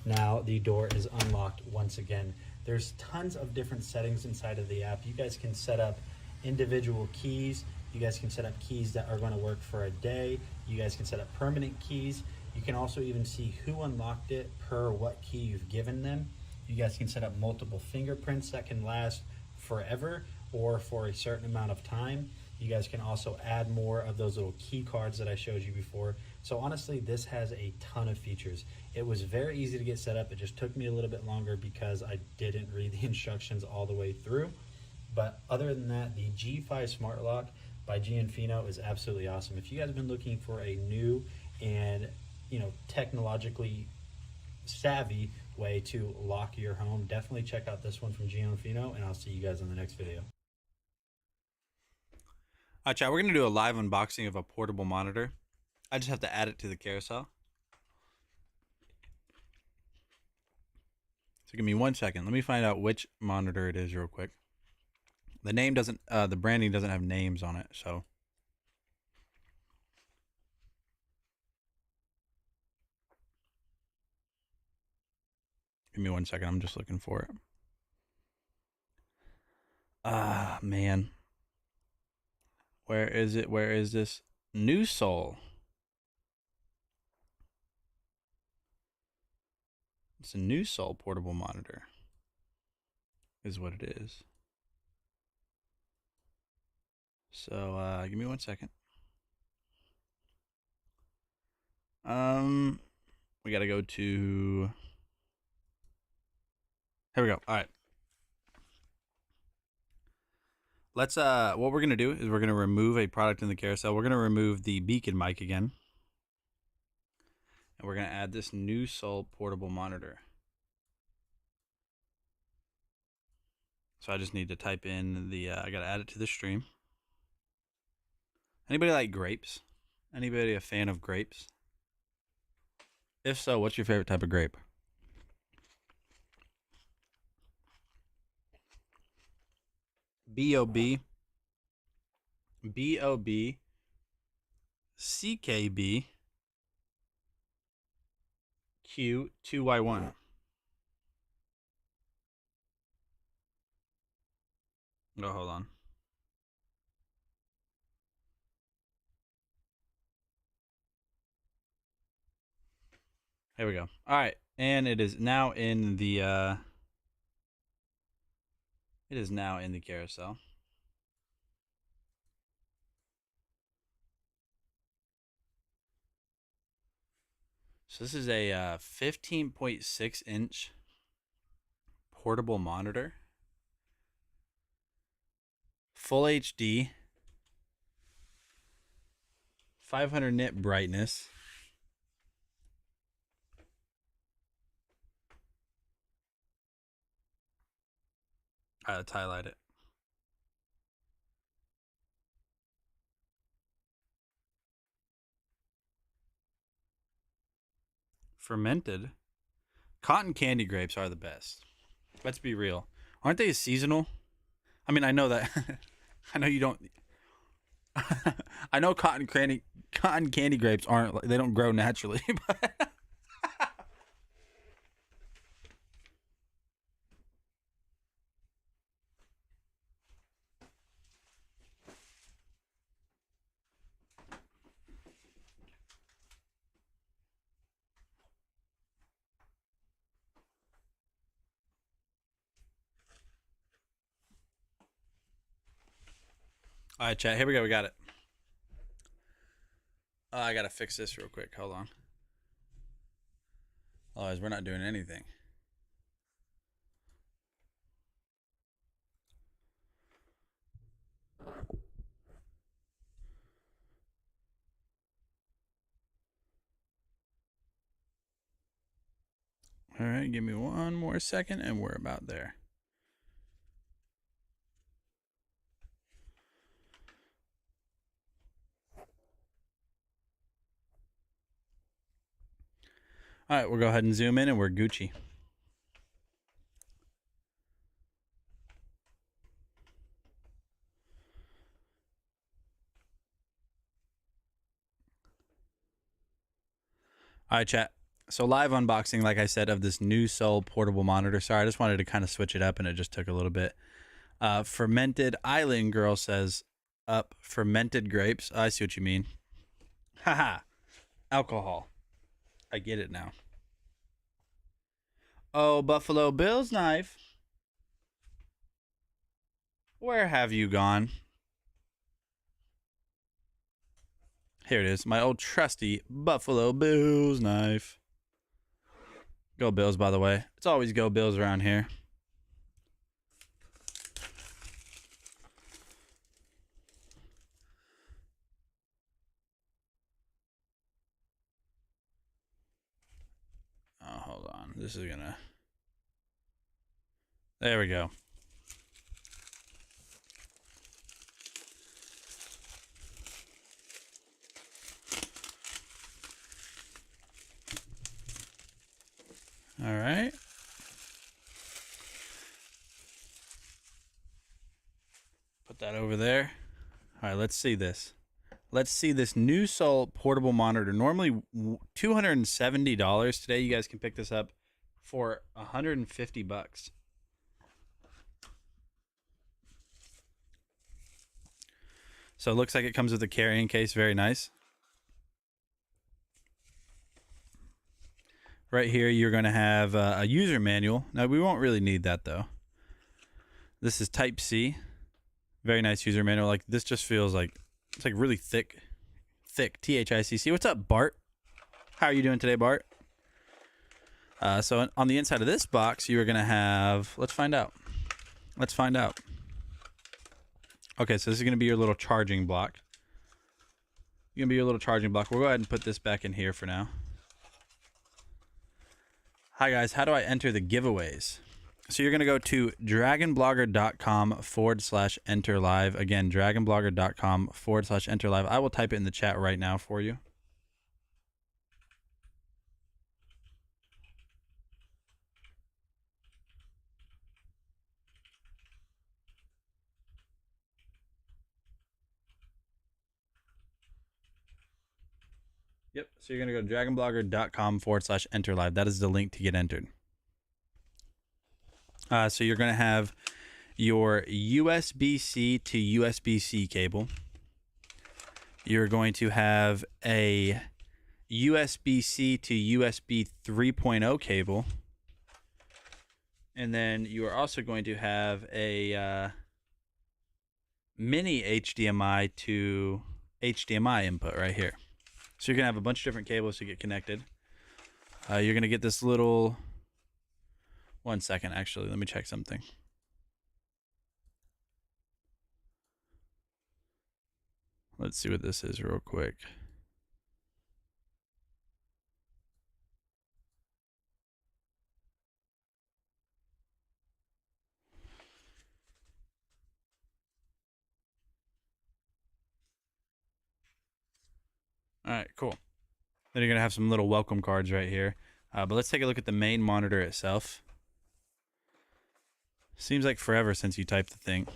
now the door is unlocked once again. There's tons of different settings inside of the app. You guys can set up individual keys. You guys can set up keys that are going to work for a day. You guys can set up permanent keys. You can also even see who unlocked it per what key you've given them. You guys can set up multiple fingerprints that can last forever or for a certain amount of time. You guys can also add more of those little key cards that I showed you before. So honestly, this has a ton of features. It was very easy to get set up. It just took me a little bit longer because I didn't read the instructions all the way through. But other than that, the G5 Smart Lock by Gianfino is absolutely awesome. If you guys have been looking for a new and technologically savvy way to lock your home, definitely check out this one from Gianfino, and I'll see you guys in the next video. All right, chat, we're going to do a live unboxing of a portable monitor. I just have to add it to the carousel. So give me 1 second. Let me find out which monitor it is real quick. The name doesn't, the branding doesn't have names on it, so. Give me 1 second. I'm just looking for it. Ah, man. Where is it? Where is this? New Soul. It's a New Soul portable monitor. Is what it is. So, give me 1 second. We gotta go to. Here we go. All right. Let's what we're gonna do is we're gonna remove a product in the carousel. We're gonna remove the beacon mic again, and we're gonna add this New Soul portable monitor. So I just need to type in the I gotta add it to the stream. Anybody like grapes? Anybody a fan of grapes? If so, what's your favorite type of grape? B-O-B, B-O-B, C-K-B, Q2Y1. Oh, hold on. Here we go. All right, and it is now in the carousel. So this is a 15.6 inch portable monitor, full HD, 500 nit brightness. All right, let's highlight it. Fermented. Cotton candy grapes are the best. Let's be real. Aren't they seasonal? I mean, I know that. I know you don't. I know cotton candy grapes aren't. They don't grow naturally. But all right, chat. Here we go. We got it. I gotta fix this real quick. Hold on. Otherwise, we're not doing anything. All right, give me one more second, and we're about there. All right, we'll go ahead and zoom in, and we're Gucci. All right, chat. So live unboxing, like I said, of this new Soul portable monitor. Sorry, I just wanted to kind of switch it up, and it just took a little bit. Fermented Island Girl says, up fermented grapes. I see what you mean. Haha. Alcohol. I get it now. Oh, Buffalo Bill's knife. Where have you gone? Here it is. My old trusty Buffalo Bills knife. Go Bills, by the way. It's always go Bills around here. Oh, hold on. This is gonna... There we go. All right. Put that over there. All right, let's see this. Let's see this new Soul portable monitor. Normally $270. Today you guys can pick this up for $150. So it looks like it comes with a carrying case. Very nice. Right here, you're going to have a user manual. Now, we won't really need that, though. This is Type-C. Very nice user manual. Like, this just feels like, it's like really thick. T-H-I-C-C. What's up, Bart? How are you doing today, Bart? So on the inside of this box, you are going to have, let's find out. Let's find out. Okay, so this is going to be your little charging block. Going to be your little charging block. We'll go ahead and put this back in here for now. Hi guys, how do I enter the giveaways? So you're going to go to dragonblogger.com/enter live. Again, dragonblogger.com/enter live. I will type it in the chat right now for you. Yep. So you're going to go to dragonblogger.com/enter live. That is the link to get entered. So you're going to have your USB-C to USB-C cable. You're going to have a USB-C to USB 3.0 cable. And then you are also going to have a mini HDMI to HDMI input right here. So you're going to have a bunch of different cables to get connected. You're going to get this little... One second, actually. Let me check something. Let's see what this is real quick. All right, cool. Then you're going to have some little welcome cards right here. But let's take a look at the main monitor itself. Seems like forever since you typed the thing.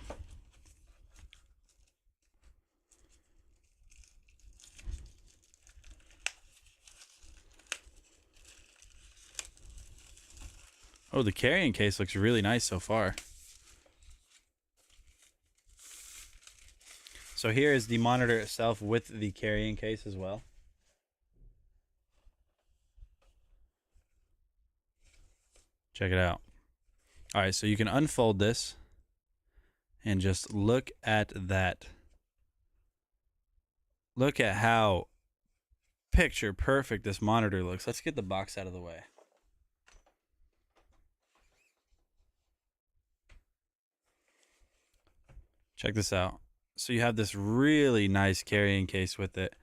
Oh, the carrying case looks really nice so far. So here is the monitor itself with the carrying case as well. Check it out. All right, so you can unfold this and just look at that. Look at how picture perfect this monitor looks. Let's get the box out of the way. Check this out. So you have this really nice carrying case with it.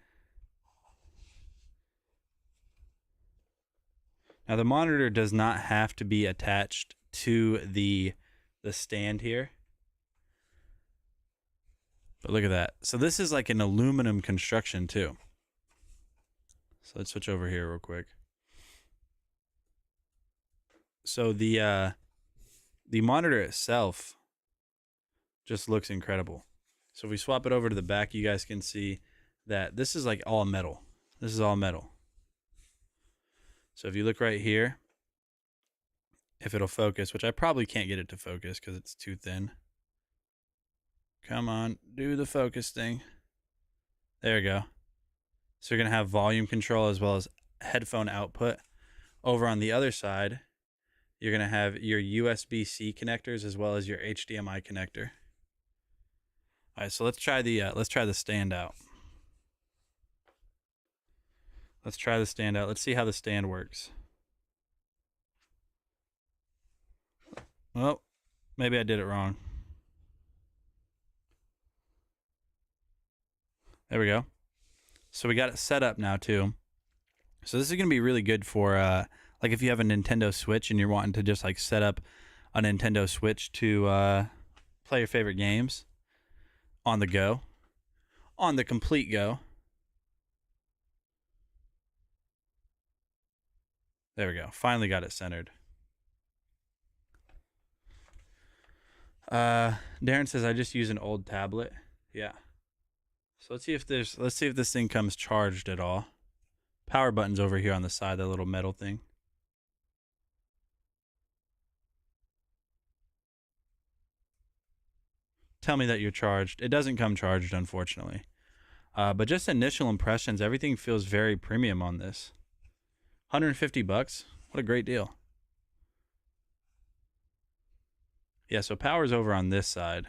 Now the monitor does not have to be attached to the stand here. But look at that. So this is like an aluminum construction too. So let's switch over here real quick. So the monitor itself just looks incredible. So if we swap it over to the back, you guys can see that this is like all metal. This is all metal. So if you look right here, if it'll focus, which I probably can't get it to focus because it's too thin. Come on, do the focus thing. There we go. So you're going to have volume control as well as headphone output. Over on the other side, you're going to have your USB-C connectors as well as your HDMI connector. All right, so let's try the stand out. Let's try the stand out. Let's see how the stand works. Well, maybe I did it wrong. There we go. So we got it set up now too. So this is going to be really good for like if you have a Nintendo Switch and you're wanting to just like set up a Nintendo Switch to play your favorite games on the go, on the complete go. There we go. Finally got it centered. Darren says I just use an old tablet. Yeah. So let's see if this thing comes charged at all. Power button's over here on the side, that little metal thing. Tell me that you're charged. It doesn't come charged, unfortunately. But just initial impressions, everything feels very premium on this. $150. What a great deal. Yeah, so power's over on this side.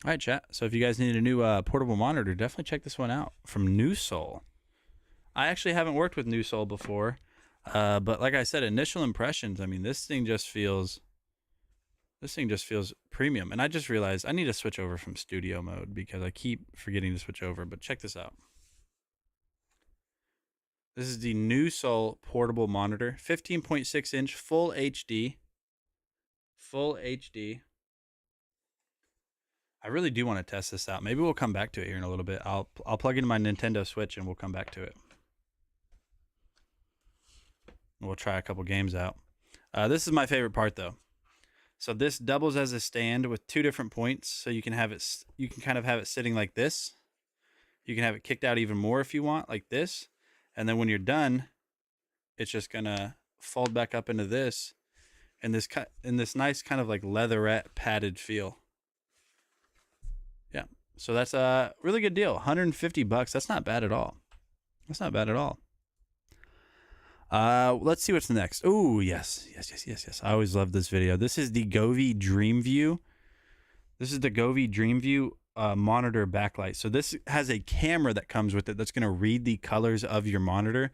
All right, chat. So if you guys need a new portable monitor, definitely check this one out from New Soul. I actually haven't worked with New Soul before, but like I said, initial impressions. I mean, this thing just feels premium. And I just realized I need to switch over from studio mode because I keep forgetting to switch over. But check this out. This is the New Soul portable monitor, 15.6 inch, full HD. Full HD. I really do want to test this out. Maybe we'll come back to it here in a little bit. I'll plug into my Nintendo Switch and we'll come back to it. We'll try a couple games out. This is my favorite part though. So this doubles as a stand with 2 different points. So you can have it, you can kind of have it sitting like this. You can have it kicked out even more if you want, like this. And then when you're done, it's just gonna fold back up into this, and this nice kind of like leatherette padded feel. Yeah. So that's a really good deal. $150. That's not bad at all. That's not bad at all. Let's see what's next. Oh, yes. I always love this video. This is the Govee DreamView. This is the Govee DreamView monitor backlight. So this has a camera that comes with it that's going to read the colors of your monitor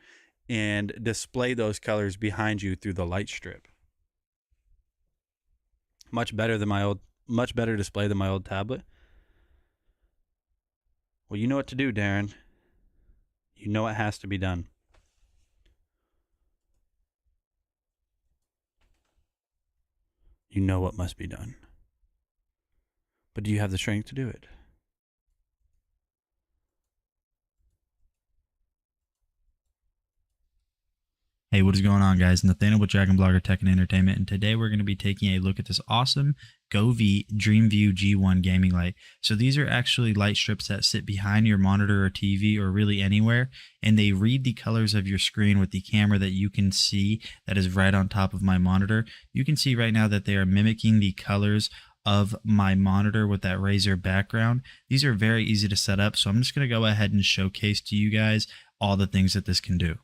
and display those colors behind you through the light strip. Much better display than my old tablet. Well, you know what to do, Darren. You know it has to be done. You know what must be done. But do you have the strength to do it? Hey, what is going on, guys? Nathaniel with Dragon Blogger Tech and Entertainment, and today we're going to be taking a look at this awesome Govee DreamView G1 gaming light. So these are actually light strips that sit behind your monitor or TV or really anywhere, and they read the colors of your screen with the camera that you can see that is right on top of my monitor. You can see right now that they are mimicking the colors of my monitor with that razor background. These are very easy to set up, so I'm just going to go ahead and showcase to you guys all the things that this can do.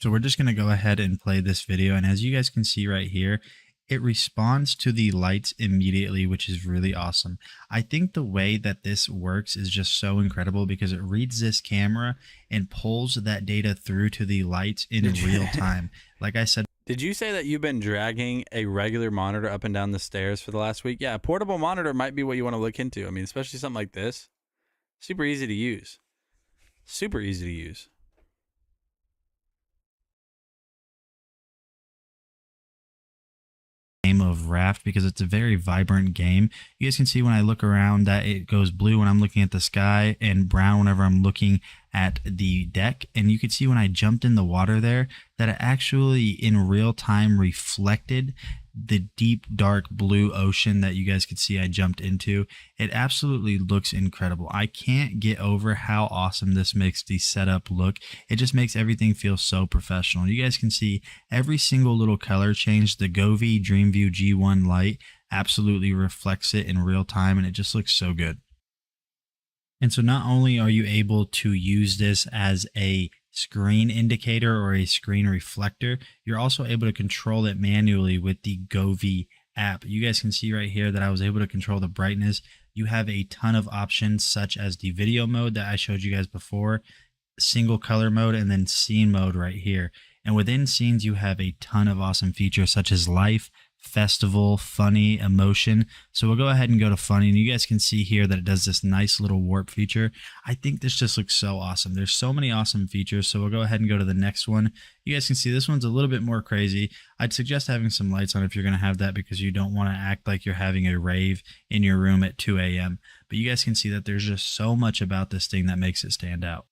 So we're just going to go ahead and play this video, and as you guys can see right here, it responds to the lights immediately, which is really awesome. I think the way that this works is just so incredible because it reads this camera and pulls that data through to the lights in real time. Like I said, did you say that you've been dragging a regular monitor up and down the stairs for the last week? Yeah, a portable monitor might be what you want to look into. I mean, especially something like this. Super easy to use. Super easy to use. Game of Raft because it's a very vibrant game. You guys can see when I look around that it goes blue when I'm looking at the sky and brown whenever I'm looking at the deck, and you can see when I jumped in the water there that it actually in real time reflected the deep dark blue ocean that you guys could see I jumped into. It absolutely looks incredible. I can't get over how awesome this makes the setup look. It just makes everything feel so professional. You guys can see every single little color change. The Govee DreamView G1 light absolutely reflects it in real time, and it just looks so good. And so not only are you able to use this as a screen indicator or a screen reflector, you're also able to control it manually with the Govee app. You guys can see right here that I was able to control the brightness. You have a ton of options such as the video mode that I showed you guys before, single color mode, and then scene mode right here. And within scenes, you have a ton of awesome features such as life, festival, funny, emotion. So we'll go ahead and go to funny, and you guys can see here that it does this nice little warp feature. I think this just looks so awesome. There's so many awesome features, so we'll go ahead and go to the next one. You guys can see this one's a little bit more crazy. I'd suggest having some lights on if you're going to have that because you don't want to act like you're having a rave in your room at 2 a.m. But you guys can see that there's just so much about this thing that makes it stand out.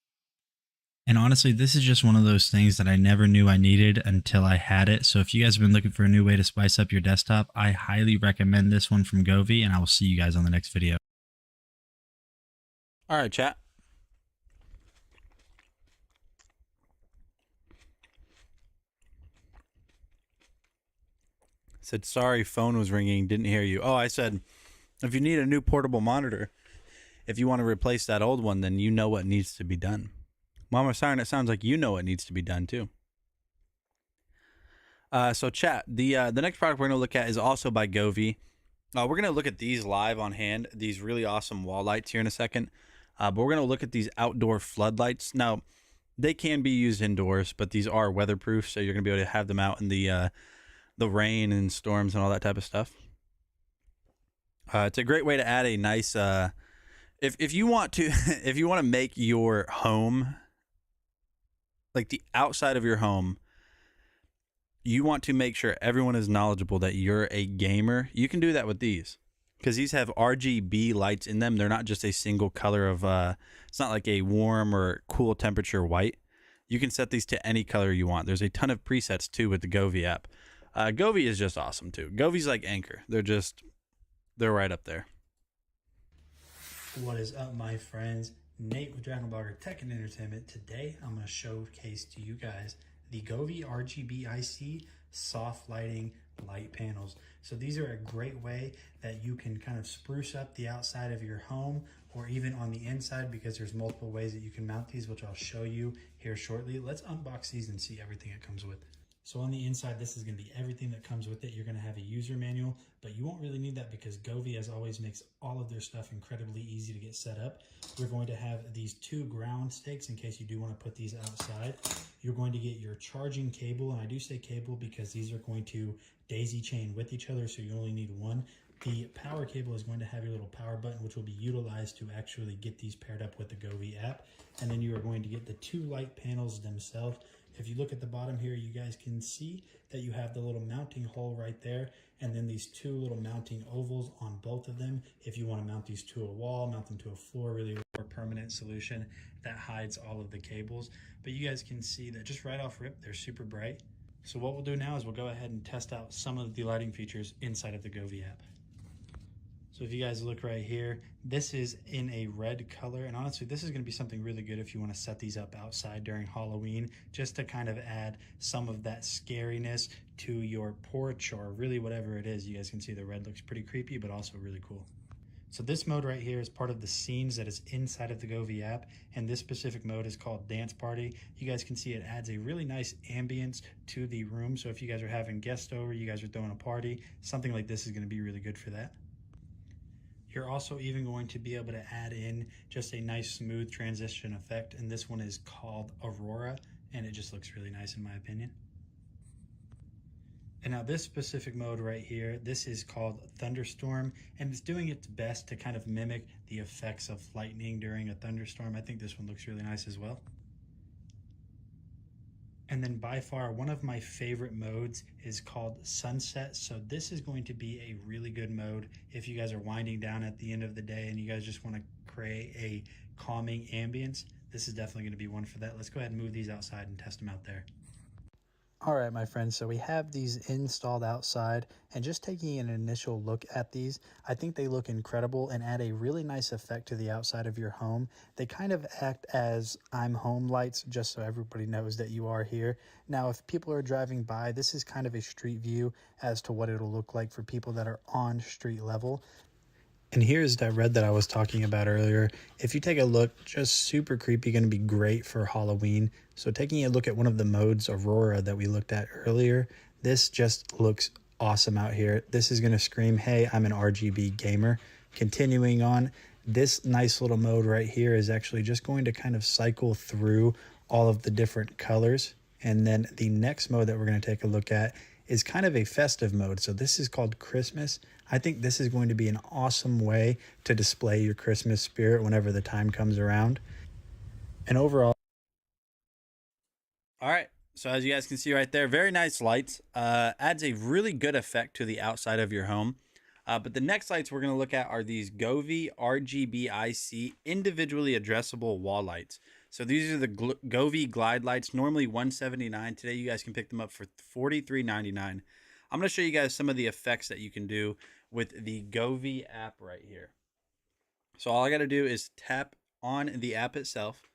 And honestly, this is just one of those things that I never knew I needed until I had it. So if you guys have been looking for a new way to spice up your desktop, I highly recommend this one from Govee, and I will see you guys on the next video. All right, chat. Said, sorry, phone was ringing, didn't hear you. Oh, I said, if you need a new portable monitor, if you want to replace that old one, then you know what needs to be done. Mama Siren, it sounds like you know what needs to be done too. So chat, the next product we're going to look at is also by Govee. We're going to look at these live on hand, these really awesome wall lights here in a second. But we're going to look at these outdoor floodlights. Now, they can be used indoors, but these are weatherproof, so you're going to be able to have them out in the rain and storms and all that type of stuff. It's a great way to add a nice if you want to if you want to make your home, like the outside of your home, you want to make sure everyone is knowledgeable that you're a gamer, you can do that with these. Because these have RGB lights in them. They're not just a single color of, it's not like a warm or cool temperature white. You can set these to any color you want. There's a ton of presets too with the Govee app. Govee is just awesome too. Govee's like Anchor. They're right up there. What is up, my friends? Nate with Dragon Blogger Tech and Entertainment. Today I'm going to showcase to you guys the Govee RGB IC soft lighting light panels. So these are a great way that you can kind of spruce up the outside of your home or even on the inside, because there's multiple ways that you can mount these, which I'll show you here shortly. Let's unbox these and see everything it comes with. So on the inside, this is going to be everything that comes with it. You're going to have a user manual, but you won't really need that because Govee, as always, makes all of their stuff incredibly easy to get set up. We're going to have these 2 ground stakes in case you do want to put these outside. You're going to get your charging cable, and I do say cable because these are going to daisy chain with each other, so you only need one. The power cable is going to have your little power button, which will be utilized to actually get these paired up with the Govee app. And then you are going to get the 2 light panels themselves. If you look at the bottom here, you guys can see that you have the little mounting hole right there, and then these 2 little mounting ovals on both of them. If you want to mount these to a wall, mount them to a floor, really a permanent solution that hides all of the cables. But you guys can see that just right off rip, they're super bright. So what we'll do now is we'll go ahead and test out some of the lighting features inside of the Govee app. So if you guys look right here, this is in a red color, and honestly this is going to be something really good if you want to set these up outside during Halloween, just to kind of add some of that scariness to your porch or really whatever it is. You guys can see the red looks pretty creepy but also really cool. So this mode right here is part of the scenes that is inside of the Govee app, and this specific mode is called Dance Party. You guys can see it adds a really nice ambience to the room, so if you guys are having guests over, you guys are throwing a party, something like this is going to be really good for that. You're also even going to be able to add in just a nice smooth transition effect, and this one is called Aurora, and it just looks really nice in my opinion. And now this specific mode right here, this is called Thunderstorm, and it's doing its best to kind of mimic the effects of lightning during a thunderstorm. I think this one looks really nice as well. And then by far, one of my favorite modes is called Sunset. So this is going to be a really good mode if you guys are winding down at the end of the day and you guys just want to create a calming ambience. This is definitely going to be one for that. Let's go ahead and move these outside and test them out there. All right, my friends, so we have these installed outside, and just taking an initial look at these, I think they look incredible and add a really nice effect to the outside of your home. They kind of act as I'm home lights, just so everybody knows that you are here. Now, if people are driving by, this is kind of a street view as to what it'll look like for people that are on street level. And here's that red that I was talking about earlier. If you take a look, just super creepy, going to be great for Halloween. So taking a look at one of the modes, Aurora, that we looked at earlier, this just looks awesome out here. This is going to scream, hey, I'm an RGB gamer. Continuing on, this nice little mode right here is actually just going to kind of cycle through all of the different colors. And then the next mode that we're going to take a look at is kind of a festive mode. So this is called Christmas. I think this is going to be an awesome way to display your Christmas spirit whenever the time comes around. And overall, All right, so as you guys can see right there, very nice lights. Adds a really good effect to the outside of your home. But the next lights we're going to look at are these Govee RGB IC individually addressable wall lights. So these are the Govee Glide lights, normally $179. Today you guys can pick them up for $43.99. I'm going to show you guys some of the effects that you can do with the Govee app right here. So all I got to do is tap on the app itself,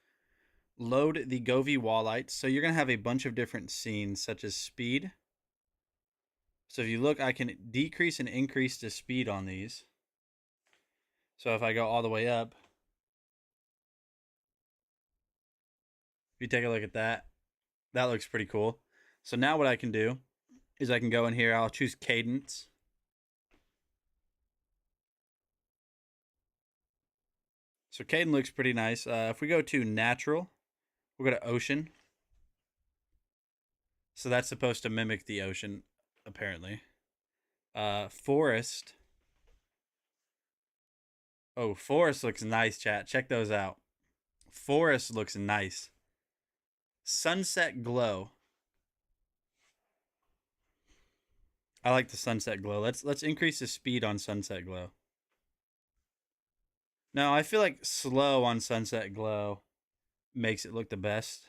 load the Govee wall lights. So you're going to have a bunch of different scenes such as speed. So if you look, I can decrease and increase the speed on these. So if I go all the way up, if you take a look at that, that looks pretty cool. So now what I can do is I can go in here, I'll choose cadence. So cadence looks pretty nice. If we go to natural, we'll go to ocean. So that's supposed to mimic the ocean, apparently. Forest. Oh, forest looks nice, chat. Check those out. Forest looks nice. Sunset glow. I like the sunset glow. Let's increase the speed on sunset glow. No, I feel like slow on sunset glow makes it look the best.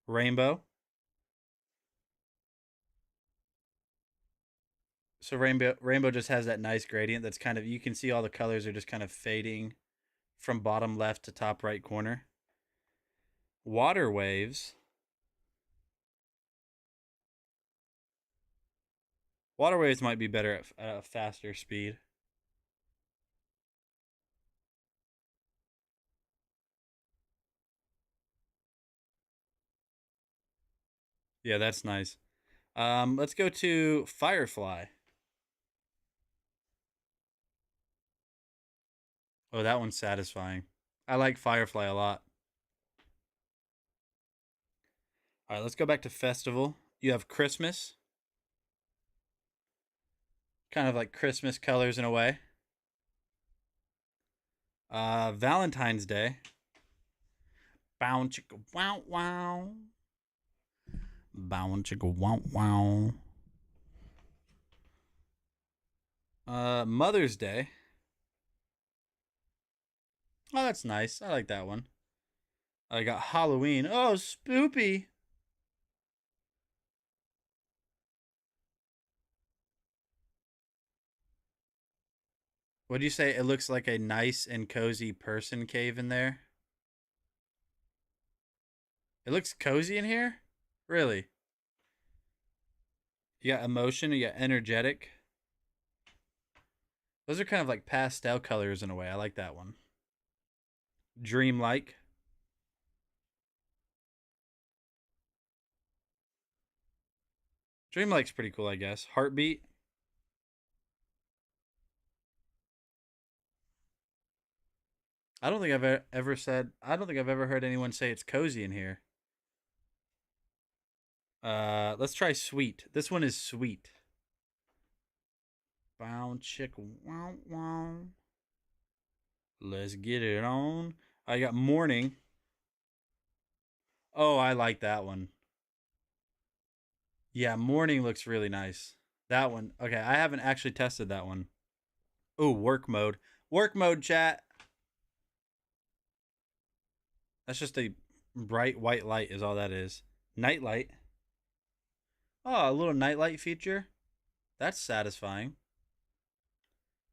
Rainbow. So rainbow just has that nice gradient that's kind of, you can see all the colors are just kind of fading from bottom left to top right corner. Water waves. Water waves might be better at a faster speed. Yeah, that's nice. Let's go to Firefly. Oh, that one's satisfying. I like Firefly a lot. All right, let's go back to Festival. You have Christmas. Kind of like Christmas colors in a way. Valentine's Day. Bow chicka wow wow. Bow chicka wow wow. Mother's Day. Oh, that's nice. I like that one. I got Halloween. Oh, spoopy. What do you say? It looks like a nice and cozy person cave in there. It looks cozy in here? Really? You got emotion, you got energetic. Those are kind of like pastel colors in a way. I like that one. Dreamlike. Dreamlike's pretty cool, I guess. Heartbeat. I don't think I've ever said, I don't think I've ever heard anyone say it's cozy in here. Let's try sweet. This one is sweet. Bow chick wow wow. Let's get it on. I got morning. Oh, I like that one. Yeah, morning looks really nice. That one. Okay, I haven't actually tested that one. Oh, work mode. Work mode, chat. That's just a bright white light is all that is. Night light. Oh, a little nightlight feature. That's satisfying.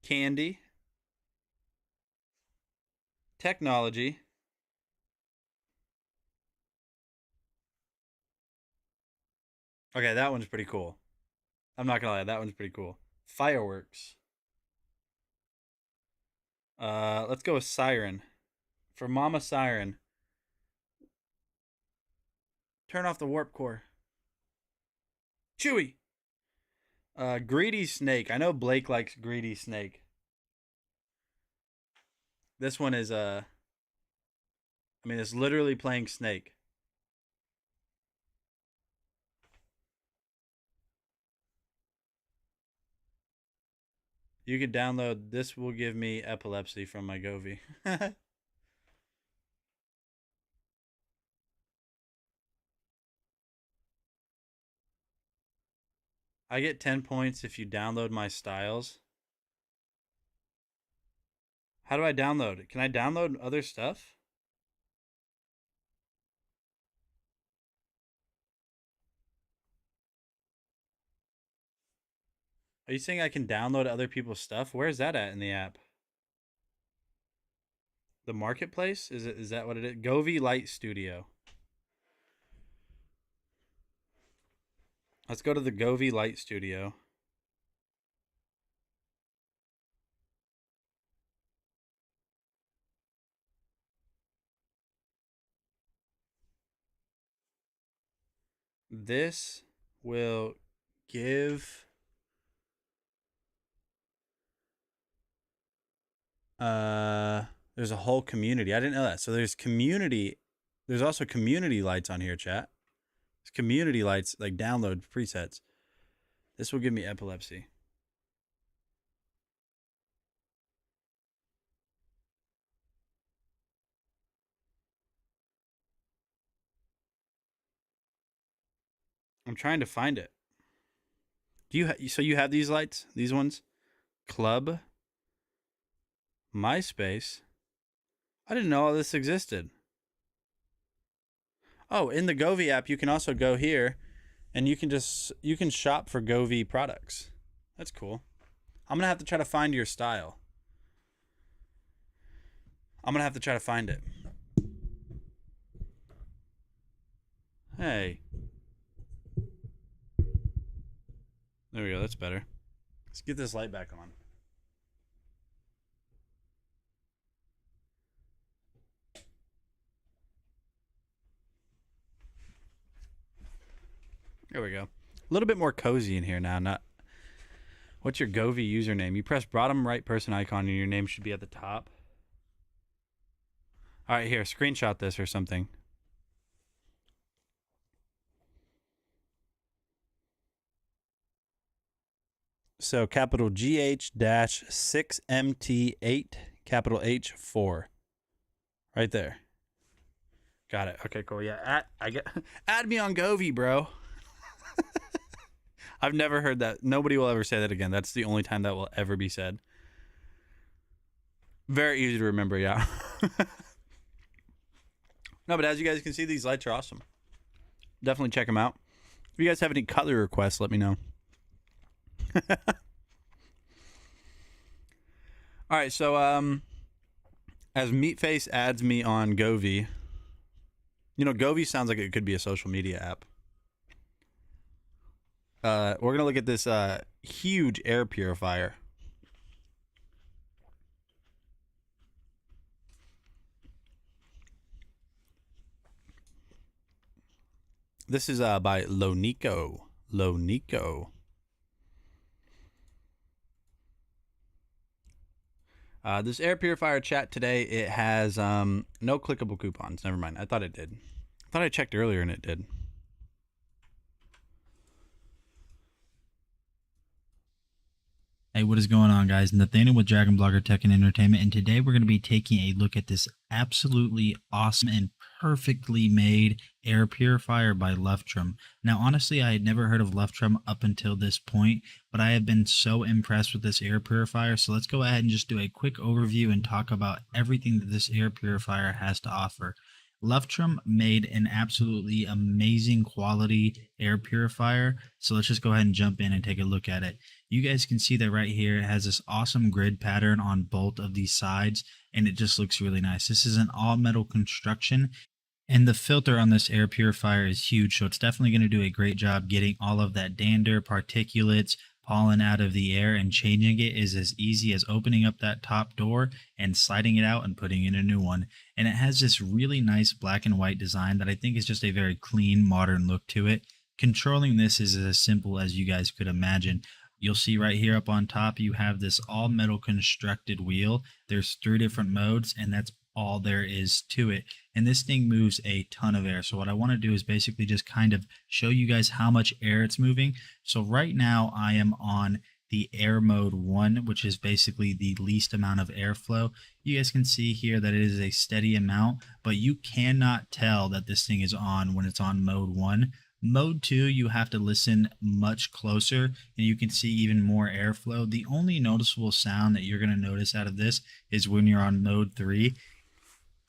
Candy. Technology. Okay, that one's pretty cool. I'm not gonna lie, that one's pretty cool. Fireworks. Let's go with Siren. For Mama Siren. Turn off the warp core. Chewy. Greedy Snake. I know Blake likes Greedy Snake. This one is I mean, it's literally playing Snake. You could download this will give me epilepsy from my Govee. I get 10 points if you download my styles. How do I download it? Can I download other stuff? Are you saying I can download other people's stuff? Where is that at in the app? The marketplace? Is that what it is? Govee Light Studio. Let's go to the Govee Light Studio. This will give there's a whole community. I didn't know that. So there's community. There's also community lights on here, chat. There's community lights, like download presets. This will give me epilepsy. I'm trying to find it. Do you so you have these lights? These ones? Club. MySpace. I didn't know all this existed. Oh, in the Govee app, you can also go here and you can shop for Govee products. That's cool. I'm going to have to try to find your style. I'm going to have to try to find it. Hey. There we go. That's better. Let's get this light back on. There we go. A little bit more cozy in here now. Not. What's your Govee username? You press bottom right person icon and your name should be at the top. All right, here, screenshot this or something. So capital GH-6MT8, capital H4. Right there. Got it. Okay, cool. Yeah, add me on Govee, bro. I've never heard that. Nobody will ever say that again. That's the only time that will ever be said. Very easy to remember, yeah. No, but as you guys can see, these lights are awesome. Definitely check them out. If you guys have any color requests, let me know. All right, so as Meatface adds me on Govee, you know, Govee sounds like it could be a social media app. We're gonna look at this huge air purifier. This is by Lonico. This air purifier chat today, it has no clickable coupons. Never mind. I thought it did. I thought I checked earlier and it did. Hey, what is going on, guys? Nathaniel with Dragon Blogger Tech and Entertainment, and today we're going to be taking a look at this absolutely awesome and perfectly made air purifier by Luftrum. Now, honestly, I had never heard of Luftrum up until this point, but I have been so impressed with this air purifier. So let's go ahead and just do a quick overview and talk about everything that this air purifier has to offer. Luftrum made an absolutely amazing quality air purifier. So let's just go ahead and jump in and take a look at it. You guys can see that right here. It has this awesome grid pattern on both of these sides, and it just looks really nice. This is an all metal construction, and the filter on this air purifier is huge. So it's definitely going to do a great job getting all of that dander, particulates, pollen out of the air, and changing it is as easy as opening up that top door and sliding it out and putting in a new one. And it has this really nice black and white design that I think is just a very clean, modern look to it. Controlling this is as simple as you guys could imagine. You'll see right here up on top, you have this all metal constructed wheel. There's 3 different modes, and that's all there is to it. And this thing moves a ton of air. So what I want to do is basically just kind of show you guys how much air it's moving. So right now I am on the air mode 1, which is basically the least amount of airflow. You guys can see here that it is a steady amount, but you cannot tell that this thing is on when it's on mode 1. Mode 2, you have to listen much closer, and you can see even more airflow. The only noticeable sound that you're going to notice out of this is when you're on mode 3.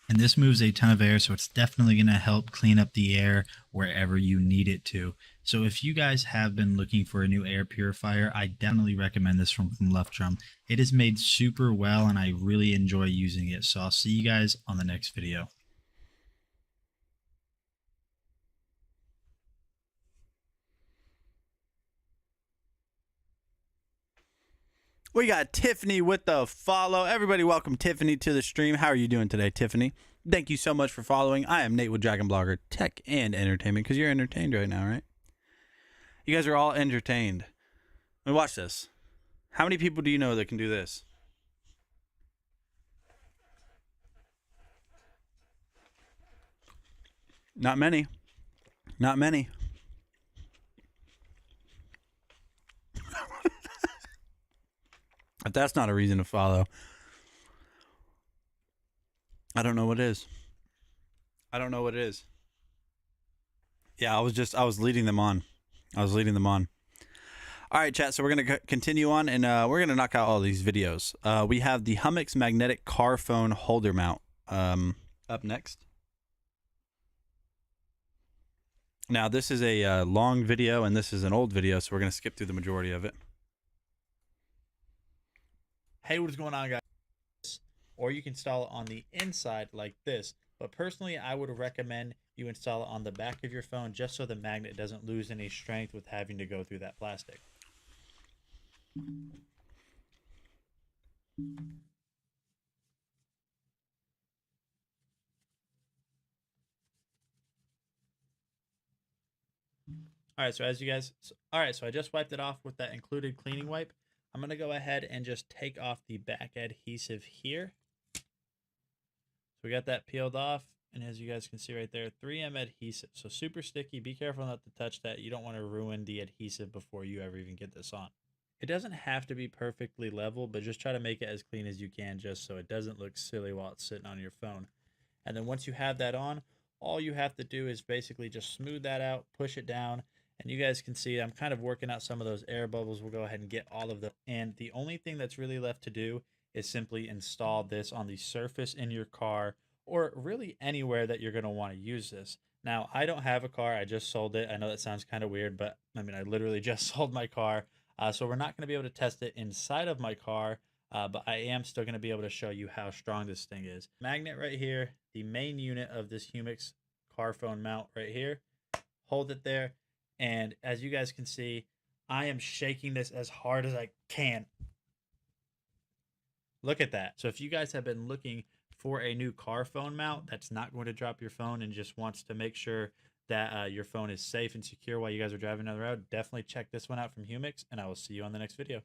And this moves a ton of air, so it's definitely going to help clean up the air wherever you need it to. So if you guys have been looking for a new air purifier, I definitely recommend this from Luftrum. It is made super well, and I really enjoy using it. So I'll see you guys on the next video. We got Tiffany with the follow. Everybody welcome Tiffany to the stream. How are you doing today, Tiffany? Thank you so much for following. I am Nate with Dragon Blogger Tech and Entertainment, because you're entertained right now, right? You guys are all entertained. I mean, watch this. How many people do you know that can do this? Not many. Not many. If that's not a reason to follow, I don't know what is. I don't know what it is. Yeah, I was leading them on. All right, chat, so we're going to continue on, and we're going to knock out all these videos. We have the Hummix magnetic car phone holder mount up next. Now, this is a long video, and this is an old video, so we're going to skip through the majority of it. Hey, what is going on, guys? Or you can install it on the inside like this. But personally, I would recommend you install it on the back of your phone just so the magnet doesn't lose any strength with having to go through that plastic. All right, so so I just wiped it off with that included cleaning wipe. I'm gonna go ahead and just take off the back adhesive here. So we got that peeled off, and as you guys can see right there, 3M adhesive. So super sticky. Be careful not to touch that. You don't want to ruin the adhesive before you ever even get this on. It doesn't have to be perfectly level, but just try to make it as clean as you can just so it doesn't look silly while it's sitting on your phone. And then once you have that on, all you have to do is basically just smooth that out, push it down, and you guys can see I'm kind of working out some of those air bubbles. We'll go ahead and get all of them. And the only thing that's really left to do is simply install this on the surface in your car or really anywhere that you're going to want to use this. Now, I don't have a car. I just sold it. I know that sounds kind of weird, but I mean, I literally just sold my car. So we're not going to be able to test it inside of my car, but I am still going to be able to show you how strong this thing is. Magnet right here, the main unit of this Humix car phone mount right here. Hold it there. And as you guys can see, I am shaking this as hard as I can. Look at that. So if you guys have been looking for a new car phone mount that's not going to drop your phone and just wants to make sure that your phone is safe and secure while you guys are driving down the road, definitely check this one out from Humix, and I will see you on the next video.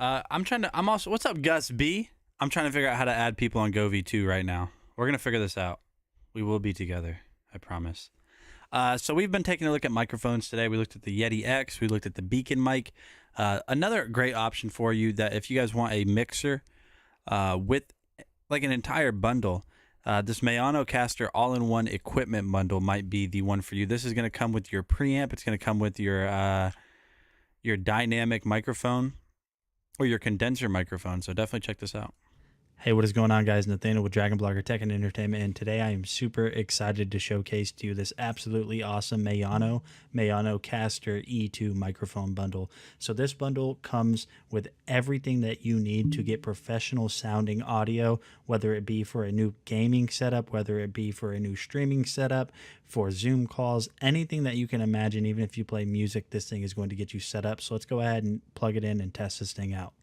What's up, Gus B? I'm trying to figure out how to add people on GoV2 right now. We're going to figure this out. We will be together. I promise. So we've been taking a look at microphones today. We looked at the Yeti X. We looked at the Beacon mic. Another great option for you that if you guys want a mixer with like an entire bundle, this Mayanocaster all-in-one equipment bundle might be the one for you. This is going to come with your preamp. It's going to come with your dynamic microphone or your condenser microphone. So definitely check this out. Hey, what is going on, guys? Nathaniel with Dragon Blogger Tech and Entertainment, and today I am super excited to showcase to you this absolutely awesome Mayanocaster E2 microphone bundle. So this bundle comes with everything that you need to get professional sounding audio, whether it be for a new gaming setup, whether it be for a new streaming setup, for Zoom calls, anything that you can imagine. Even if you play music, this thing is going to get you set up. So let's go ahead and plug it in and test this thing out.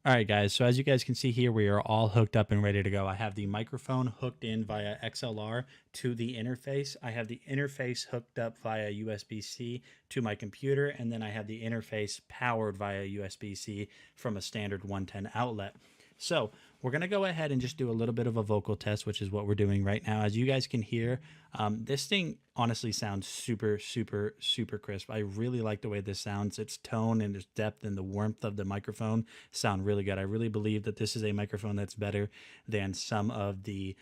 All right, guys, so as you guys can see here, we are all hooked up and ready to go. I have the microphone hooked in via XLR to the interface. I have the interface hooked up via USB-C to my computer, and then I have the interface powered via USB-C from a standard 110 outlet. So we're going to go ahead and just do a little bit of a vocal test, which is what we're doing right now. As you guys can hear, this thing honestly sounds super, super, super crisp. I really like the way this sounds. Its tone and its depth and the warmth of the microphone sound really good. I really believe that this is a microphone that's better than some of the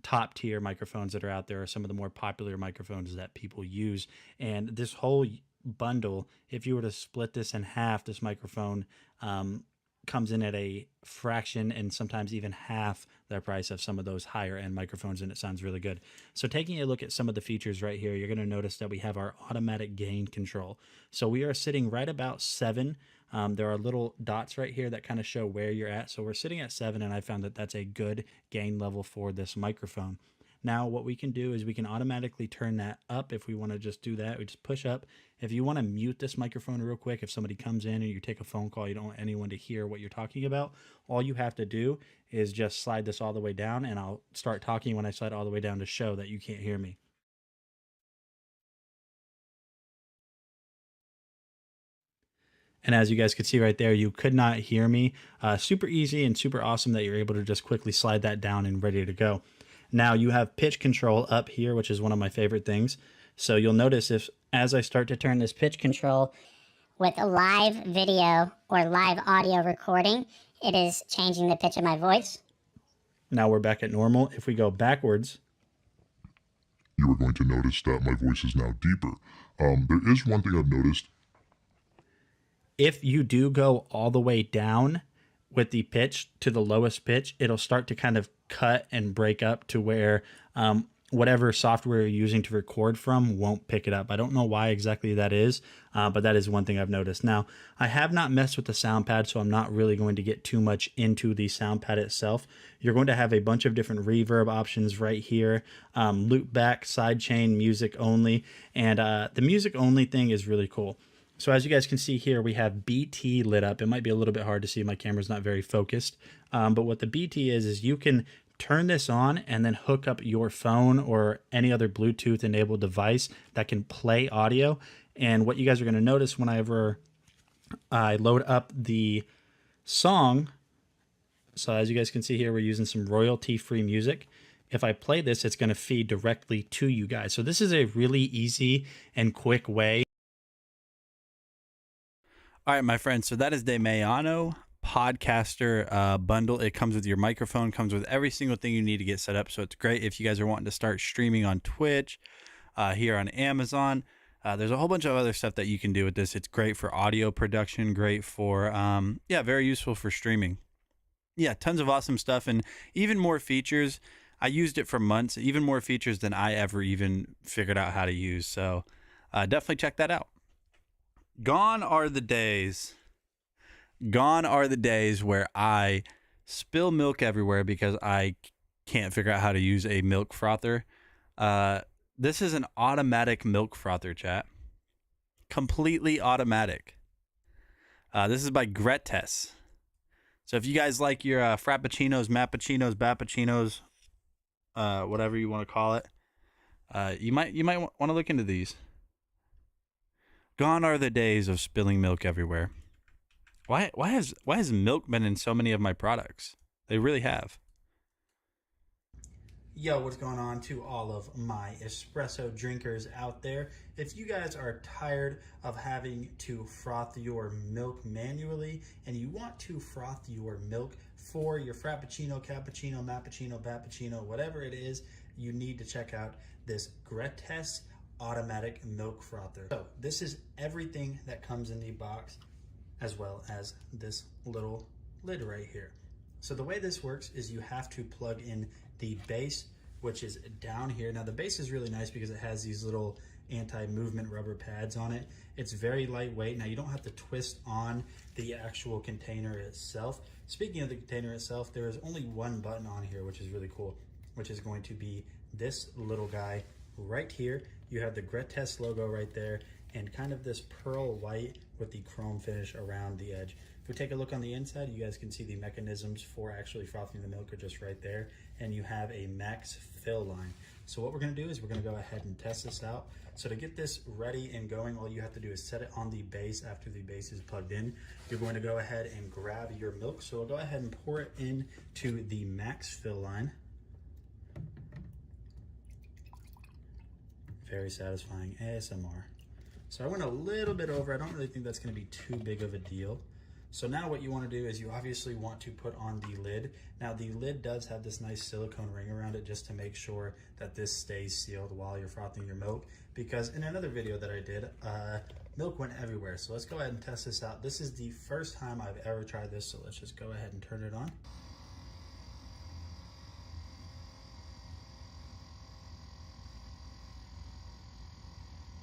top tier microphones that are out there, or some of the more popular microphones that people use. And this whole bundle, if you were to split this in half, this microphone comes in at a fraction and sometimes even half the price of some of those higher end microphones, and it sounds really good. So taking a look at some of the features right here, you're going to notice that we have our automatic gain control. So we are sitting right about 7. There are little dots right here that kind of show where you're at. So we're sitting at 7, and I found that that's a good gain level for this microphone. Now what we can do is we can automatically turn that up. If we want to just do that, we just push up. If you want to mute this microphone real quick, if somebody comes in and you take a phone call, you don't want anyone to hear what you're talking about, all you have to do is just slide this all the way down, and I'll start talking when I slide all the way down to show that you can't hear me. And as you guys could see right there, you could not hear me. Super easy and super awesome that you're able to just quickly slide that down and ready to go. Now you have pitch control up here, which is one of my favorite things. So you'll notice as I start to turn this pitch control with a live video or live audio recording, it is changing the pitch of my voice. Now we're back at normal. If we go backwards, you are going to notice that my voice is now deeper. There is one thing I've noticed. If you do go all the way down, with the pitch to the lowest pitch, it'll start to kind of cut and break up to where whatever software you're using to record from won't pick it up. I don't know why exactly that is, but that is one thing I've noticed. Now, I have not messed with the sound pad, so I'm not really going to get too much into the sound pad itself. You're going to have a bunch of different reverb options right here, loop back, sidechain, music only, and the music only thing is really cool. So as you guys can see here, we have BT lit up. It might be a little bit hard to see. My camera's not very focused. But what the BT is you can turn this on and then hook up your phone or any other Bluetooth enabled device that can play audio. And what you guys are going to notice whenever I load up the song, so as you guys can see here, we're using some royalty-free music. If I play this, it's going to feed directly to you guys. So this is a really easy and quick way. All right, my friends. So that is the Mayano Podcaster bundle. It comes with your microphone, comes with every single thing you need to get set up. So it's great if you guys are wanting to start streaming on Twitch, here on Amazon. There's a whole bunch of other stuff that you can do with this. It's great for audio production, great for, yeah, very useful for streaming. Yeah, tons of awesome stuff and even more features. I used it for months, even more features than I ever even figured out how to use. So definitely check that out. Gone are the days where I spill milk everywhere because I can't figure out how to use a milk frother. This is an automatic milk frother, chat. Completely automatic. This is by Gretes. So if you guys like your frappuccinos, mappuccinos, bappuccinos, whatever you want to call it, you might want to look into these. Gone are the days of spilling milk everywhere. Why has milk been in so many of my products? They really have. Yo, what's going on to all of my espresso drinkers out there? If you guys are tired of having to froth your milk manually and you want to froth your milk for your frappuccino, cappuccino, mappuccino, bappuccino, whatever it is, you need to check out this Gretes automatic milk frother. So this is everything that comes in the box, as well as this little lid right here. So the way this works is you have to plug in the base, which is down here. Now the base is really nice because it has these little anti-movement rubber pads on it. It's very lightweight. Now you don't have to twist on the actual container itself. Speaking of the container itself, there is only one button on here, which is really cool, which is going to be this little guy right here. You have the Gretes logo right there and kind of this pearl white with the chrome finish around the edge. If we take a look on the inside, you guys can see the mechanisms for actually frothing the milk are just right there, and you have a max fill line. So what we're gonna do is we're gonna go ahead and test this out. So to get this ready and going, all you have to do is set it on the base. After the base is plugged in, you're going to go ahead and grab your milk. So we'll go ahead and pour it into the max fill line. Very satisfying ASMR. So I went a little bit over. I don't really think that's going to be too big of a deal. So now what you want to do is you obviously want to put on the lid. Now the lid does have this nice silicone ring around it just to make sure that this stays sealed while you're frothing your milk, because in another video that I did, milk went everywhere. So let's go ahead and test this out. This is the first time I've ever tried this, so let's just go ahead and turn it on.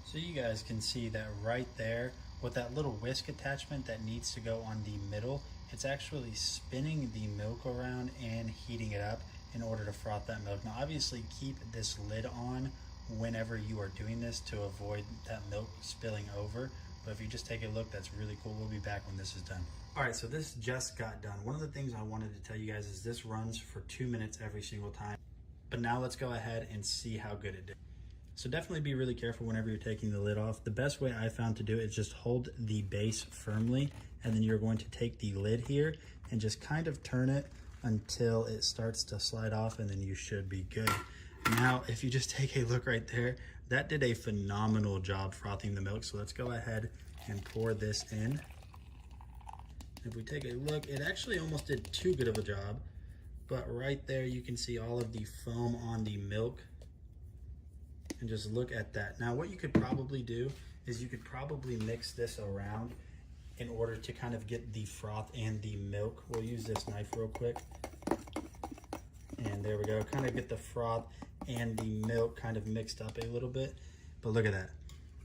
So you guys can see that right there with that little whisk attachment that needs to go on the middle, it's actually spinning the milk around and heating it up in order to froth that milk. Now obviously keep this lid on whenever you are doing this to avoid that milk spilling over. But if you just take a look, that's really cool. We'll be back when this is done. All right, so this just got done. One of the things I wanted to tell you guys is this runs for 2 minutes every single time. But now let's go ahead and see how good it did. So definitely be really careful whenever you're taking the lid off. The best way I found to do it is just hold the base firmly, and then you're going to take the lid here and just kind of turn it until it starts to slide off, and then you should be good. Now, if you just take a look right there, that did a phenomenal job frothing the milk. So let's go ahead and pour this in. If we take a look, it actually almost did too good of a job, but right there you can see all of the foam on the milk. And just look at that. Now what you could probably do is you could probably mix this around in order to kind of get the froth and the milk. We'll use this knife real quick. And there we go. Kind of get the froth and the milk kind of mixed up a little bit. But look at that.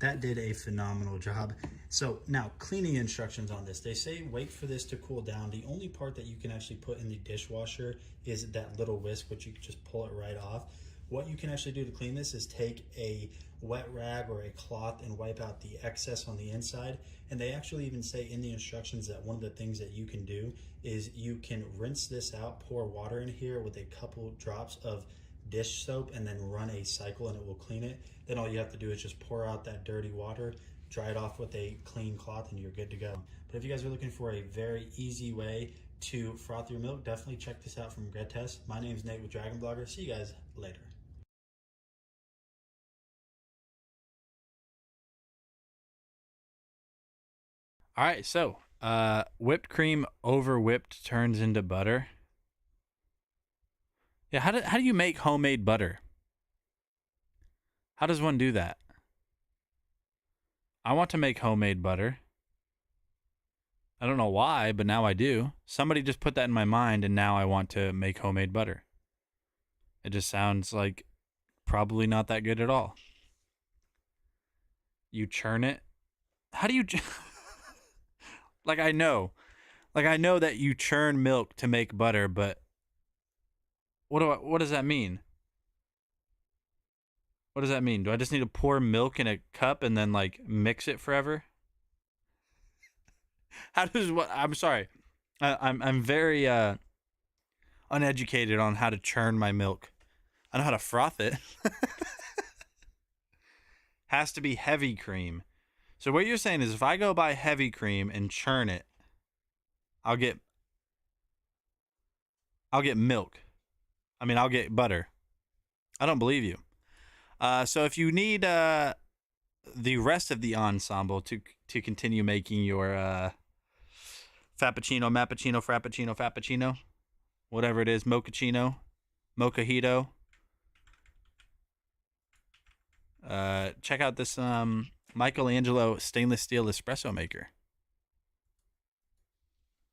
That did a phenomenal job. So now cleaning instructions on this. They say wait for this to cool down. The only part that you can actually put in the dishwasher is that little whisk, which you can just pull it right off. What you can actually do to clean this is take a wet rag or a cloth and wipe out the excess on the inside. And they actually even say in the instructions that one of the things that you can do is you can rinse this out, pour water in here with a couple drops of dish soap, and then run a cycle and it will clean it. Then all you have to do is just pour out that dirty water, dry it off with a clean cloth, and you're good to go. But if you guys are looking for a very easy way to froth your milk, definitely check this out from Gretes. My name's Nate with Dragon Blogger. See you guys later. All right, so whipped cream over whipped turns into butter. Yeah, how do you make homemade butter? How does one do that? I want to make homemade butter. I don't know why, but now I do. Somebody just put that in my mind, and now I want to make homemade butter. It just sounds like probably not that good at all. You churn it. How do you... Like I know that you churn milk to make butter, but what does that mean? What does that mean? Do I just need to pour milk in a cup and then like mix it forever? I'm sorry. I'm very uneducated on how to churn my milk. I know how to froth it. Has to be heavy cream. So what you're saying is if I go buy heavy cream and churn it, I'll get milk. I'll get butter. I don't believe you. So if you need the rest of the ensemble to continue making your Fappuccino, Mappuccino, Frappuccino, whatever it is, Mochaccino, Mochajito, check out this Michelangelo stainless steel espresso maker.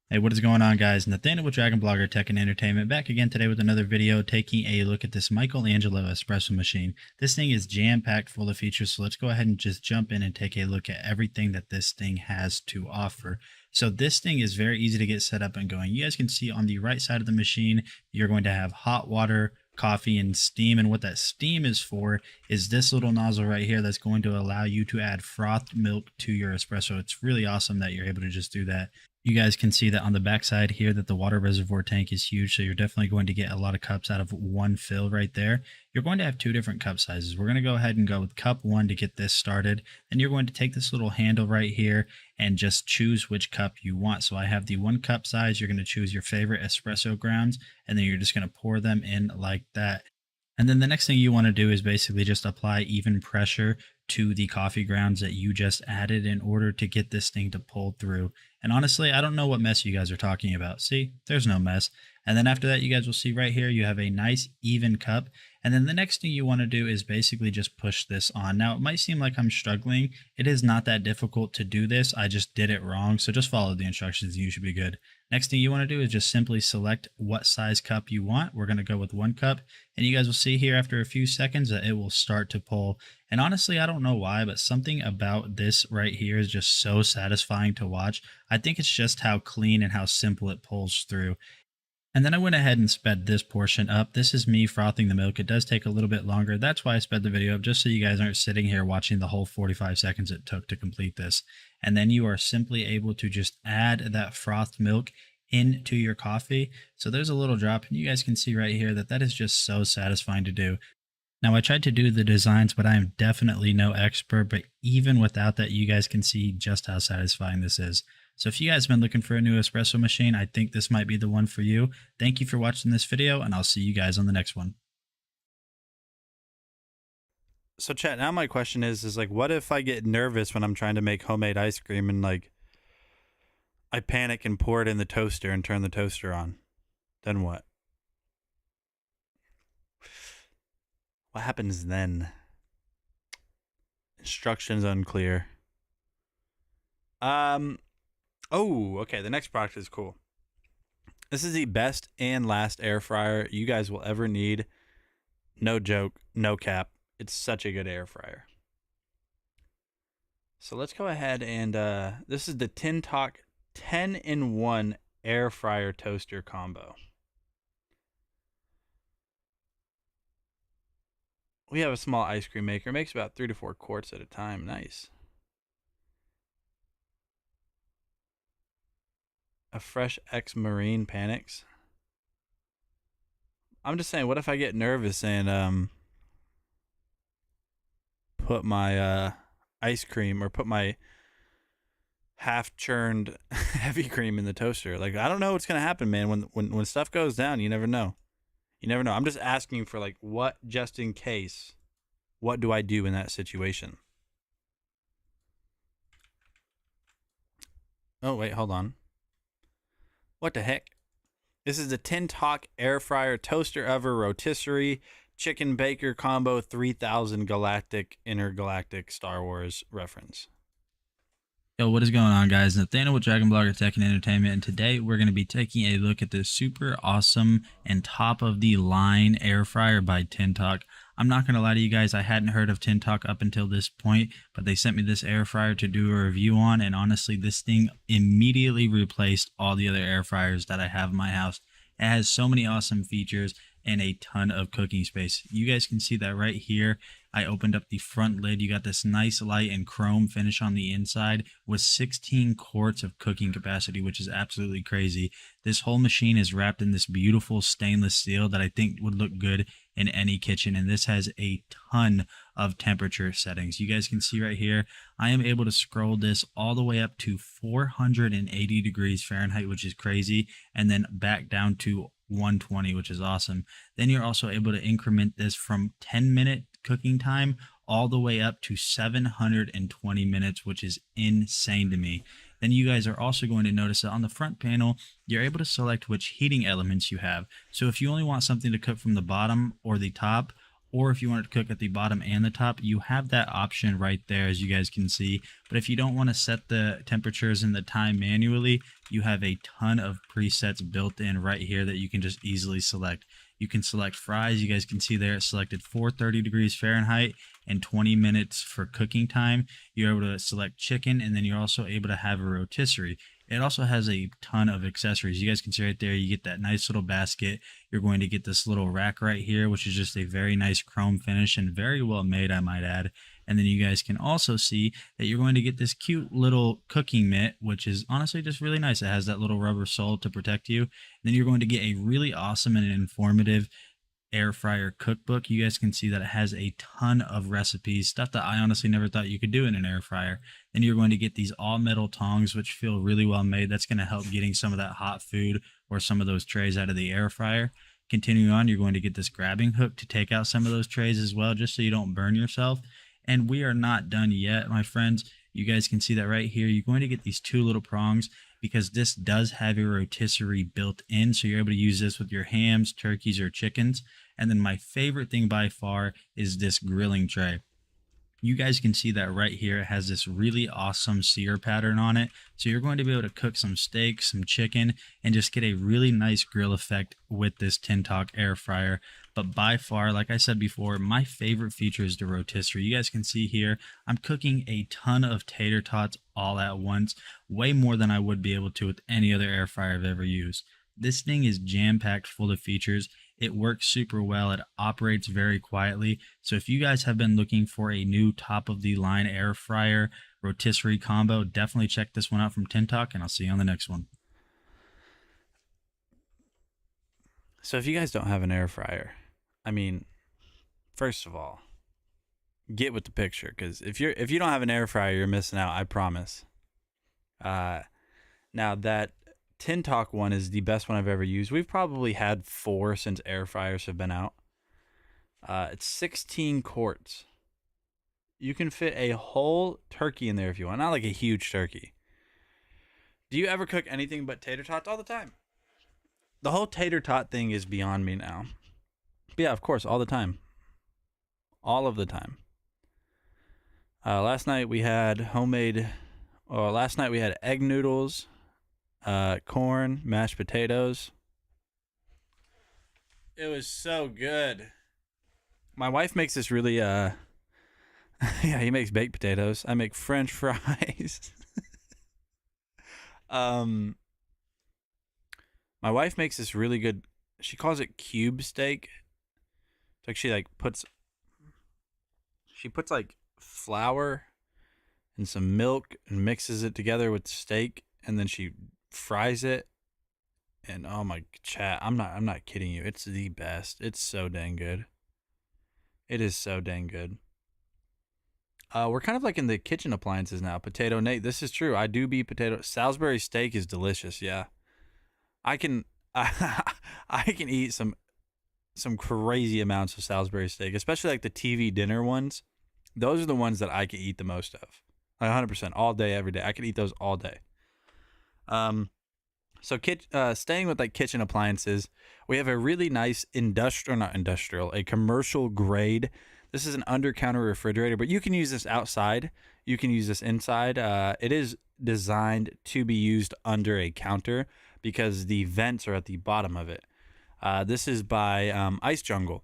Hey, what is going on, guys? Nathaniel with Dragon Blogger Tech and Entertainment, back again today with another video taking a look at this Michelangelo espresso machine. This thing is jam-packed full of features, so let's go ahead and just jump in and take a look at everything that this thing has to offer. So this thing is very easy to get set up and going. You guys can see on the right side of the machine, you're going to have hot water, coffee, and steam. And what that steam is for is this little nozzle right here that's going to allow you to add frothed milk to your espresso. It's really awesome that you're able to just do that. You guys can see that on the back side here that the water reservoir tank is huge, so you're definitely going to get a lot of cups out of one fill right there. You're going to have two different cup sizes. We're going to go ahead and go with cup 1 to get this started. Then you're going to take this little handle right here and just choose which cup you want. So I have the 1 cup size. You're going to choose your favorite espresso grounds, and then you're just going to pour them in like that. And then the next thing you want to do is basically just apply even pressure to the coffee grounds that you just added in order to get this thing to pull through. And honestly, I don't know what mess you guys are talking about. See, there's no mess. And then after that, you guys will see right here, you have a nice even cup. And then the next thing you want to do is basically just push this on. Now, it might seem like I'm struggling. It is not that difficult to do this. I just did it wrong. So just follow the instructions and you should be good. Next thing you want to do is just simply select what size cup you want. We're going to go with 1 cup. And you guys will see here after a few seconds that it will start to pull. And honestly, I don't know why, but something about this right here is just so satisfying to watch. I think it's just how clean and how simple it pulls through. And then I went ahead and sped this portion up. This is me frothing the milk. It does take a little bit longer. That's why I sped the video up, just so you guys aren't sitting here watching the whole 45 seconds it took to complete this. And then you are simply able to just add that frothed milk into your coffee. So there's a little drop, and you guys can see right here that that is just so satisfying to do. Now, I tried to do the designs, but I am definitely no expert, but even without that, you guys can see just how satisfying this is. So if you guys have been looking for a new espresso machine, I think this might be the one for you. Thank you for watching this video, and I'll see you guys on the next one. So chat, now my question is like, what if I get nervous when I'm trying to make homemade ice cream and like I panic and pour it in the toaster and turn the toaster on? Then what? What happens then? Instructions unclear. Oh, okay. The next product is cool. This is the best and last air fryer you guys will ever need. No joke, no cap. It's such a good air fryer. So let's go ahead and this is the Tintalk 10-in-1 air fryer toaster combo. We have a small ice cream maker. It makes about 3 to 4 quarts at a time. Nice. A fresh ex-marine panics. I'm just saying, what if I get nervous and put my ice cream or put my half-churned heavy cream in the toaster? Like, I don't know what's gonna happen, man. When stuff goes down, you never know. You never know. I'm just asking for, like, what, just in case, what do I do in that situation? Oh, wait, hold on. What the heck? This is the Tintalk air fryer toaster oven rotisserie chicken baker combo 3000 galactic intergalactic Star Wars reference. Yo, what is going on, guys? Nathaniel with Dragon Blogger Tech and Entertainment, and today we're going to be taking a look at this super awesome and top-of-the-line air fryer by Tintalk. I'm not going to lie to you guys, I hadn't heard of Tintalk up until this point, but they sent me this air fryer to do a review on, and honestly, this thing immediately replaced all the other air fryers that I have in my house. It has so many awesome features and a ton of cooking space. You guys can see that right here. I opened up the front lid. You got this nice light and chrome finish on the inside with 16 quarts of cooking capacity, which is absolutely crazy. This whole machine is wrapped in this beautiful stainless steel that I think would look good in any kitchen, and this has a ton of temperature settings. You guys can see right here, I am able to scroll this all the way up to 480 degrees Fahrenheit, which is crazy, and then back down to 120, which is awesome. Then you're also able to increment this from 10-minute cooking time all the way up to 720 minutes, which is insane to me. Then you guys are also going to notice that on the front panel, you're able to select which heating elements you have. So if you only want something to cook from the bottom or the top, or if you want it to cook at the bottom and the top, you have that option right there, as you guys can see. But if you don't want to set the temperatures and the time manually, you have a ton of presets built in right here that you can just easily select. You can select fries. You guys can see there it's selected 430 degrees Fahrenheit and 20 minutes for cooking time. You're able to select chicken, and then you're also able to have a rotisserie. It also has a ton of accessories. You guys can see right there, you get that nice little basket. You're going to get this little rack right here, which is just a very nice chrome finish and very well made, I might add. And then you guys can also see that you're going to get this cute little cooking mitt, which is honestly just really nice. It has that little rubber sole to protect you. And then you're going to get a really awesome and informative air fryer cookbook. You guys can see that it has a ton of recipes, stuff that I honestly never thought you could do in an air fryer. Then you're going to get these all metal tongs, which feel really well made. That's going to help getting some of that hot food or some of those trays out of the air fryer. Continuing on, you're going to get this grabbing hook to take out some of those trays as well, just so you don't burn yourself. And we are not done yet, my friends. You guys can see that right here. You're going to get these two little prongs because this does have a rotisserie built in, so you're able to use this with your hams, turkeys, or chickens. And then my favorite thing by far is this grilling tray. You guys can see that right here. It has this really awesome sear pattern on it. So you're going to be able to cook some steak, some chicken, and just get a really nice grill effect with this Tintalk air fryer. But by far, like I said before, my favorite feature is the rotisserie. You guys can see here, I'm cooking a ton of tater tots all at once, way more than I would be able to with any other air fryer I've ever used. This thing is jam-packed full of features. It works super well. It operates very quietly. So if you guys have been looking for a new top-of-the-line air fryer rotisserie combo, definitely check this one out from Tintalk, and I'll see you on the next one. So if you guys don't have an air fryer, I mean, first of all, get with the picture, because if you don't have an air fryer, you're missing out, I promise. Now that Tintalk one is the best one I've ever used. We've probably had 4 since air fryers have been out. It's 16 quarts. You can fit a whole turkey in there if you want. Not like a huge turkey. Do you ever cook anything but tater tots? All the time. The whole tater tot thing is beyond me now. But yeah, of course, all the time. All of the time. Last night we had egg noodles. corn, mashed potatoes. It was so good. My wife makes this really yeah, he makes baked potatoes. I make French fries. My wife makes this really good, she calls it cube steak. It's like she puts like flour and some milk and mixes it together with steak, and then she fries it. And oh my chat, I'm not kidding you. It's the best. It's so dang good. It is so dang good. We're kind of like in the kitchen appliances now. Potato Nate, this is true. I do be potato. Salisbury steak is delicious. Yeah, I can I can eat some crazy amounts of Salisbury steak, especially like the TV dinner ones. Those are the ones that I can eat the most of. Like 100% all day, every day. I could eat those all day. So staying with like kitchen appliances, we have a really nice a commercial grade. This is an under-counter refrigerator, but you can use this outside. You can use this inside. It is designed to be used under a counter because the vents are at the bottom of it. This is by Ice Jungle.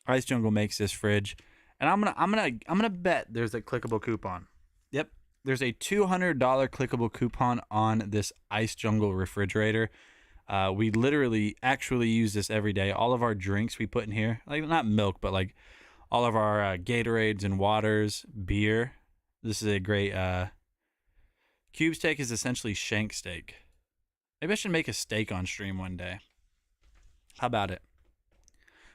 Ice Jungle makes this fridge, and I'm gonna bet there's a clickable coupon. Yep, there's a $200 clickable coupon on this Ice Jungle refrigerator. We literally actually use this every day. All of our drinks we put in here, like not milk, but like all of our Gatorades and waters, beer. This is a great cube steak is essentially shank steak. Maybe I should make a steak on stream one day. How about it?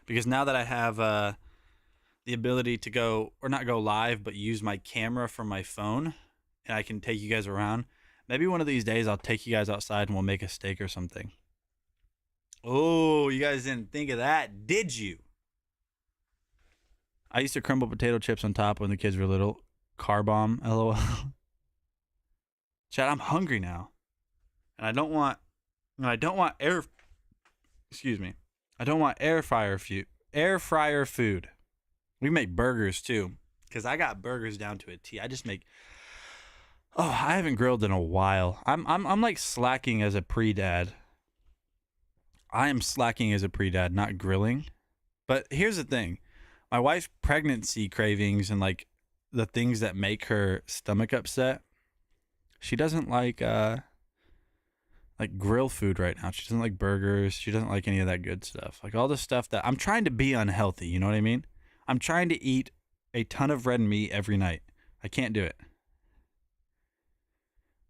Because now that I have the ability to go, or not go live, but use my camera from my phone, and I can take you guys around, maybe one of these days I'll take you guys outside and we'll make a steak or something. Oh, you guys didn't think of that, did you? I used to crumble potato chips on top when the kids were little. Car bomb, LOL. Chad, I'm hungry now. And I don't want air fryer food. We make burgers too, because I got burgers down to a T. I haven't grilled in a while. I'm like slacking as a pre-dad. I am slacking as a pre-dad, not grilling. But here's the thing. My wife's pregnancy cravings and like the things that make her stomach upset, she doesn't like grill food right now. She doesn't like burgers. She doesn't like any of that good stuff. Like all the stuff that I'm trying to be unhealthy. You know what I mean? I'm trying to eat a ton of red meat every night. I can't do it.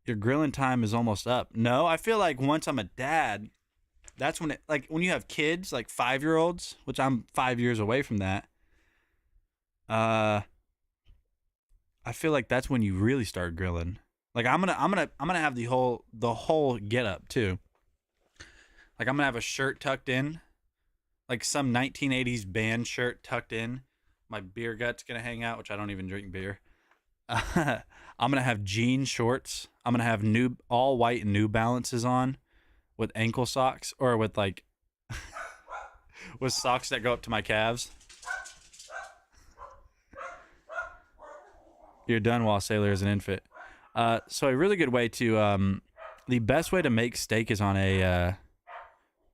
Your grilling time is almost up. No, I feel like once I'm a dad, that's when when you have kids, like 5-year-olds, which I'm 5 years away from that. I feel like that's when you really start grilling. Like I'm gonna have the whole get up too. Like I'm gonna have a shirt tucked in, like some 1980s band shirt tucked in. My beer gut's gonna hang out, which I don't even drink beer. I'm gonna have jean shorts. I'm gonna have all white New Balances on, with ankle socks, or with like with socks that go up to my calves. You're done while Sailor is an infant. So a really good way to, the best way to make steak is on a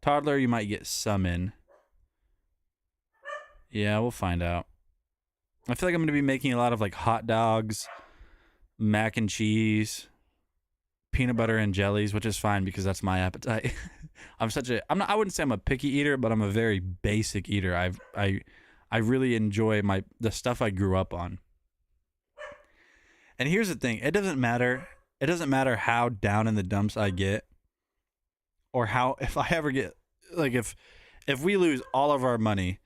toddler. You might get some in. Yeah, we'll find out. I feel like I'm going to be making a lot of like hot dogs, mac and cheese, peanut butter and jellies, which is fine because that's my appetite. I wouldn't say I'm a picky eater, but I'm a very basic eater. I really enjoy the stuff I grew up on. And here's the thing, it doesn't matter how down in the dumps I get, or if I ever get, like if we lose all of our money,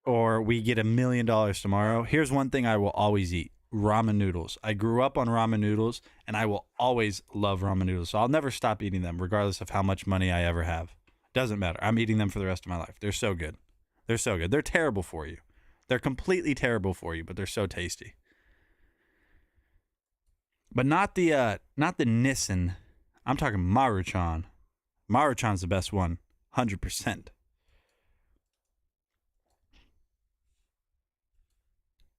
or we get $1 million tomorrow, here's one thing I will always eat: ramen noodles. I grew up on ramen noodles, and I will always love ramen noodles. So I'll never stop eating them, regardless of how much money I ever have. Doesn't matter. I'm eating them for the rest of my life. They're so good. They're so good. They're terrible for you. They're completely terrible for you, but they're so tasty. But not the Nissan. I'm talking Maruchan. Maruchan's the best one, 100%.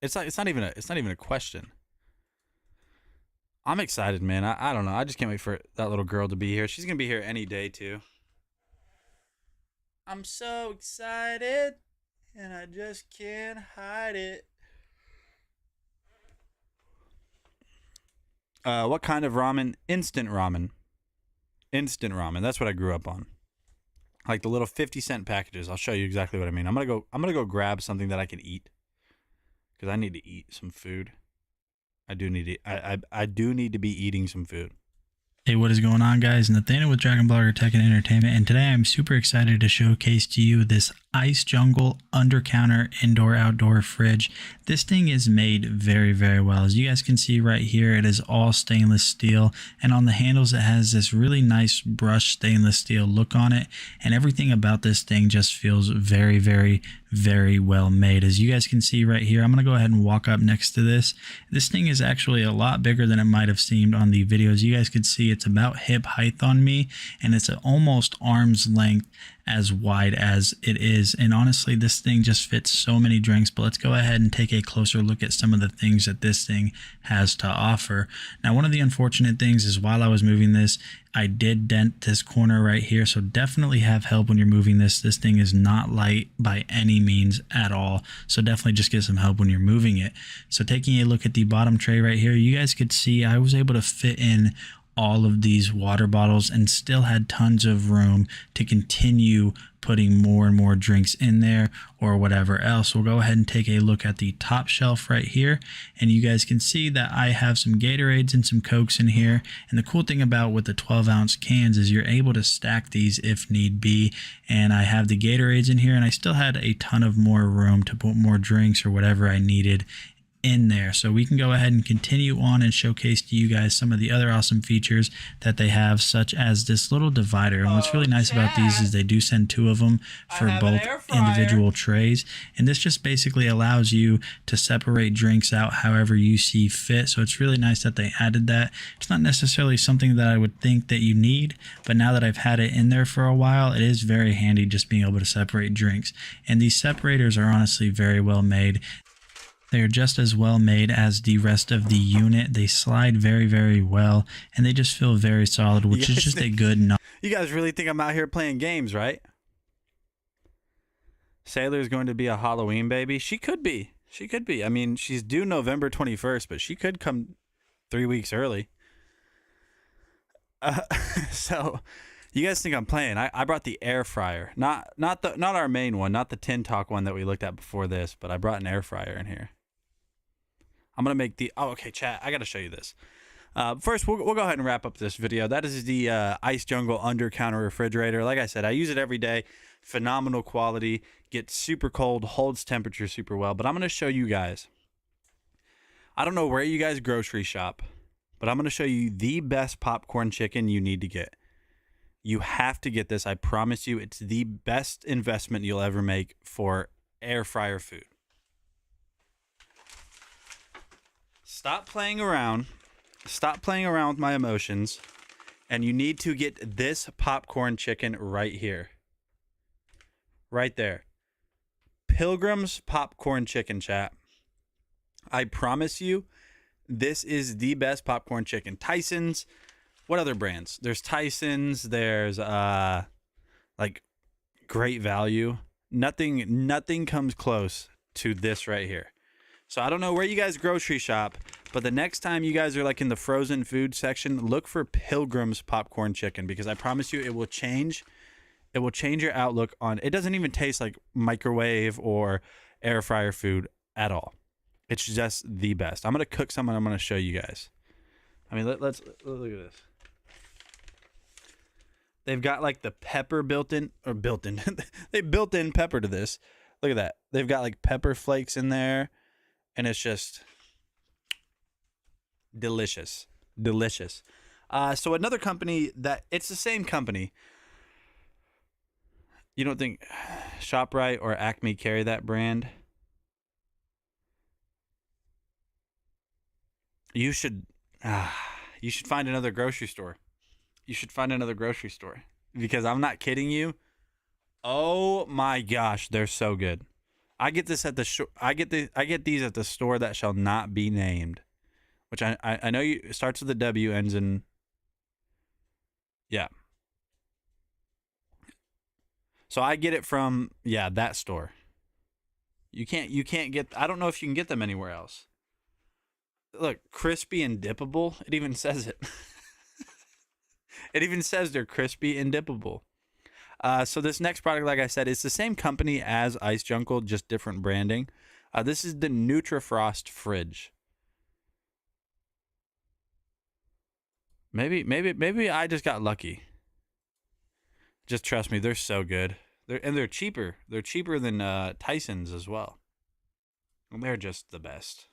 It's not even a question. I'm excited, man. I don't know. I just can't wait for that little girl to be here. She's going to be here any day, too. I'm so excited, and I just can't hide it. What kind of ramen? Instant ramen. Instant ramen. That's what I grew up on. Like the little 50-cent packages. I'll show you exactly what I mean. I'm gonna go grab something that I can eat, because I need to eat some food. I do need to be eating some food. Hey, what is going on, guys? Nathaniel with Dragon Blogger Tech and Entertainment, and today I'm super excited to showcase to you this Ice Jungle under-counter indoor-outdoor fridge. This thing is made very, very well. As you guys can see right here, it is all stainless steel, and on the handles it has this really nice brushed stainless steel look on it, and everything about this thing just feels very, very, very well made. As you guys can see right here, I'm going to go ahead and walk up next to this. This thing is actually a lot bigger than it might have seemed on the videos. You guys could see it's about hip height on me, and it's almost arm's length as wide as it is. And honestly, this thing just fits so many drinks. But let's go ahead and take a closer look at some of the things that this thing has to offer. Now, one of the unfortunate things is while I was moving this, I did dent this corner right here, so definitely have help when you're moving this. This thing is not light by any means at all, so definitely just get some help when you're moving it. So taking a look at the bottom tray right here, you guys could see I was able to fit in all of these water bottles and still had tons of room to continue putting more and more drinks in there or whatever else. We'll go ahead and take a look at the top shelf right here, and you guys can see that I have some Gatorades and some Cokes in here. And the cool thing about with the 12-ounce cans is you're able to stack these if need be. And I have the Gatorades in here, and I still had a ton of more room to put more drinks or whatever I needed in there. So we can go ahead and continue on and showcase to you guys some of the other awesome features that they have, such as this little divider. And what's really nice about these is they do send two of them for both individual trays, and this just basically allows you to separate drinks out however you see fit. So it's really nice that they added that. It's not necessarily something that I would think that you need, but now that I've had it in there for a while, it is very handy just being able to separate drinks. And these separators are honestly very well made. They are just as well made as the rest of the unit. They slide very, very well, and they just feel very solid, which is just a good nut. You guys really think I'm out here playing games, right? Sailor's going to be a Halloween baby. She could be. She could be. I mean, she's due November 21st, but she could come 3 weeks early. So you guys think I'm playing? I brought the air fryer, not our main one, not the tin talk one that we looked at before this, but I brought an air fryer in here. I'm gonna make the okay, chat. I gotta show you this. First, we'll go ahead and wrap up this video. That is the Ice Jungle under counter refrigerator. Like I said, I use it every day. Phenomenal quality. Gets super cold, holds temperature super well. But I'm gonna show you guys. I don't know where you guys grocery shop, but I'm gonna show you the best popcorn chicken you need to get. You have to get this. I promise you, it's the best investment you'll ever make for air fryer food. Stop playing around. Stop playing around with my emotions. And you need to get this popcorn chicken right here. Right there. Pilgrim's popcorn chicken, chat. I promise you, this is the best popcorn chicken. Tyson's. What other brands? There's Tyson's. There's like Great Value. Nothing comes close to this right here. So I don't know where you guys grocery shop, but the next time you guys are like in the frozen food section, look for Pilgrim's popcorn chicken, because I promise you it will change. It will change your outlook on. It doesn't even taste like microwave or air fryer food at all. It's just the best. I'm gonna cook some and I'm gonna show you guys. I mean, let's look at this. They've got like the pepper built-in. They built in pepper to this. Look at that. They've got like pepper flakes in there, and it's just delicious. Delicious. So another company that it's the same company. You don't think ShopRite or Acme carry that brand? You should find another grocery store. You should find another grocery store, because I'm not kidding you. Oh my gosh, they're so good. I get this at the I get these at the store that shall not be named, which I know it starts with a W, ends in, yeah. So I get it from, yeah, that store. You can't get, I don't know if you can get them anywhere else. Look, crispy and dippable. It even says it. It even says they're crispy and dippable. So this next product, like I said, it's the same company as Ice Jungle, just different branding. This is the NutriFrost fridge. Maybe I just got lucky. Just trust me, they're so good. They're cheaper. They're cheaper than Tyson's as well. And they're just the best.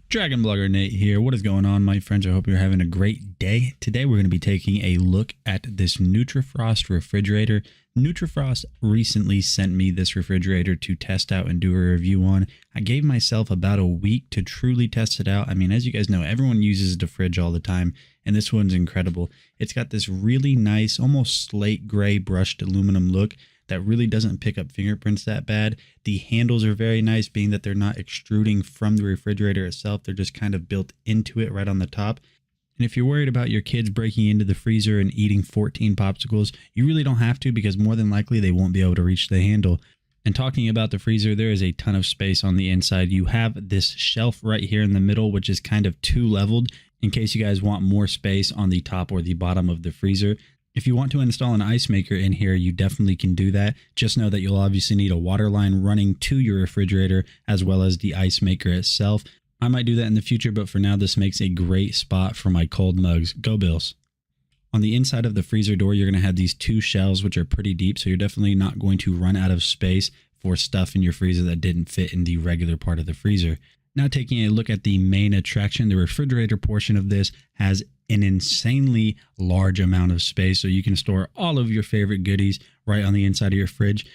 Dragon Blogger Nate here. What is going on, my friends? I hope you're having a great day. Today we're going to be taking a look at this NutriFrost refrigerator. NutriFrost recently sent me this refrigerator to test out and do a review on. I gave myself about a week to truly test it out. I mean, as you guys know, everyone uses the fridge all the time, and this one's incredible. It's got this really nice, almost slate gray brushed aluminum look that really doesn't pick up fingerprints that bad. The handles are very nice, being that they're not extruding from the refrigerator itself. They're just kind of built into it right on the top. And if you're worried about your kids breaking into the freezer and eating 14 popsicles, you really don't have to, because more than likely they won't be able to reach the handle. And talking about the freezer, there is a ton of space on the inside. You have this shelf right here in the middle, which is kind of two-leveled in case you guys want more space on the top or the bottom of the freezer. If you want to install an ice maker in here, you definitely can do that. Just know that you'll obviously need a water line running to your refrigerator as well as the ice maker itself. I might do that in the future, but for now, this makes a great spot for my cold mugs. Go Bills. On the inside of the freezer door, you're going to have these two shelves, which are pretty deep, so you're definitely not going to run out of space for stuff in your freezer that didn't fit in the regular part of the freezer. Now taking a look at the main attraction, the refrigerator portion of this has an insanely large amount of space, so you can store all of your favorite goodies right on the inside of your fridge.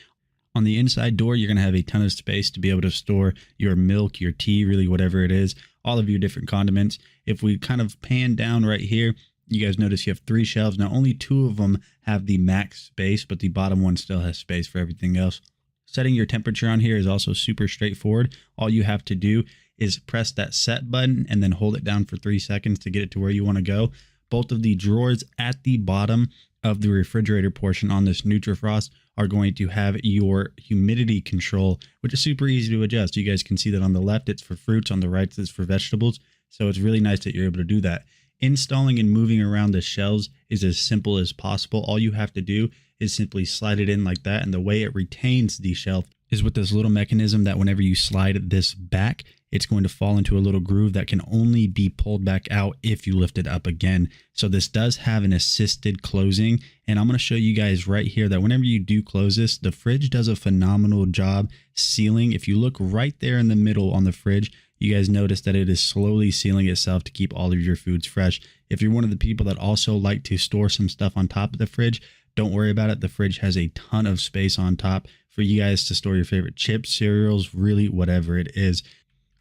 On the inside door, you're going to have a ton of space to be able to store your milk, your tea, really whatever it is, all of your different condiments. If we kind of pan down right here, you guys notice you have 3 shelves. Now only 2 of them have the max space, but the bottom one still has space for everything else. Setting your temperature on here is also super straightforward. All you have to do is press that set button and then hold it down for 3 seconds to get it to where you want to go. Both of the drawers at the bottom of the refrigerator portion on this NutriFrost are going to have your humidity control, which is super easy to adjust. You guys can see that on the left, it's for fruits. On the right, it's for vegetables. So it's really nice that you're able to do that. Installing and moving around the shelves is as simple as possible. All you have to do is simply slide it in like that. And the way it retains the shelf is with this little mechanism that whenever you slide this back, it's going to fall into a little groove that can only be pulled back out if you lift it up again. So this does have an assisted closing, and I'm going to show you guys right here that whenever you do close this, the fridge does a phenomenal job sealing. If you look right there in the middle on the fridge, you guys notice that it is slowly sealing itself to keep all of your foods fresh. If you're one of the people that also like to store some stuff on top of the fridge, don't worry about it. The fridge has a ton of space on top for you guys to store your favorite chips, cereals, really whatever it is.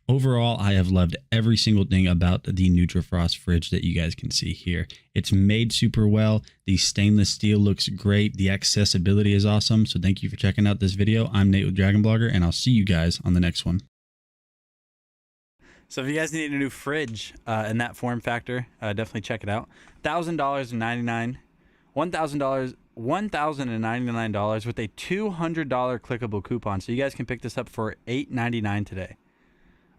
Overall, I have loved every single thing about the NutriFrost fridge that you guys can see here. It's made super well. The stainless steel looks great. The accessibility is awesome. So thank you for checking out this video. I'm Nate with Dragon Blogger, and I'll see you guys on the next one. So if you guys need a new fridge in that form factor, definitely check it out. $1,099 with a $200 clickable coupon. So you guys can pick this up for $8.99 today.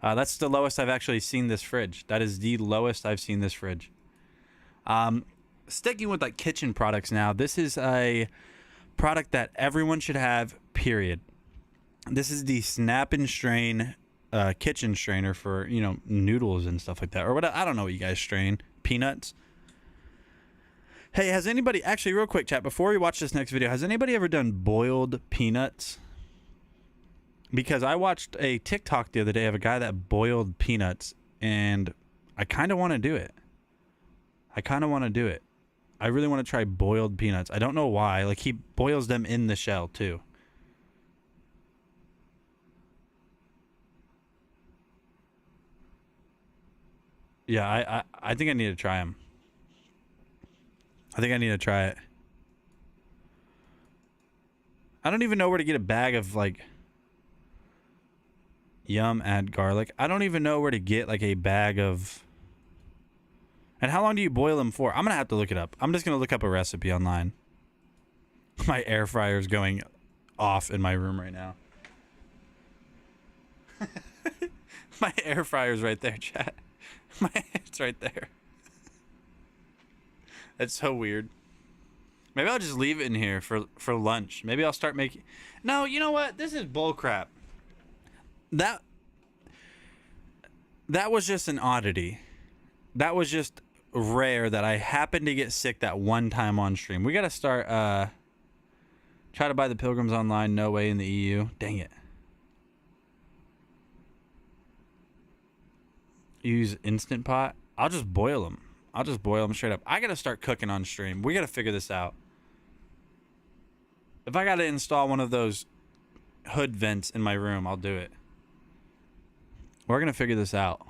That's the lowest I've actually seen this fridge. That is the lowest I've seen this fridge. Sticking with like kitchen products now, this is a product that everyone should have, period. This is the Snap and Strain kitchen strainer for, you know, noodles and stuff like that. Or what, I don't know what you guys strain. Peanuts. Hey, has anybody, actually real quick chat, before we watch this next video, has anybody ever done boiled peanuts? Because I watched a TikTok the other day of a guy that boiled peanuts, and I kind of want to do it. I really want to try boiled peanuts. I don't know why. Like, he boils them in the shell, too. Yeah, I think I need to try them. I think I need to try it. I don't even know where to get a bag of, like... Yum, add garlic. I don't even know where to get like a bag of And how long do you boil them for? I'm going to have to look it up. I'm just going to look up a recipe online. My air fryer is going off in my room right now. My air fryer's right there, chat. It's right there. That's so weird. Maybe I'll just leave it in here for lunch. Maybe I'll start making... No, you know what? This is bullcrap. That was just an oddity. That was just rare that I happened to get sick that one time on stream. We got to start... Try to buy the Pilgrims online. No way in the EU. Dang it. Use Instant Pot. I'll just boil them. I'll just boil them straight up. I got to start cooking on stream. We got to figure this out. If I got to install one of those hood vents in my room, I'll do it. We're going to figure this out.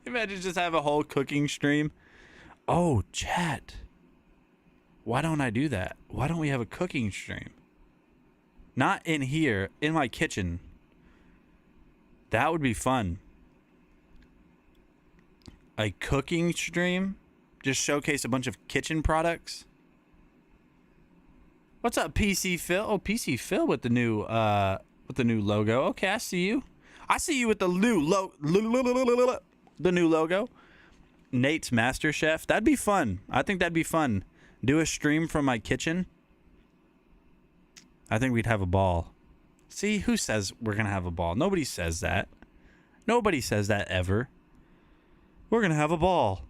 Imagine just have a whole cooking stream. Oh, chat. Why don't I do that? Why don't we have a cooking stream? Not in here, in my kitchen. That would be fun. A cooking stream? Just showcase a bunch of kitchen products? What's up, PC Phil? Oh, PC Phil with the new logo. Okay, I see you. I see you with the new logo. Nate's Master Chef. That'd be fun. I think that'd be fun. Do a stream from my kitchen. I think we'd have a ball. See, who says we're going to have a ball? Nobody says that. Nobody says that ever. We're going to have a ball.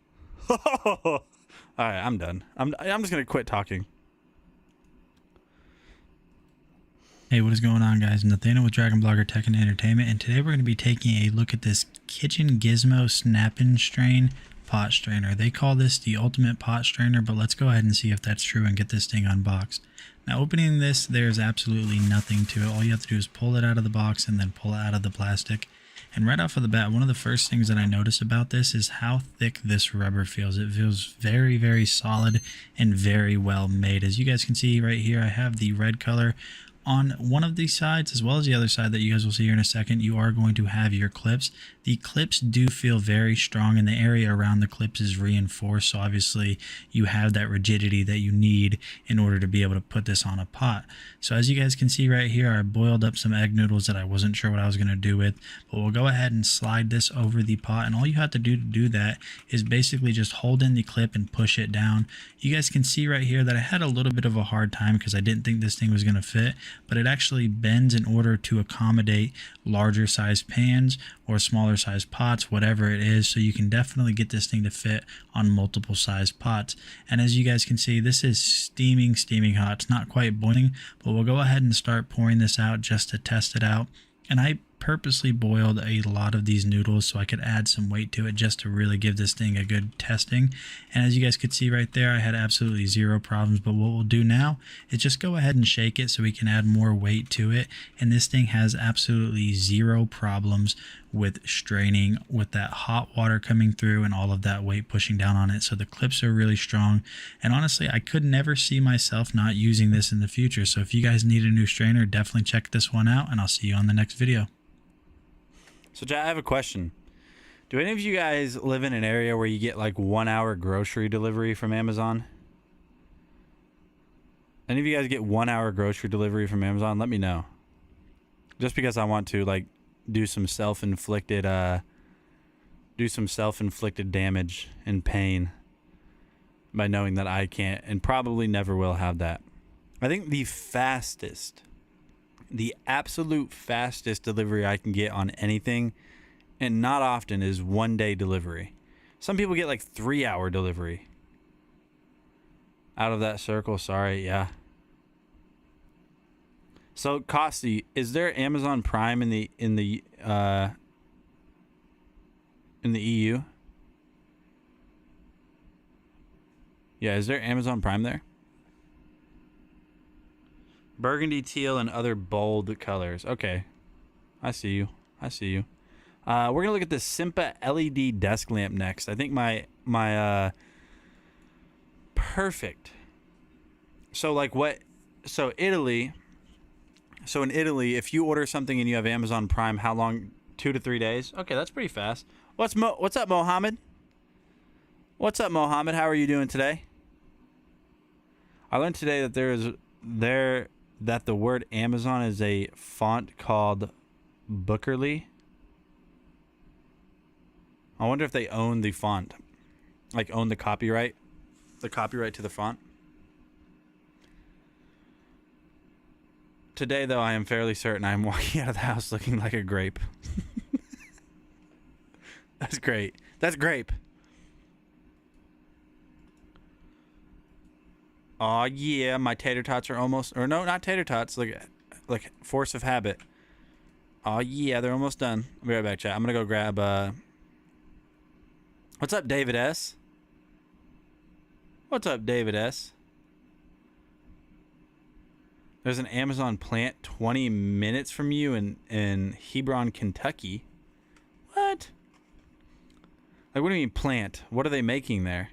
All right, I'm done. I'm just going to quit talking. Hey, what is going on, guys? Nathaniel with Dragon Blogger Tech and Entertainment, and today we're going to be taking a look at this Kitchen Gizmo Snap-In Strain pot strainer. They call this the ultimate pot strainer, but let's go ahead and see if that's true and get this thing unboxed. Now, opening this, there's absolutely nothing to it. All you have to do is pull it out of the box and then pull it out of the plastic. And right off of the bat, one of the first things that I notice about this is how thick this rubber feels. It feels very, very solid and very well made. As you guys can see right here, I have the red color on one of these sides, as well as the other side that you guys will see here in a second. You are going to have your clips. The clips do feel very strong, and the area around the clips is reinforced, so obviously you have that rigidity that you need in order to be able to put this on a pot. So as you guys can see right here, I boiled up some egg noodles that I wasn't sure what I was going to do with, but we'll go ahead and slide this over the pot, and all you have to do to do that is basically just hold in the clip and push it down. You guys can see right here that I had a little bit of a hard time because I didn't think this thing was going to fit, but it actually bends in order to accommodate larger size pans or smaller size pots, whatever it is. So you can definitely get this thing to fit on multiple size pots. And as you guys can see, this is steaming hot. It's not quite boiling, but we'll go ahead and start pouring this out just to test it out. And I purposely boiled a lot of these noodles so I could add some weight to it just to really give this thing a good testing. And as you guys could see right there, I had absolutely zero problems. But what we'll do now is just go ahead and shake it so we can add more weight to it. And this thing has absolutely zero problems with straining, with that hot water coming through and all of that weight pushing down on it. So the clips are really strong. And honestly, I could never see myself not using this in the future. So if you guys need a new strainer, definitely check this one out, and I'll see you on the next video. So, Jay, I have a question. Do any of you guys live in an area where you get like 1 hour grocery delivery from Amazon? Any of you guys get 1 hour grocery delivery from Amazon? Let me know. Just because I want to like do some self-inflicted damage and pain by knowing that I can't and probably never will have that. I think the absolute fastest delivery I can get on anything, and not often, is 1 day delivery. Some people get like 3 hour delivery. Out of that circle, sorry, yeah. So, Costi, is there Amazon Prime in the EU? Yeah, is there Amazon Prime there? Burgundy, teal, and other bold colors. Okay. I see you. I see you. We're going to look at this Simpa LED desk lamp next. I think my perfect. So like what? So Italy. So in Italy, if you order something and you have Amazon Prime, how long? 2 to 3 days? Okay, that's pretty fast. What's up, Mohammed? What's up, Mohammed? How are you doing today? I learned today that that the word Amazon is a font called Bookerly. I wonder if they own the font, like own the copyright to the font. Today, though, I am fairly certain I am walking out of the house looking like a grape. That's great. That's grape. Aw, yeah, my tater tots are almost... Or no, not tater tots. Like force of habit. Aw, yeah, they're almost done. I'll be right back, chat. I'm going to go grab... What's up, David S? What's up, David S? There's an Amazon plant 20 minutes from you in Hebron, Kentucky. What? Like, what do you mean plant? What are they making there?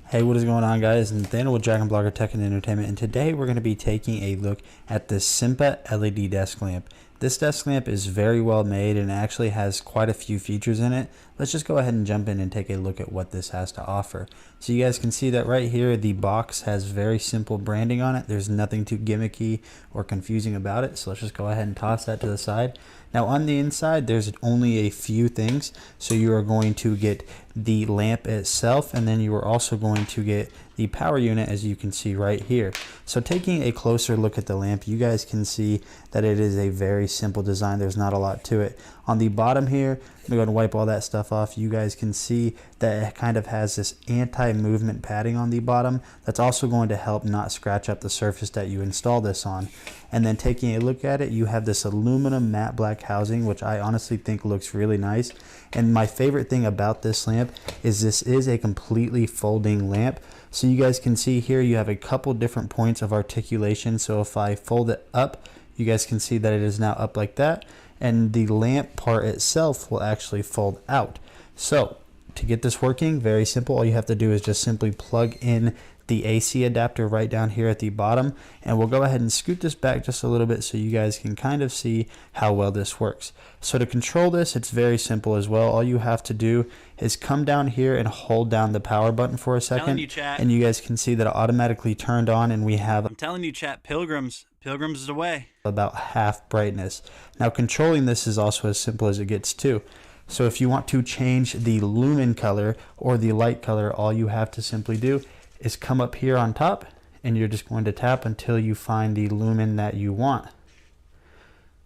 Hey, what is going on, guys? Nathaniel with Dragon Blogger Tech and Entertainment, and today we're going to be taking a look at the Simpa LED desk lamp. This desk lamp is very well made and actually has quite a few features in it. Let's just go ahead and jump in and take a look at what this has to offer. So you guys can see that right here, the box has very simple branding on it. There's nothing too gimmicky or confusing about it. So let's just go ahead and toss that to the side. Now on the inside, there's only a few things. So you are going to get the lamp itself, and then you are also going to get the power unit, as you can see right here. So taking a closer look at the lamp, you guys can see that it is a very simple design. There's not a lot to it. On the bottom here, I'm going to wipe all that stuff off. You guys can see that it kind of has this anti-movement padding on the bottom. That's also going to help not scratch up the surface that you install this on. And then taking a look at it, you have this aluminum matte black housing, which I honestly think looks really nice. And my favorite thing about this lamp is this is a completely folding lamp. So you guys can see here, you have a couple different points of articulation. So if I fold it up, you guys can see that it is now up like that. And the lamp part itself will actually fold out. So to get this working, very simple. All you have to do is just simply plug in the AC adapter right down here at the bottom, and we'll go ahead and scoot this back just a little bit so you guys can kind of see how well this works. So to control this, it's very simple as well. All you have to do is come down here and hold down the power button for a second, and you guys can see that it automatically turned on, and we have... I'm telling you, chat, Pilgrims is the way. About half brightness. Now controlling this is also as simple as it gets too. So if you want to change the lumen color or the light color, all you have to simply do is come up here on top, and you're just going to tap until you find the lumen that you want.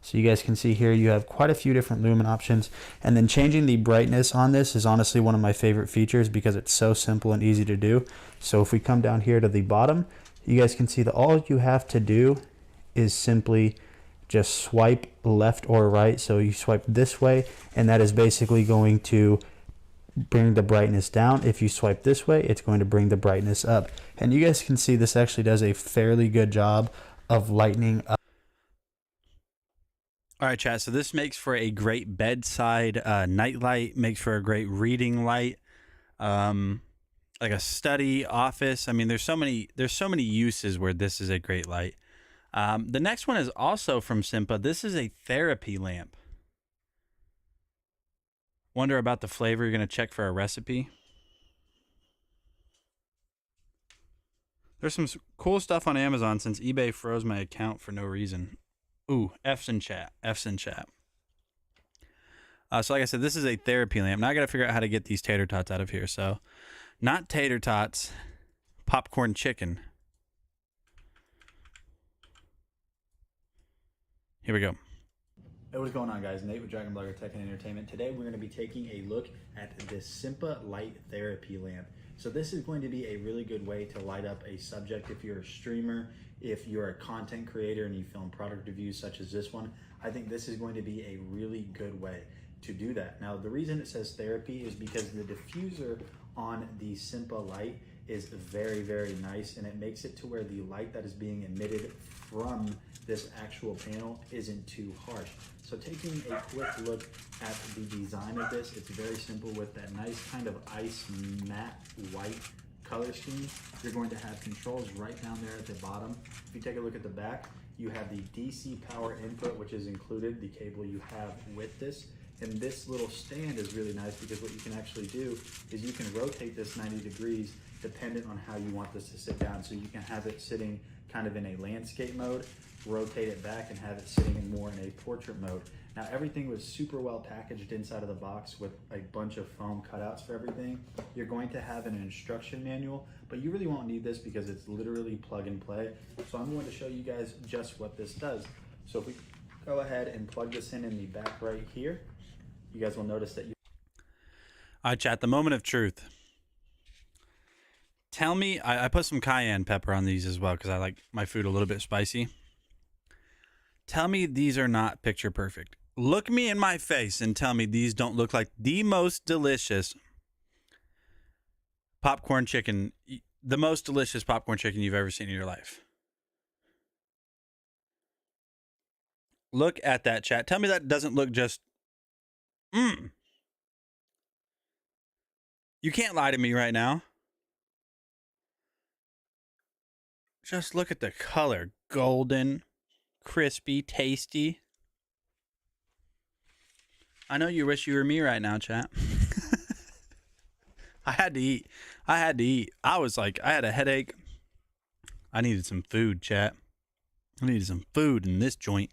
So you guys can see here you have quite a few different lumen options, and then changing the brightness on this is honestly one of my favorite features because it's so simple and easy to do. So if we come down here to the bottom, you guys can see that all you have to do is simply just swipe left or right. So you swipe this way, and that is basically going to bring the brightness down. If you swipe this way, it's going to bring the brightness up. And you guys can see this actually does a fairly good job of lightening up. All right, chat. So this makes for a great bedside night light, makes for a great reading light, like a study, office. I mean, there's so many uses where this is a great light. The next one is also from Simpa. This is a therapy lamp. Wonder about the flavor. You're going to check for a recipe. There's some cool stuff on Amazon since eBay froze my account for no reason. Ooh, F's in chat. F's in chat. So like I said, this is a therapy lamp. Now I got to figure out how to get these tater tots out of here. So not tater tots, popcorn chicken. Here we go. Hey, what is going on, guys? Nate with Dragon Blogger Tech and Entertainment. Today we're going to be taking a look at this Simpa Light Therapy Lamp. So this is going to be a really good way to light up a subject if you're a streamer, if you're a content creator and you film product reviews such as this one. I think this is going to be a really good way to do that. Now, the reason it says therapy is because the diffuser on the Simpa Light is very, very nice, and it makes it to where the light that is being emitted from this actual panel isn't too harsh. So taking a quick look at the design of this, it's very simple with that nice kind of ice matte white color scheme. You're going to have controls right down there at the bottom. If you take a look at the back, you have the DC power input, which is included, the cable you have with this. And this little stand is really nice because what you can actually do is you can rotate this 90 degrees dependent on how you want this to sit down. So you can have it sitting kind of in a landscape mode, rotate it back and have it sitting in more in a portrait mode. Now everything was super well packaged inside of the box with a bunch of foam cutouts for everything. You're going to have an instruction manual, but you really won't need this because it's literally plug and play. So I'm going to show you guys just what this does. So if we go ahead and plug this in the back right here, you guys will notice that All right, chat, the moment of truth. Tell me, I put some cayenne pepper on these as well because I like my food a little bit spicy. Tell me these are not picture perfect. Look me in my face and tell me these don't look like the most delicious popcorn chicken, the most delicious popcorn chicken you've ever seen in your life. Look at that, chat. Tell me that doesn't look just, You can't lie to me right now. Just look at the color. Golden, crispy, tasty. I know you wish you were me right now, chat. I had to eat. I was like, I had a headache. I needed some food, chat. I needed some food in this joint.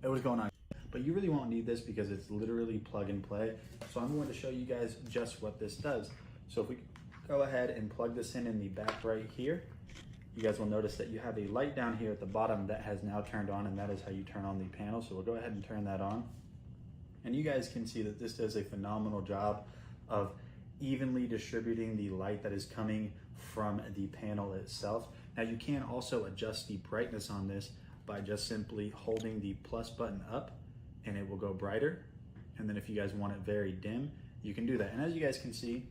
Hey, what's going on? But you really won't need this because it's literally plug and play. So I'm going to show you guys just what this does. So if we go ahead and plug this in the back right here, you guys will notice that you have a light down here at the bottom that has now turned on, and that is how you turn on the panel. So we'll go ahead and turn that on. And you guys can see that this does a phenomenal job of evenly distributing the light that is coming from the panel itself. Now you can also adjust the brightness on this by just simply holding the plus button up and it will go brighter. And then if you guys want it very dim, you can do that. And as you guys can see,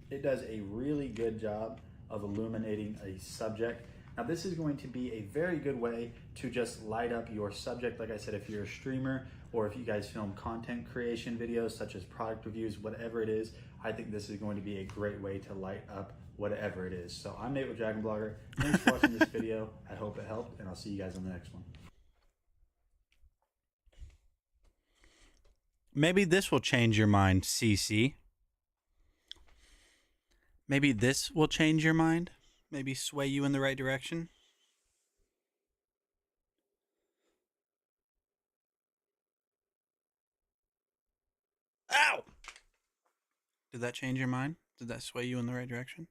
it does a really good job of illuminating a subject. Now this is going to be a very good way to just light up your subject. Like I said, if you're a streamer or if you guys film content creation videos such as product reviews, whatever it is, I think this is going to be a great way to light up whatever it is. So I'm Nate with Dragon Blogger. Thanks for watching this video. I hope it helped, and I'll see you guys on the next one. Maybe this will change your mind, CC. Maybe this will change your mind. Maybe sway you in the right direction. Ow! Did that change your mind? Did that sway you in the right direction?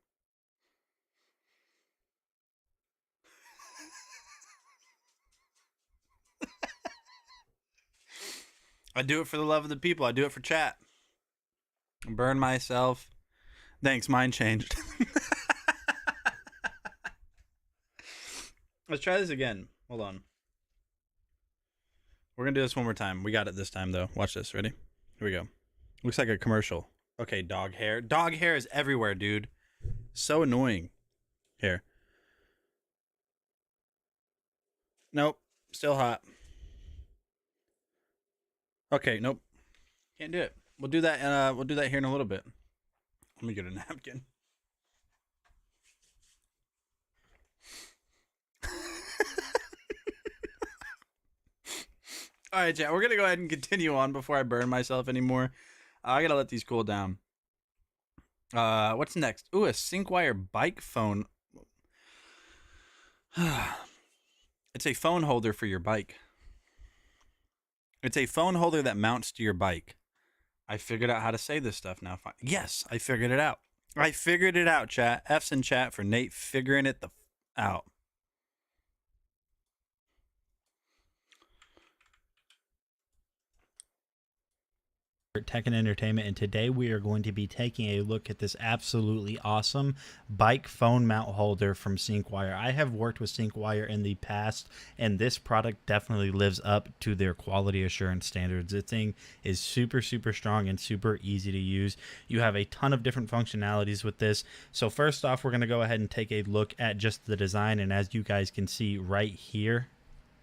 I do it for the love of the people. I do it for chat. Burn myself. Thanks, mine changed. Let's try this again. Hold on. We're going to do this one more time. We got it this time, though. Watch this. Ready? Here we go. Looks like a commercial. Okay, dog hair. Dog hair is everywhere, dude. So annoying. Here. Nope. Still hot. Okay, nope. Can't do it. We'll do that. We'll do that here in a little bit. Let me get a napkin. All right, chat. We're gonna go ahead and continue on before I burn myself anymore. I gotta let these cool down. What's next? Ooh, a SyncWire bike phone. It's a phone holder for your bike. It's a phone holder that mounts to your bike. I figured out how to say this stuff now. Yes, I figured it out. I figured it out, chat. F's in chat for Nate figuring it out. Tech and Entertainment, and today we are going to be taking a look at this absolutely awesome bike phone mount holder from SyncWire. I have worked with SyncWire in the past, and this product definitely lives up to their quality assurance standards. This thing is super strong and super easy to use. You have a ton of different functionalities with this. So first off, we're going to go ahead and take a look at just the design, and as you guys can see right here,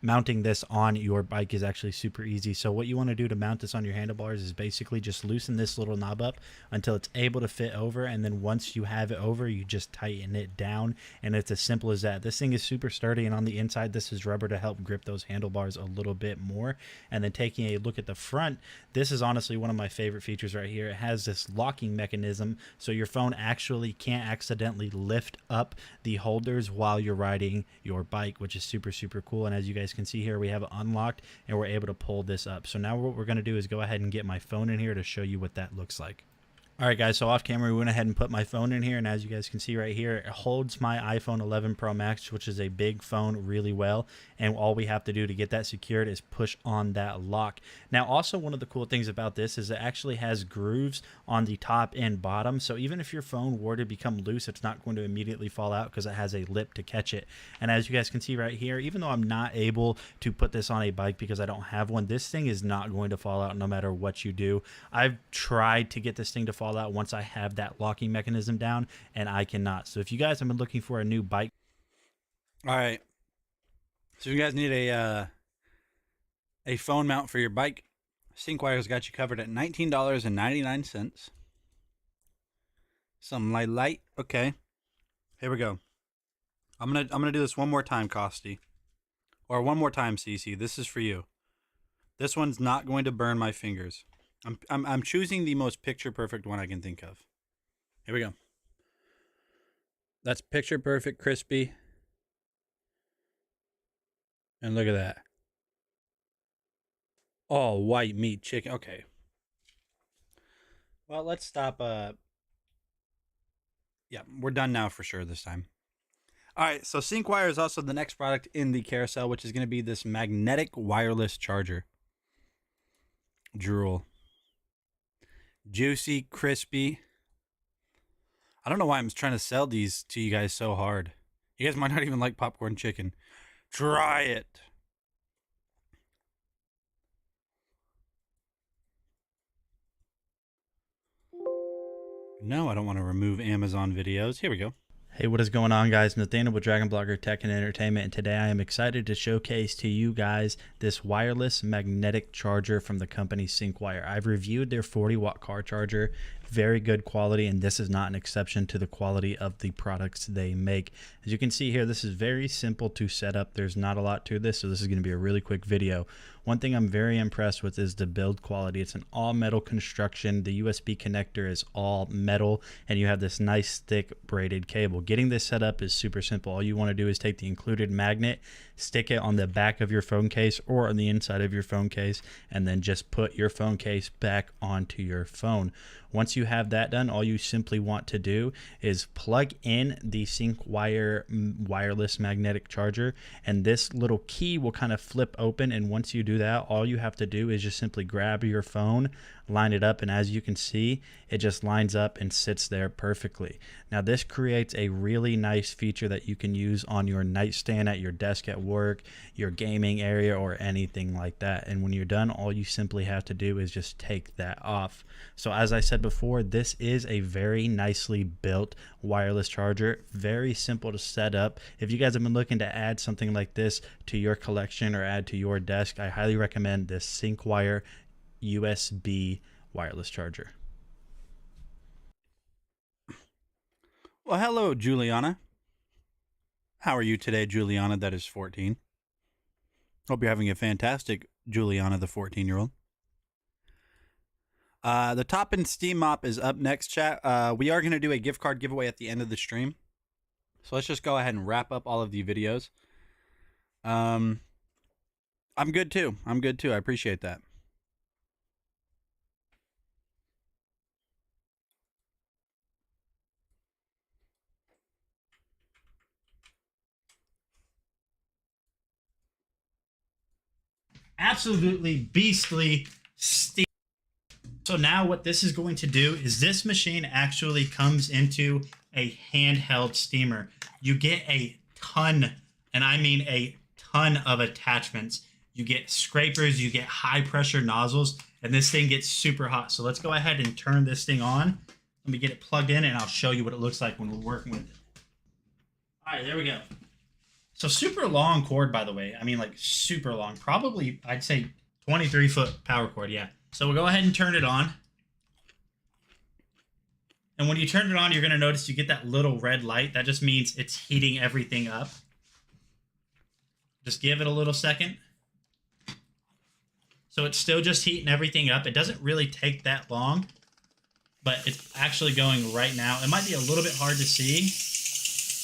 mounting this on your bike is actually super easy. So what you want to do to mount this on your handlebars is basically just loosen this little knob up until it's able to fit over, and then once you have it over, you just tighten it down, and it's as simple as that. This thing is super sturdy, and on the inside this is rubber to help grip those handlebars a little bit more. And then taking a look at the front, this is honestly one of my favorite features right here. It has this locking mechanism, so your phone actually can't accidentally lift up the holders while you're riding your bike, which is super cool. And as you guys can see here, we have it unlocked and we're able to pull this up. So now what we're going to do is go ahead and get my phone in here to show you what that looks like. All right, guys, so off camera, we went ahead and put my phone in here, and as you guys can see right here, it holds my iPhone 11 Pro Max, which is a big phone, really well, and all we have to do to get that secured is push on that lock. Now, also one of the cool things about this is it actually has grooves on the top and bottom, so even if your phone were to become loose, it's not going to immediately fall out because it has a lip to catch it. And as you guys can see right here, even though I'm not able to put this on a bike because I don't have one, this thing is not going to fall out no matter what you do. I've tried to get this thing to fall out once I have that locking mechanism down, and I cannot. So if you guys have been looking for a new bike, All right. So if you guys need a phone mount for your bike, SyncWire's got you covered at $19.99. Some light. Okay. Here we go. I'm gonna do this one more time, Costy. Or one more time, CC. This is for you. This one's not going to burn my fingers. I'm choosing the most picture perfect one I can think of. Here we go. That's picture perfect, crispy. And look at that. All white meat chicken. Okay. Well, let's stop. Yeah, we're done now for sure this time. All right, so SyncWire is also the next product in the carousel, which is going to be this magnetic wireless charger. Drool. Juicy, crispy. I don't know why I'm trying to sell these to you guys so hard. You guys might not even like popcorn chicken. Try it. No, I don't want to remove Amazon videos. Here we go. Hey, what is going on, guys? Nathaniel with Dragon Blogger Tech and Entertainment, and today I am excited to showcase to you guys this wireless magnetic charger from the company SyncWire. I've reviewed their 40-watt car charger. Very good quality, and this is not an exception to the quality of the products they make. As you can see here, this is very simple to set up. There's not a lot to this, so this is going to be a really quick video. One thing I'm very impressed with is the build quality. It's an all metal construction. The USB connector is all metal, and you have this nice thick braided cable. Getting this set up is super simple. All you want to do is take the included magnet, stick it on the back of your phone case or on the inside of your phone case, and then just put your phone case back onto your phone. Once you have that done, all you simply want to do is plug in the SyncWire wireless magnetic charger, and this little key will kind of flip open, and once you do that, all you have to do is just simply grab your phone, line it up, and as you can see, it just lines up and sits there perfectly. Now this creates a really nice feature that you can use on your nightstand at your desk at work, your gaming area, or anything like that. And when you're done, all you simply have to do is just take that off. So as I said before, this is a very nicely built wireless charger, very simple to set up. If you guys have been looking to add something like this to your collection or add to your desk, I highly recommend this SyncWire USB wireless charger. Well, hello, Juliana. How are you today, Juliana? That is 14. Hope you're having a fantastic Juliana, the 14-year-old. The Top and Steam Mop is up next, chat. We are going to do a gift card giveaway at the end of the stream. So let's just go ahead and wrap up all of the videos. I'm good too. I appreciate that. Absolutely beastly steam. So now what this is going to do is this machine actually comes into a handheld steamer. You get a ton, and I mean a ton of attachments. You get scrapers, you get high pressure nozzles, and this thing gets super hot. So let's go ahead and turn this thing on. Let me get it plugged in and I'll show you what it looks like when we're working with it. All right, there we go. So super long cord, by the way. I mean, like super long. Probably, I'd say 23-foot power cord, yeah. So we'll go ahead and turn it on. And when you turn it on, you're going to notice you get that little red light. That just means it's heating everything up. Just give it a little second. So it's still just heating everything up. It doesn't really take that long, but it's actually going right now. It might be a little bit hard to see,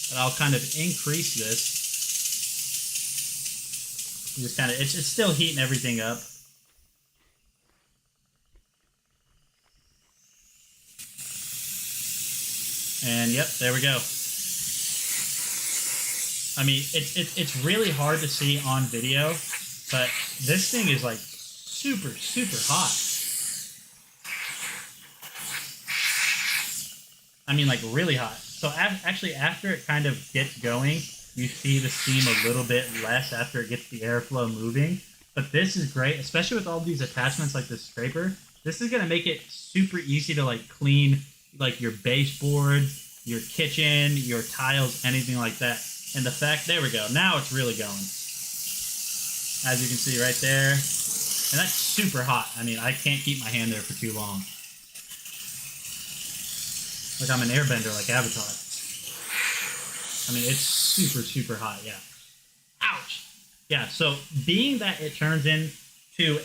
but I'll kind of increase this. Just kind of, it's still heating everything up. And yep, there we go. I mean, it's really hard to see on video, but this thing is like super, super hot. I mean, like really hot. So actually, after it kind of gets going, you see the steam a little bit less after it gets the airflow moving. But this is great, especially with all these attachments like this scraper. This is gonna make it super easy to like clean like your baseboard, your kitchen, your tiles, anything like that. And the fact, there we go. Now it's really going. As you can see right there. And that's super hot. I mean, I can't keep my hand there for too long. Like I'm an airbender like Avatar. I mean, it's super, super hot, yeah. Ouch! Yeah, so being that it turns into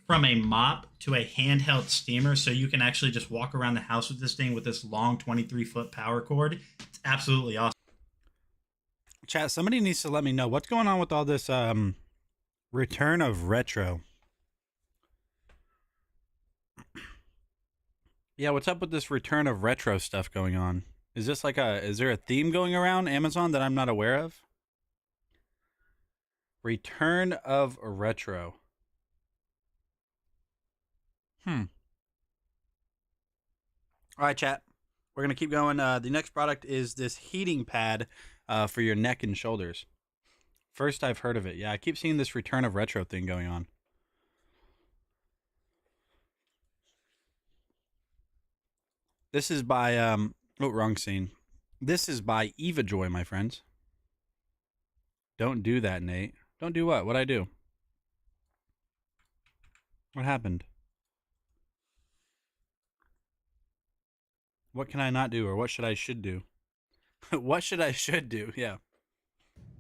from a mop to a handheld steamer, so you can actually just walk around the house with this thing with this long 23-foot power cord, it's absolutely awesome. Chat, somebody needs to let me know what's going on with all this return of retro. Yeah, what's up with this return of retro stuff going on? Is this like is there a theme going around Amazon that I'm not aware of? Return of retro. All right, chat. We're going to keep going. The next product is this heating pad for your neck and shoulders. First I've heard of it. Yeah, I keep seeing this return of retro thing going on. This is by, oh, wrong scene. This is by Eva Joy, my friends. Don't do that, Nate. Don't do what? What'd I do? What happened? What can I not do, or what should I should do? What should I should do? Yeah.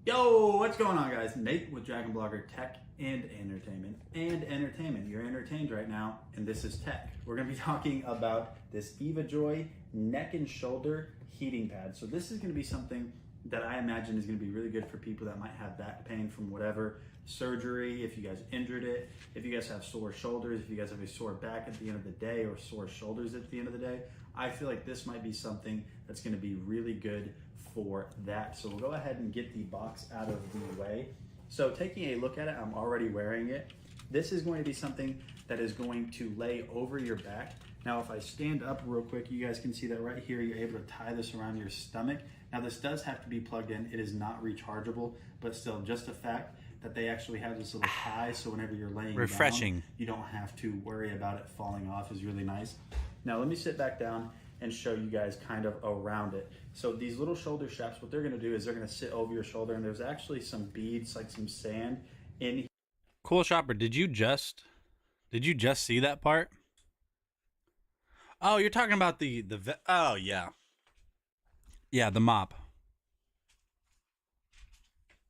Yo, what's going on, guys? Nate with Dragon Blogger Tech and Entertainment. And entertainment. You're entertained right now, and this is tech. We're going to be talking about this Eva Joy neck and shoulder heating pad. So this is going to be something that I imagine is going to be really good for people that might have back pain from whatever surgery, if you guys injured it, if you guys have sore shoulders, if you guys have a sore back at the end of the day or sore shoulders at the end of the day. I feel like this might be something that's going to be really good for that. So we'll go ahead and get the box out of the way. So taking a look at it, I'm already wearing it. This is going to be something that is going to lay over your back. Now, if I stand up real quick, you guys can see that right here, you're able to tie this around your stomach. Now, this does have to be plugged in. It is not rechargeable, but still, just the fact that they actually have this little tie, so whenever you're laying refreshing down, you don't have to worry about it falling off, is really nice. Now, let me sit back down and show you guys kind of around it. So these little shoulder straps, what they're gonna do is they're gonna sit over your shoulder, and there's actually some beads, like some sand in here. Cool Shopper, did you just see that part? Oh, you're talking about oh yeah. Yeah, the mop.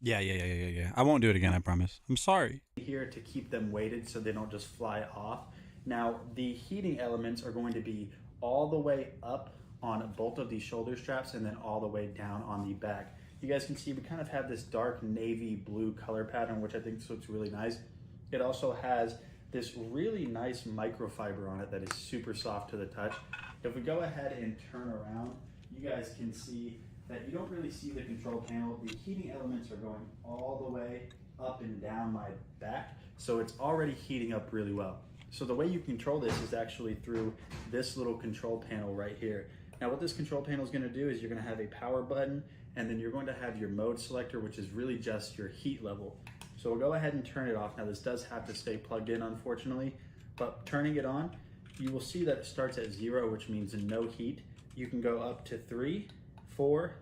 Yeah. I won't do it again, I promise. I'm sorry. Here to keep them weighted so they don't just fly off. Now, the heating elements are going to be all the way up on both of these shoulder straps and then all the way down on the back. You guys can see we kind of have this dark navy blue color pattern, which I think looks really nice. It also has this really nice microfiber on it that is super soft to the touch. If we go ahead and turn around, you guys can see that you don't really see the control panel. The heating elements are going all the way up and down my back, so it's already heating up really well. So the way you control this is actually through this little control panel right here. Now what this control panel is going to do is you're going to have a power button, and then you're going to have your mode selector, which is really just your heat level. So we'll go ahead and turn it off. Now this does have to stay plugged in, unfortunately, but turning it on, you will see that it starts at 0, which means no heat. You can go up to 3, 4,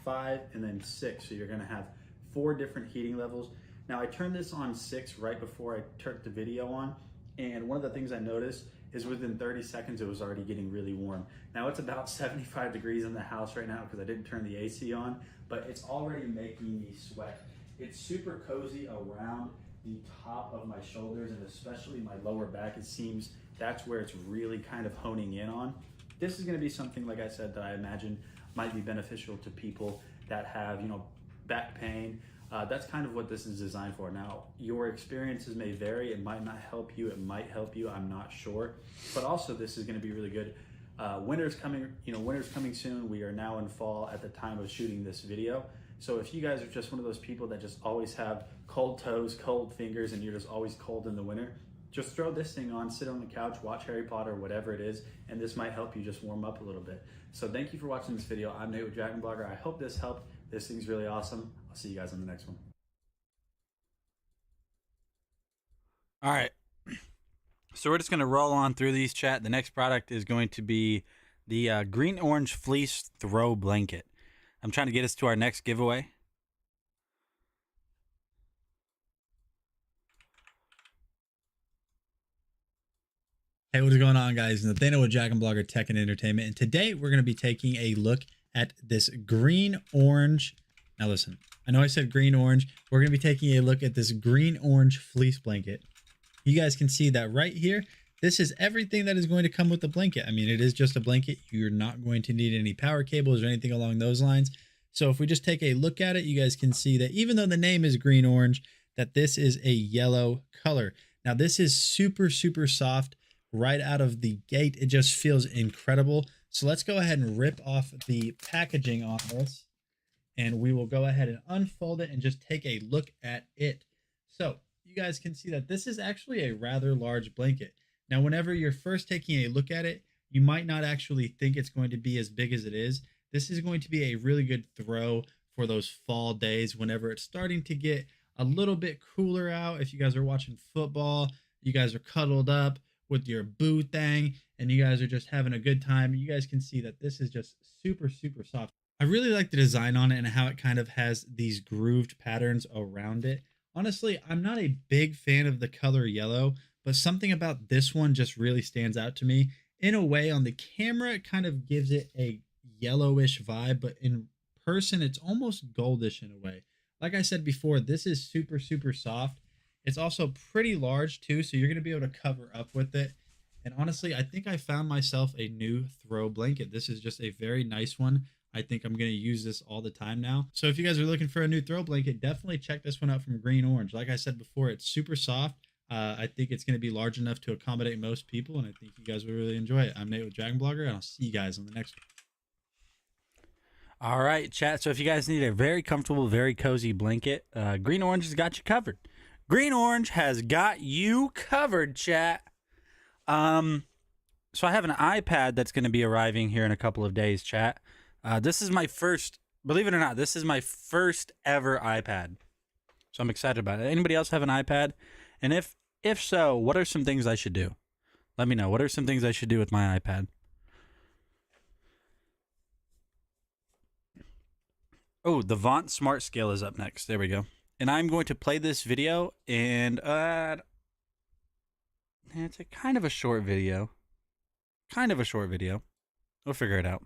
5, and then 6. So you're gonna have 4 different heating levels. Now I turned this on 6 right before I turned the video on, and one of the things I noticed is within 30 seconds it was already getting really warm. Now it's about 75 degrees in the house right now because I didn't turn the AC on, but it's already making me sweat. It's super cozy around the top of my shoulders and especially my lower back. It seems that's where it's really kind of honing in on. This is gonna be something, like I said, that I imagine might be beneficial to people that have, you know, back pain. That's kind of what this is designed for. Now, your experiences may vary. It might not help you. It might help you. I'm not sure. But also, this is going to be really good. Winter's coming. You know, winter's coming soon. We are now in fall at the time of shooting this video. So if you guys are just one of those people that just always have cold toes, cold fingers, and you're just always cold in the winter, just throw this thing on, sit on the couch, watch Harry Potter, whatever it is, and this might help you just warm up a little bit. So thank you for watching this video. I'm Nate with Dragon Blogger. I hope this helped. This thing's really awesome. I'll see you guys on the next one. All right. So we're just going to roll on through these, chat. The next product is going to be the green orange fleece throw blanket. I'm trying to get us to our next giveaway. Hey, what is going on, guys? Nathaniel with Dragon Blogger Tech and Entertainment, and today we're going to be taking a look at this green orange. Now listen, I know I said green orange. We're going to be taking a look at this green orange fleece blanket. You guys can see that right here. This is everything that is going to come with the blanket. I mean, it is just a blanket. You're not going to need any power cables or anything along those lines. So if we just take a look at it, you guys can see that even though the name is green orange, that this is a yellow color. Now this is super, super soft. Right out of the gate, it just feels incredible. So let's go ahead and rip off the packaging on this, and we will go ahead and unfold it and just take a look at it. So you guys can see that this is actually a rather large blanket. Now, whenever you're first taking a look at it, you might not actually think it's going to be as big as it is. This is going to be a really good throw for those fall days whenever it's starting to get a little bit cooler out. If you guys are watching football, you guys are cuddled up with your boo thing and you guys are just having a good time, you guys can see that this is just super, super soft. I really like the design on it and how it kind of has these grooved patterns around it. Honestly, I'm not a big fan of the color yellow, but something about this one just really stands out to me. In a way, on the camera, it kind of gives it a yellowish vibe, but in person, it's almost goldish in a way. Like I said before, this is super, super soft. It's also pretty large too, so you're going to be able to cover up with it. And honestly, I think I found myself a new throw blanket. This is just a very nice one. I think I'm going to use this all the time now. So if you guys are looking for a new throw blanket, definitely check this one out from Green Orange. Like I said before, it's super soft. I think it's going to be large enough to accommodate most people, and I think you guys will really enjoy it. I'm Nate with Dragon Blogger, and I'll see you guys on the next one. All right, chat. So if you guys need a very comfortable, very cozy blanket, Green Orange has got you covered. Green Orange has got you covered, chat. So I have an iPad that's going to be arriving here in a couple of days, chat. This is my first, believe it or not, this is my first ever iPad. So I'm excited about it. Anybody else have an iPad? And if so, what are some things I should do? Let me know. What are some things I should do with my iPad? Oh, the Vaunt Smart Scale is up next. There we go. And I'm going to play this video, and it's a kind of a short video. Kind of a short video. We'll figure it out.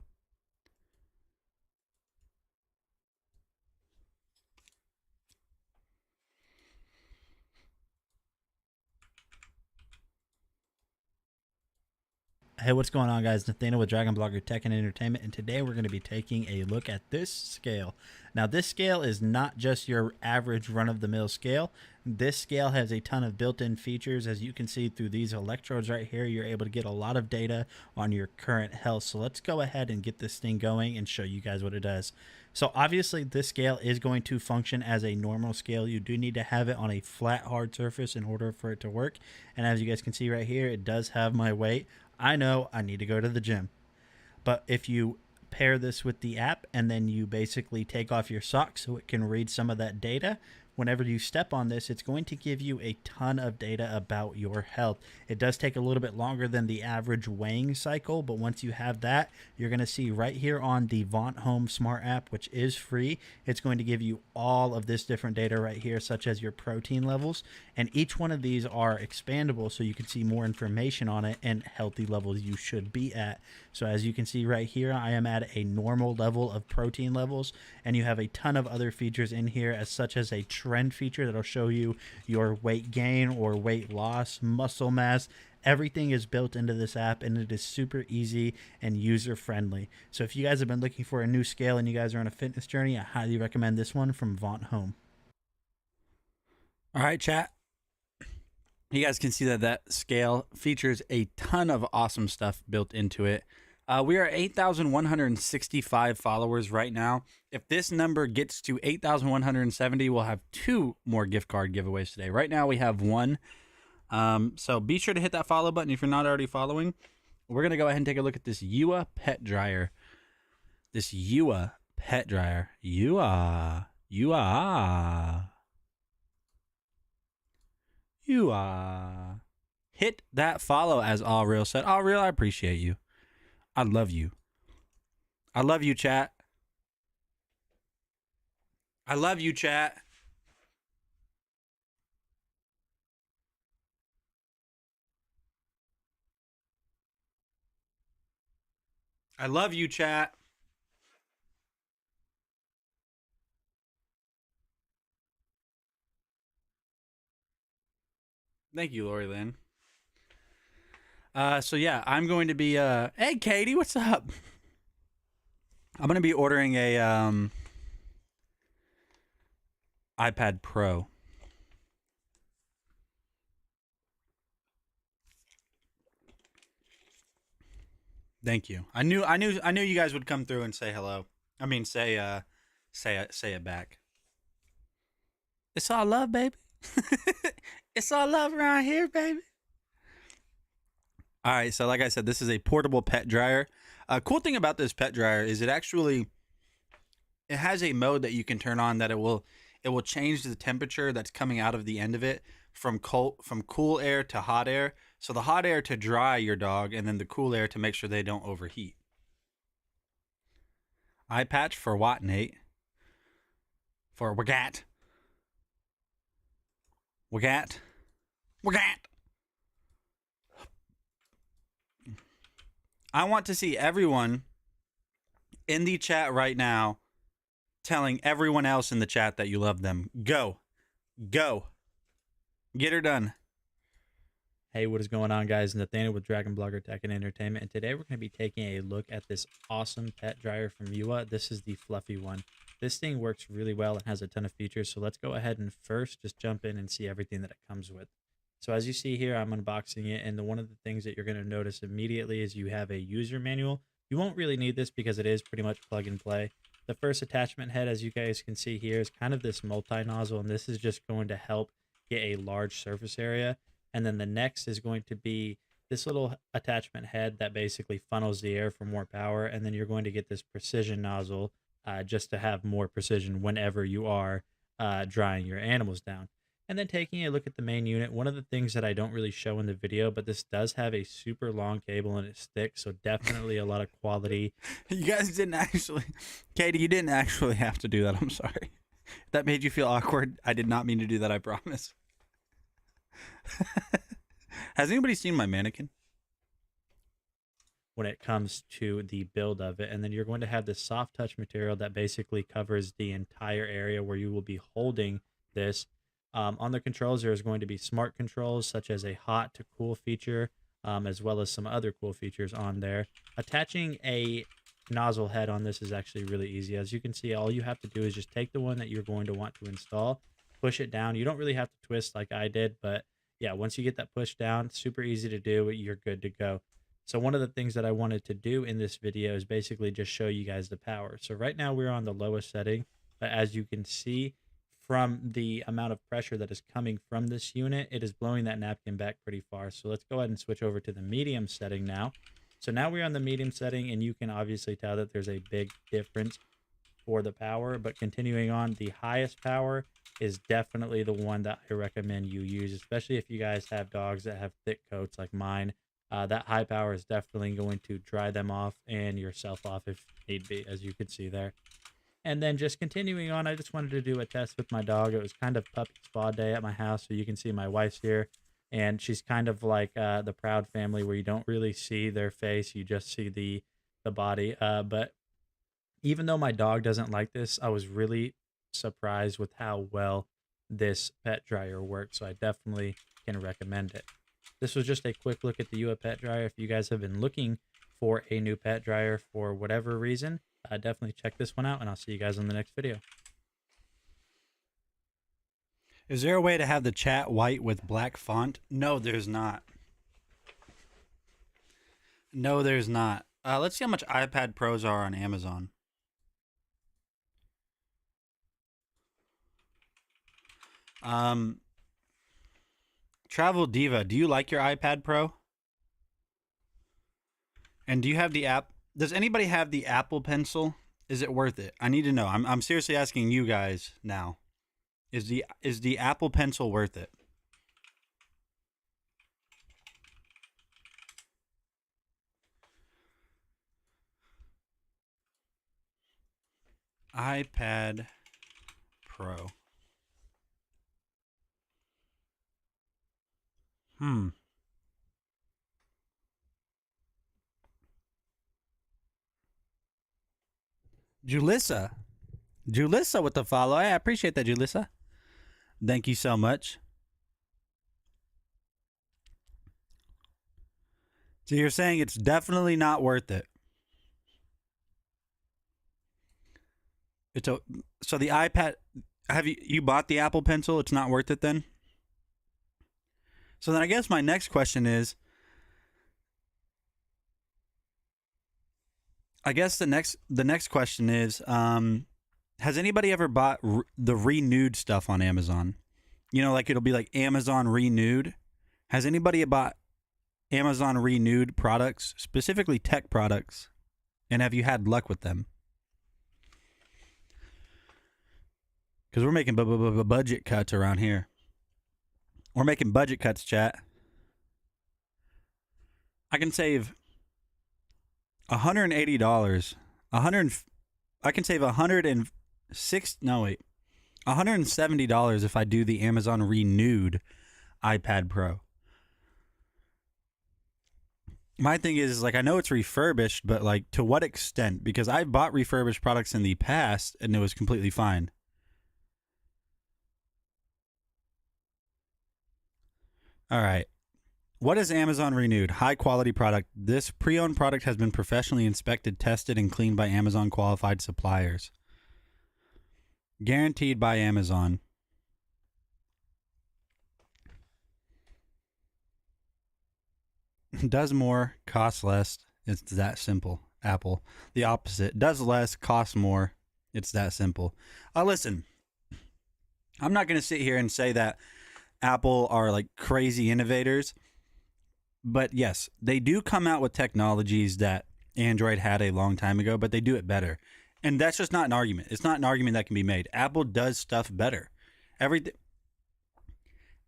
Hey, what's going on, guys? Nathaniel with Dragon Blogger Tech and Entertainment, and today we're going to be taking a look at this scale. Now, this scale is not just your average run-of-the-mill scale. This scale has a ton of built-in features. As you can see through these electrodes right here, you're able to get a lot of data on your current health. So let's go ahead and get this thing going and show you guys what it does. So obviously, this scale is going to function as a normal scale. You do need to have it on a flat, hard surface in order for it to work. And as you guys can see right here, it does have my weight. I know I need to go to the gym, but if you pair this with the app and then you basically take off your socks so it can read some of that data, whenever you step on this, it's going to give you a ton of data about your health. It does take a little bit longer than the average weighing cycle, but once you have that, you're going to see right here on the Vaunt Home Smart app, which is free, it's going to give you all of this different data right here, such as your protein levels. And each one of these are expandable, so you can see more information on it and healthy levels you should be at. So as you can see right here, I am at a normal level of protein levels, and you have a ton of other features in here, as such as a trend feature that'll show you your weight gain or weight loss, muscle mass. Everything is built into this app, and it is super easy and user friendly. So if you guys have been looking for a new scale and you guys are on a fitness journey, I highly recommend this one from Vaunt Home. All right, chat. You guys can see that that scale features a ton of awesome stuff built into it. We are 8,165 followers right now. If this number gets to 8,170, we'll have 2 more gift card giveaways today. Right now we have 1. So be sure to hit that follow button if you're not already following. We're going to go ahead and take a look at this Yua pet dryer. This Yua pet dryer. Yua. Hit that follow, as All Real said. All Real, I appreciate you. I love you. I love you, chat. I love you, chat. I love you, chat. Thank you, Lori Lynn. So yeah, I'm going to be hey Katie, what's up? I'm going to be ordering a iPad Pro. Thank you. I knew you guys would come through and say hello. I mean, say it back. It's all love, baby. It's all love around here, baby. All right, so like I said, this is a portable pet dryer. Cool thing about this pet dryer is it has a mode that you can turn on that it will change the temperature that's coming out of the end of it from cool air to hot air. So the hot air to dry your dog, and then the cool air to make sure they don't overheat. Eye patch for what, Nate? For Wagat. Wagat. Wagat. I want to see everyone in the chat right now telling everyone else in the chat that you love them. Go. Go. Get her done. Hey, what is going on, guys? Nathaniel with Dragon Blogger Tech and Entertainment, and today we're going to be taking a look at this awesome pet dryer from Yua. This is the fluffy one. This thing works really well and has a ton of features, so let's go ahead and first just jump in and see everything that it comes with. So as you see here, I'm unboxing it, and one of the things that you're going to notice immediately is you have a user manual. You won't really need this because it is pretty much plug and play. The first attachment head, as you guys can see here, is kind of this multi-nozzle, and this is just going to help get a large surface area. And then the next is going to be this little attachment head that basically funnels the air for more power. And then you're going to get this precision nozzle just to have more precision whenever you are drying your animals down. And then taking a look at the main unit, one of the things that I don't really show in the video, but this does have a super long cable and it's thick, so definitely a lot of quality. You guys didn't actually, Katie, you didn't actually have to do that. I'm sorry. That made you feel awkward. I did not mean to do that, I promise. Has anybody seen my mannequin? When it comes to the build of it, and then you're going to have this soft touch material that basically covers the entire area where you will be holding this. On the controls, there is going to be smart controls such as a hot to cool feature, as well as some other cool features on there. Attaching a nozzle head on this is actually really easy. As you can see, all you have to do is just take the one that you're going to want to install, push it down. You don't really have to twist like I did, but yeah, once you get that push down, super easy to do, you're good to go. So one of the things that I wanted to do in this video is basically just show you guys the power. So right now we're on the lowest setting, but as you can see from the amount of pressure that is coming from this unit, it is blowing that napkin back pretty far. So let's go ahead and switch over to the medium setting now. So now we're on the medium setting, and you can obviously tell that there's a big difference for the power, but continuing on, the highest power is definitely the one that I recommend you use, especially if you guys have dogs that have thick coats like mine. That high power is definitely going to dry them off and yourself off if need be, as you can see there. And then just continuing on, I just wanted to do a test with my dog. It was kind of puppy spa day at my house, so you can see my wife's here. And she's kind of like the proud family where you don't really see their face, you just see the body. But even though my dog doesn't like this, I was really surprised with how well this pet dryer works. So I definitely can recommend it. This was just a quick look at the UA pet dryer. If you guys have been looking for a new pet dryer for whatever reason, definitely check this one out, and I'll see you guys in the next video. Is there a way to have the chat white with black font? No, there's not. No, there's not. Let's see how much iPad Pros are on Amazon. Travel Diva, do you like your iPad Pro? And do you have the app? Does anybody have the Apple Pencil? Is it worth it? I need to know. I'm seriously asking you guys now. Is the Apple Pencil worth it? iPad Pro. Julissa with the follow. I appreciate that, Julissa. Thank you so much. So you're saying it's definitely not worth it. So the iPad, have you bought the Apple Pencil? It's not worth it then? So then I guess my next question is, the next question is, has anybody ever bought the renewed stuff on Amazon? You know, like it'll be like Amazon renewed. Has anybody bought Amazon renewed products, specifically tech products? And have you had luck with them? Because we're making budget cuts around here. We're making budget cuts, chat. I can save $180. I can save $170 if I do the Amazon renewed iPad Pro. My thing is like, I know it's refurbished, but like to what extent? Because I've bought refurbished products in the past and it was completely fine. All right. What is Amazon renewed? High quality product. This pre-owned product has been professionally inspected, tested, and cleaned by Amazon qualified suppliers. Guaranteed by Amazon. Does more, costs less. It's that simple. Apple. The opposite. Does less, costs more. It's that simple. Listen, I'm not going to sit here and say that Apple are like crazy innovators. But yes, they do come out with technologies that Android had a long time ago, but they do it better. And that's just not an argument. It's not an argument that can be made. Apple does stuff better. Everything.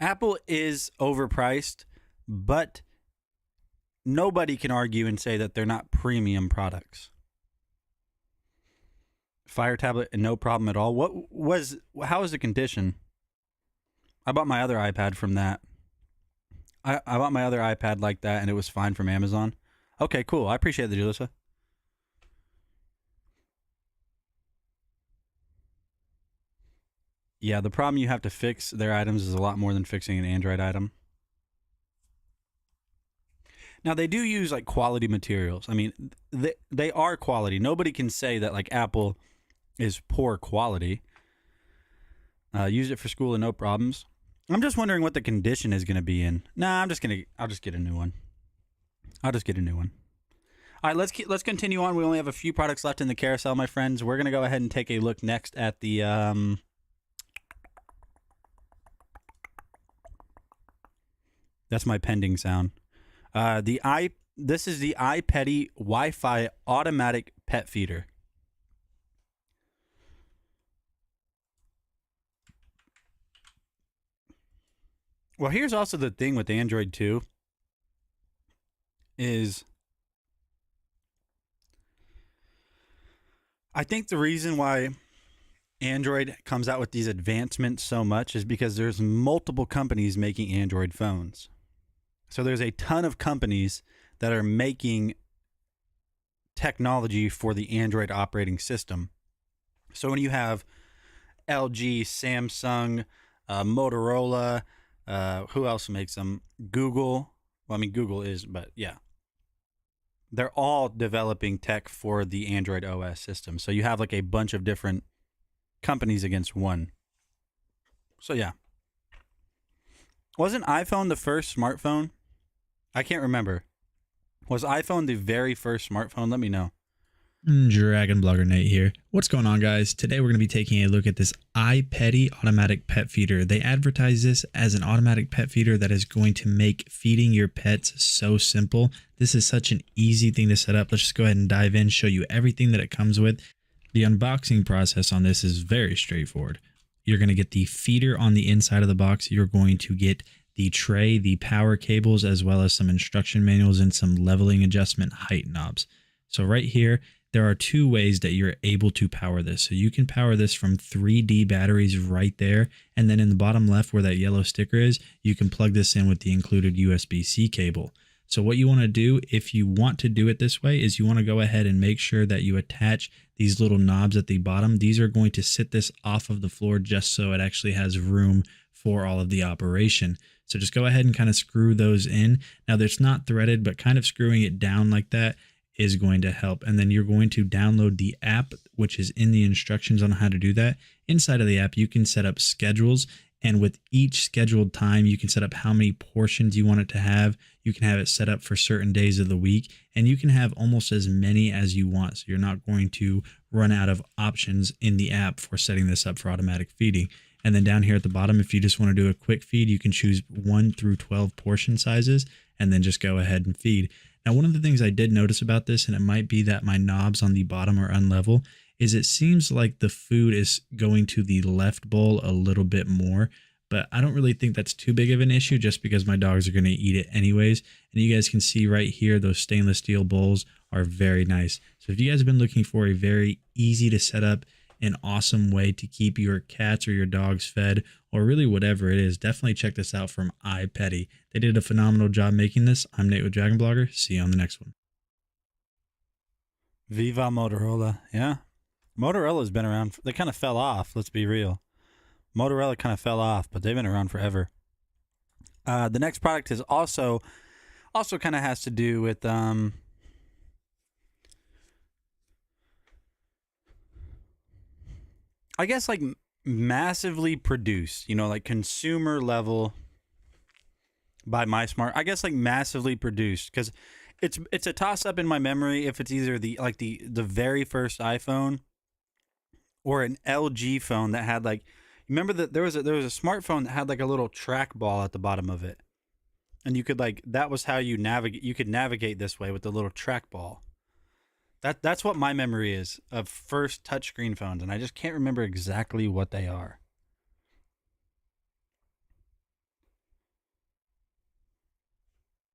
Apple is overpriced, but nobody can argue and say that they're not premium products. Fire tablet, no problem at all. How was the condition? I bought my other iPad from that. I bought my other iPad like that, and it was fine from Amazon. Okay, cool. I appreciate it, Julissa. Yeah, the problem you have to fix their items is a lot more than fixing an Android item. Now, they do use, like, quality materials. I mean, they are quality. Nobody can say that, like, Apple is poor quality. Use it for school and no problems. I'm just wondering what the condition is going to be in. Nah, I'll just get a new one. All right, let's continue on. We only have a few products left in the carousel, my friends. We're going to go ahead and take a look next at the that's my pending sound. This is the iPetty Wi-Fi automatic pet feeder. Well, here's also the thing with Android 2 is I think the reason why Android comes out with these advancements so much is because there's multiple companies making Android phones. So there's a ton of companies that are making technology for the Android operating system. So when you have LG, Samsung, Motorola, who else makes them? Google. Well, I mean, Google is, but yeah. They're all developing tech for the Android OS system. So you have like a bunch of different companies against one. So yeah. Wasn't iPhone the first smartphone? I can't remember. Was iPhone the very first smartphone? Let me know. Dragon Blogger Nate here. What's going on, guys? Today we're going to be taking a look at this iPetty automatic pet feeder. They advertise this as an automatic pet feeder that is going to make feeding your pets so simple. This is such an easy thing to set up. Let's just go ahead and dive in, show you everything that it comes with. The unboxing process on this is very straightforward. You're going to get the feeder on the inside of the box. You're going to get the tray, the power cables, as well as some instruction manuals and some leveling adjustment height knobs. So right here, there are two ways that you're able to power this. So you can power this from 3D batteries right there. And then in the bottom left where that yellow sticker is, you can plug this in with the included USB-C cable. So what you want to do, if you want to do it this way, is you want to go ahead and make sure that you attach these little knobs at the bottom. These are going to sit this off of the floor just so it actually has room for all of the operation. So just go ahead and kind of screw those in. Now it's not threaded, but kind of screwing it down like that is going to help. And then you're going to download the app, which is in the instructions on how to do that. Inside of the app, you can set up schedules. And with each scheduled time, you can set up how many portions you want it to have. You can have it set up for certain days of the week, and you can have almost as many as you want. So you're not going to run out of options in the app for setting this up for automatic feeding. And then down here at the bottom, if you just want to do a quick feed, you can choose 1 through 12 portion sizes and then just go ahead and feed. Now, one of the things I did notice about this, and it might be that my knobs on the bottom are unlevel, is it seems like the food is going to the left bowl a little bit more, but I don't really think that's too big of an issue just because my dogs are going to eat it anyways. And you guys can see right here, those stainless steel bowls are very nice. So if you guys have been looking for a very easy to set up, an awesome way to keep your cats or your dogs fed, or really whatever it is, definitely check this out from iPetty. They did a phenomenal job making this. I'm Nate with Dragon Blogger. See you on the next one. Viva Motorola. Yeah. Motorola's been around. They kind of fell off. Let's be real. Motorola kind of fell off, but they've been around forever. The next product is also kind of has to do with I guess like massively produced, you know, like consumer level by MySmart. I guess like massively produced, because it's a toss up in my memory if it's either the very first iPhone or an LG phone that had like, remember that there was a smartphone that had like a little trackball at the bottom of it, and you could like, that was how you navigate. You could navigate this way with the little trackball. That's what my memory is of first touchscreen phones, and I just can't remember exactly what they are.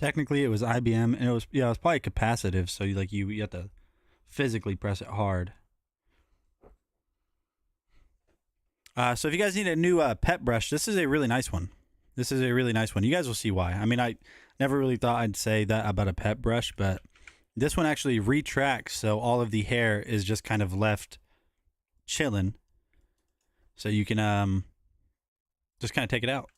Technically, it was IBM, and it was probably capacitive, so you have to physically press it hard. So if you guys need a new pet brush, this is a really nice one. This is a really nice one. You guys will see why. I mean, I never really thought I'd say that about a pet brush, but this one actually retracts, so all of the hair is just kind of left chilling. So you can just kind of take it out.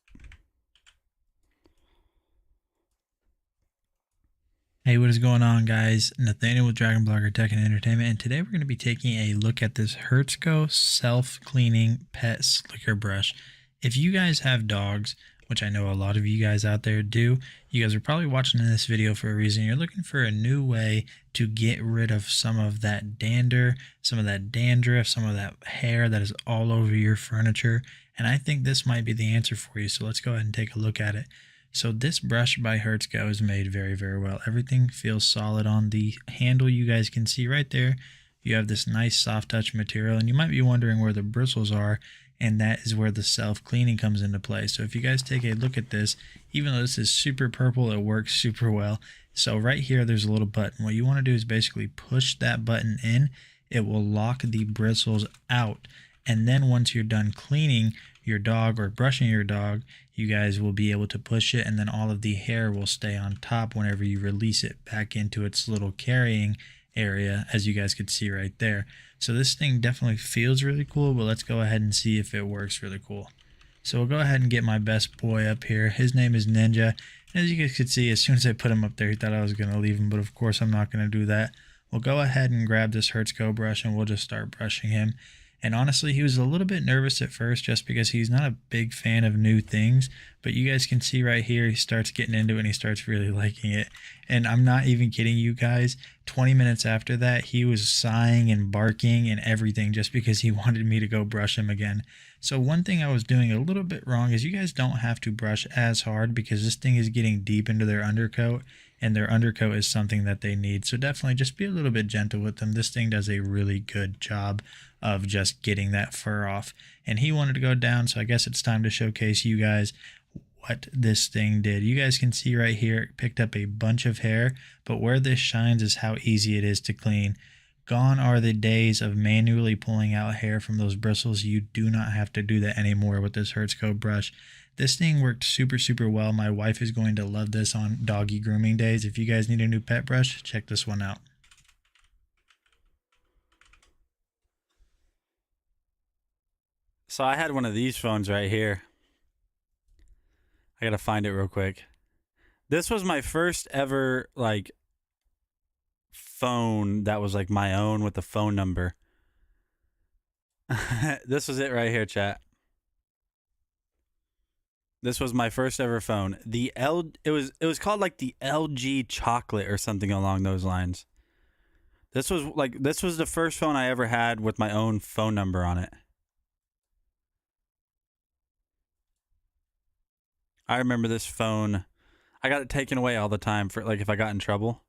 Hey, what is going on, guys? Nathaniel with Dragon Blogger Tech and Entertainment, and today we're going to be taking a look at this Hertzco self-cleaning pet slicker brush. If you guys have dogs, which I know a lot of you guys out there do, you guys are probably watching this video for a reason. You're looking for a new way to get rid of some of that dander, some of that dandruff, some of that hair that is all over your furniture. And I think this might be the answer for you. So let's go ahead and take a look at it. So this brush by Hertzco is made very, very well. Everything feels solid on the handle. You guys can see right there, you have this nice soft touch material, and you might be wondering where the bristles are. and that is where the self-cleaning comes into play. So if you guys take a look at this, even though this is super purple, it works super well. So right here, there's a little button. What you want to do is basically push that button in. It will lock the bristles out. And then once you're done cleaning your dog or brushing your dog, you guys will be able to push it, and then all of the hair will stay on top whenever you release it back into its little carrying area, as you guys could see right there. So this thing definitely feels really cool, but let's go ahead and see if it works really cool. So we'll go ahead and get my best boy up here. His name is Ninja. And as you guys could see, as soon as I put him up there, he thought I was going to leave him, but of course I'm not going to do that. We'll go ahead and grab this Hertz Go brush and we'll just start brushing him. And honestly, he was a little bit nervous at first just because he's not a big fan of new things. But you guys can see right here, he starts getting into it and he starts really liking it. And I'm not even kidding you guys. 20 minutes after that, he was sighing and barking and everything just because he wanted me to go brush him again. So one thing I was doing a little bit wrong is you guys don't have to brush as hard because this thing is getting deep into their undercoat. And their undercoat is something that they need. So definitely just be a little bit gentle with them. This thing does a really good job of just getting that fur off. And he wanted to go down, so I guess it's time to showcase you guys what this thing did. You guys can see right here, it picked up a bunch of hair, but where this shines is how easy it is to clean. Gone are the days of manually pulling out hair from those bristles. You do not have to do that anymore with this Hertz Go brush. This thing worked super, super well. My wife is going to love this on doggy grooming days. If you guys need a new pet brush, check this one out. So I had one of these phones right here. I gotta find it real quick. This was my first ever like phone that was like my own with the phone number. This was it right here, chat. This was my first ever phone. It was called like the LG Chocolate or something along those lines. This was the first phone I ever had with my own phone number on it. I remember this phone. I got it taken away all the time for like if I got in trouble.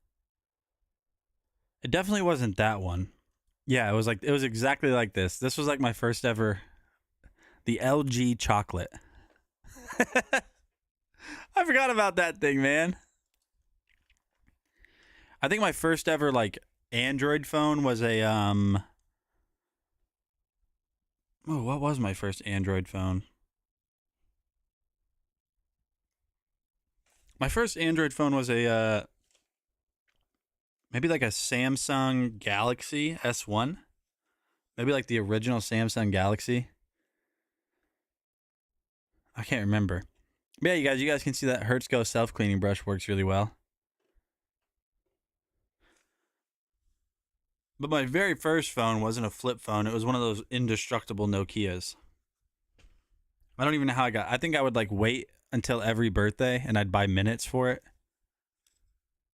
It definitely wasn't that one. Yeah, it was exactly like this. This was like my first ever, the LG Chocolate. I forgot about that thing, man. I think my first ever like Android phone was a what was my first Android phone? My first Android phone was a maybe like a Samsung Galaxy S1. Maybe like the original Samsung Galaxy. I can't remember. But yeah, you guys can see that Hertz Go self-cleaning brush works really well. But my very first phone wasn't a flip phone. It was one of those indestructible Nokias. I don't even know how I got. I think I would like wait until every birthday and I'd buy minutes for it.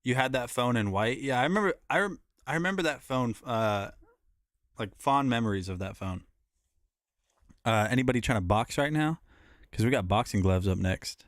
You had that phone in white? Yeah, I remember I remember that phone, like fond memories of that phone. Anybody trying to box right now? Because we got boxing gloves up next.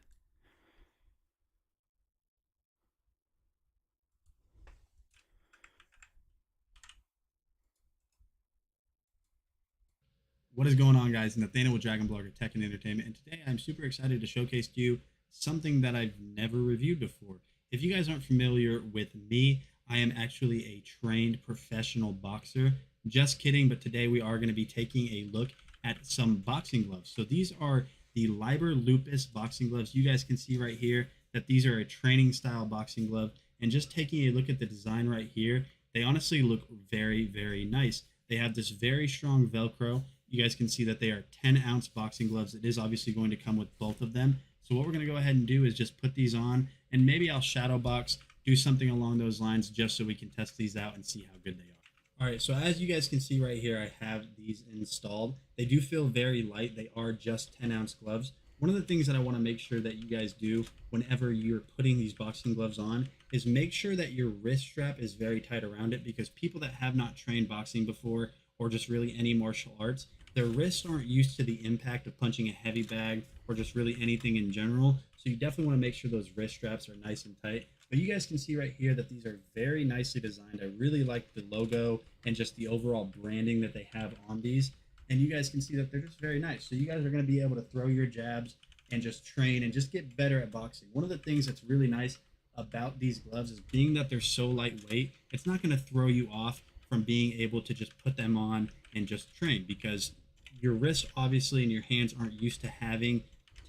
What is going on, guys? Nathaniel with Dragon Blogger Tech and Entertainment, and today I'm super excited to showcase to you something that I've never reviewed before. If you guys aren't familiar with me, I am actually a trained professional boxer. Just kidding, but today we are going to be taking a look at some boxing gloves. So these are the Liber Lupus boxing gloves. You guys can see right here that these are a training style boxing glove. And just taking a look at the design right here, they honestly look very, very nice. They have this very strong Velcro. You guys can see that they are 10-ounce boxing gloves. It is obviously going to come with both of them. So what we're going to go ahead and do is just put these on, and maybe I'll shadow box, do something along those lines just so we can test these out and see how good they are. All right, so as you guys can see right here, I have these installed. They do feel very light. They are just 10-ounce gloves. One of the things that I want to make sure that you guys do whenever you're putting these boxing gloves on is make sure that your wrist strap is very tight around it, because people that have not trained boxing before or just really any martial arts, their wrists aren't used to the impact of punching a heavy bag or just really anything in general. So you definitely want to make sure those wrist straps are nice and tight. But you guys can see right here that these are very nicely designed. I really like the logo and just the overall branding that they have on these. and you guys can see that they're just very nice. So you guys are going to be able to throw your jabs and just train and just get better at boxing. One of the things that's really nice about these gloves is being that they're so lightweight, it's not going to throw you off from being able to just put them on and just train, because your wrists obviously and your hands aren't used to having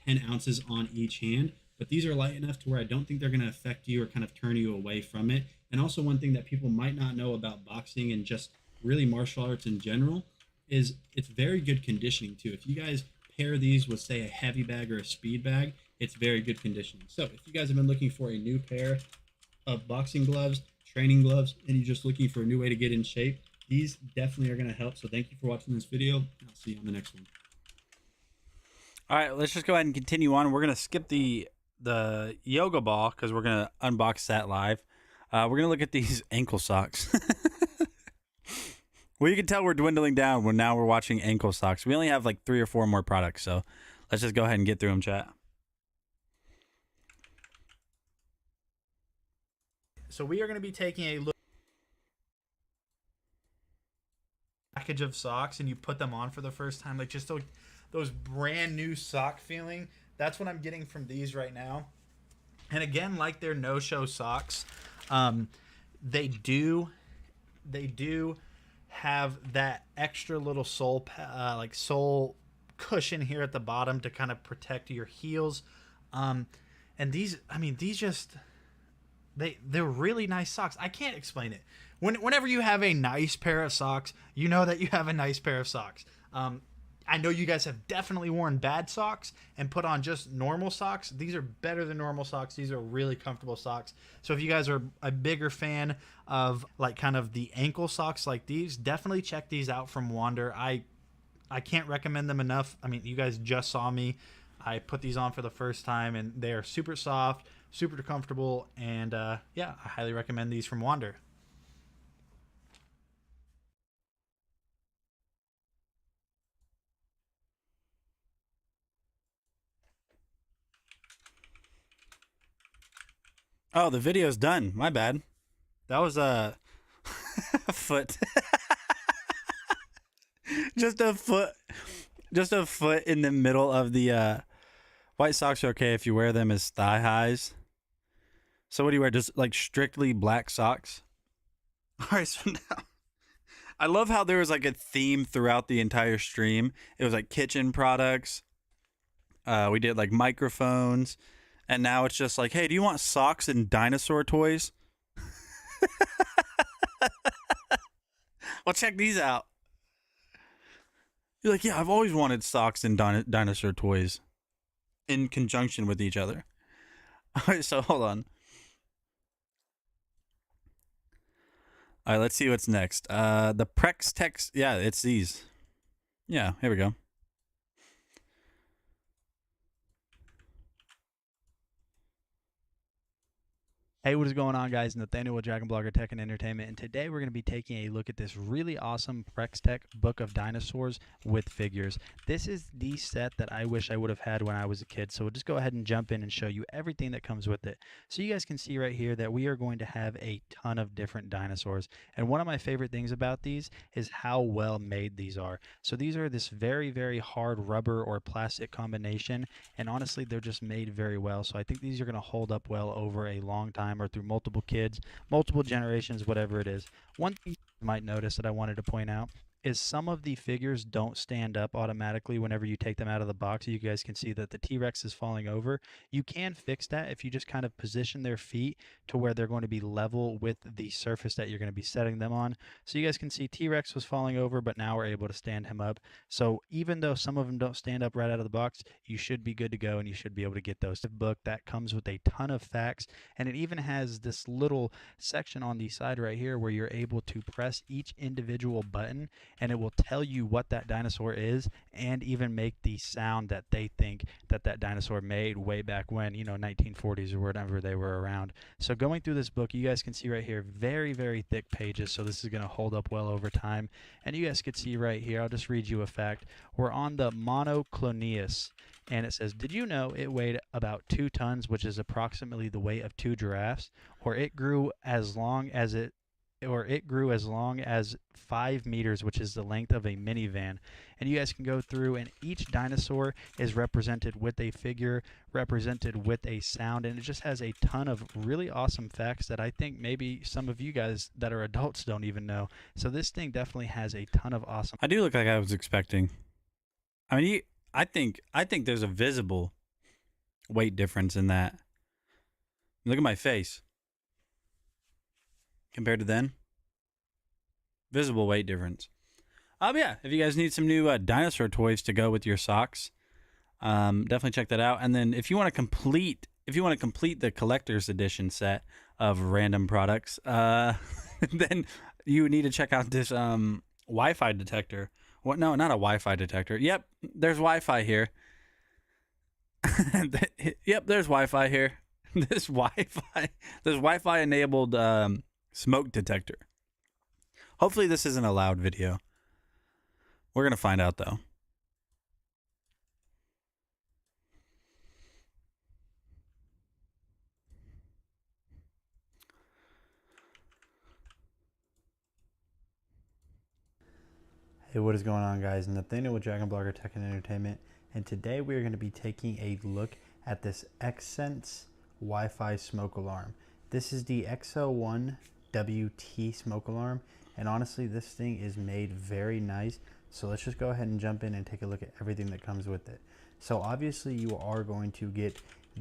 10 ounces on each hand, but these are light enough to where I don't think they're going to affect you or kind of turn you away from it. And also, one thing that people might not know about boxing and just really martial arts in general is it's very good conditioning too. If you guys pair these with, say, a heavy bag or a speed bag, it's very good conditioning. So if you guys have been looking for a new pair of boxing gloves, training gloves, and you're just looking for a new way to get in shape, these definitely are going to help. So thank you for watching this video. I'll see you on the next one. All right, let's just go ahead and continue on. We're going to skip the yoga ball because we're going to unbox that live. We're going to look at these ankle socks. Well, you can tell we're dwindling down when now we're watching ankle socks. We only have like 3 or 4 more products, so let's just go ahead and get through them, chat. So we are going to be taking a look package of socks, and you put them on for the first time, like just those brand new sock feeling. That's what I'm getting from these right now. And again, like their no-show socks, they do have that extra little sole cushion here at the bottom to kind of protect your heels. And these, I mean, these just they're really nice socks. I can't explain it. Whenever you have a nice pair of socks, you know that you have a nice pair of socks. I know you guys have definitely worn bad socks and put on just normal socks. These are better than normal socks. These are really comfortable socks. So if you guys are a bigger fan of like kind of the ankle socks like these, definitely check these out from Wander. I can't recommend them enough. I mean, you guys just saw me. I put these on for the first time, and they are super soft, super comfortable, and yeah, I highly recommend these from Wander. Oh, the video's done. My bad. That was a foot. Just a foot in the middle of the white socks are okay if you wear them as thigh highs. So what do you wear? Just like strictly black socks? All right, so now I love how there was like a theme throughout the entire stream. It was like kitchen products. We did like microphones. And now it's just like, hey, do you want socks and dinosaur toys? Well, check these out. You're like, yeah, I've always wanted socks and dinosaur toys in conjunction with each other. All right, so hold on. All right, let's see what's next. The Prex Tex. Yeah, it's these. Yeah, here we go. Hey, what is going on, guys? Nathaniel with Dragon Blogger Tech and Entertainment, and today we're going to be taking a look at this really awesome Prex Tech Book of Dinosaurs with figures. This is the set that I wish I would have had when I was a kid, so we'll just go ahead and jump in and show you everything that comes with it. So you guys can see right here that we are going to have a ton of different dinosaurs, and one of my favorite things about these is how well made these are. So these are this very, very hard rubber or plastic combination, and honestly, they're just made very well, so I think these are going to hold up well over a long time, or through multiple kids, multiple generations, whatever it is. One thing you might notice that I wanted to point out is some of the figures don't stand up automatically whenever you take them out of the box. You guys can see that the T-Rex is falling over. You can fix that if you just kind of position their feet to where they're going to be level with the surface that you're going to be setting them on. So you guys can see T-Rex was falling over, but now we're able to stand him up. So even though some of them don't stand up right out of the box, you should be good to go, and you should be able to get those. The book that comes with a ton of facts, and it even has this little section on the side right here where you're able to press each individual button, and it will tell you what that dinosaur is, and even make the sound that they think that that dinosaur made way back when, 1940s or whatever they were around. So going through this book, you guys can see right here, very, very thick pages, so this is going to hold up well over time. And you guys can see right here, I'll just read you a fact. We're on the Monoclonius, and it says, did you know it weighed about 2 tons, which is approximately the weight of 2 giraffes, or it grew as long as it it grew as long as 5 meters, which is the length of a minivan. And you guys can go through, and each dinosaur is represented with a figure, represented with a sound, and it just has a ton of really awesome facts that I think maybe some of you guys that are adults don't even know. So this thing definitely has a ton of awesome. I do look like I was expecting. I mean, I think there's a visible weight difference in that. Look at my face. Compared to then, visible weight difference. Yeah, if you guys need some new dinosaur toys to go with your socks, definitely check that out. And then if you want to complete the collector's edition set of random products, then you need to check out this Wi-Fi detector. What? No, not a Wi-Fi detector. Yep, there's Wi-Fi here. Yep, there's Wi-Fi here. This Wi-Fi enabled smoke detector. Hopefully this isn't a loud video. We're gonna find out though. Hey, what is going on, guys? Nathaniel with Dragon Blogger Tech and Entertainment, and today we are going to be taking a look at this Xsense Wi-Fi smoke alarm. This is the XO1 WT smoke alarm, and honestly this thing is made very nice. So let's just go ahead and jump in and take a look at everything that comes with it. So obviously you are going to get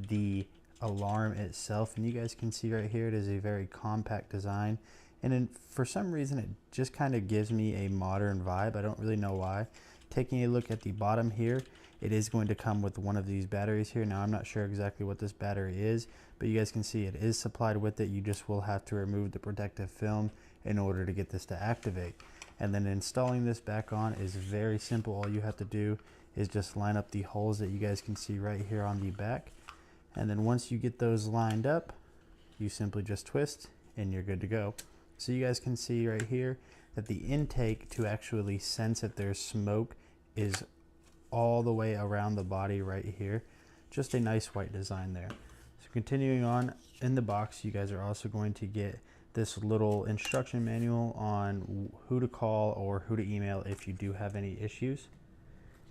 the alarm itself, and you guys can see right here it is a very compact design, and then for some reason it just kind of gives me a modern vibe. I don't really know why. Taking a look at the bottom here, it is going to come with one of these batteries here. Now I'm not sure exactly what this battery is, but you guys can see it is supplied with it. You just will have to remove the protective film in order to get this to activate. And then installing this back on is very simple. All you have to do is just line up the holes that you guys can see right here on the back. And then once you get those lined up, you simply just twist and you're good to go. So you guys can see right here that the intake to actually sense if there's smoke is all the way around the body right here. Just a nice white design there. So continuing on, in the box you guys are also going to get this little instruction manual on who to call or who to email if you do have any issues.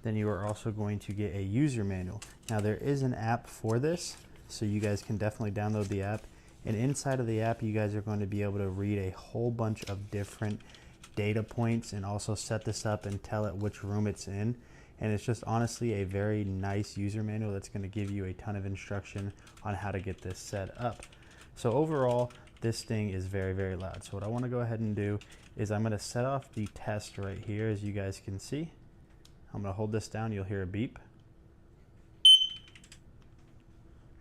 Then you are also going to get a user manual. Now there is an app for this, so you guys can definitely download the app, and inside of the app you guys are going to be able to read a whole bunch of different data points and also set this up and tell it which room it's in. And it's just honestly a very nice user manual that's going to give you a ton of instruction on how to get this set up. So overall, this thing is very, very loud. So what I want to go ahead and do is I'm going to set off the test right here. As you guys can see, I'm going to hold this down. You'll hear a beep.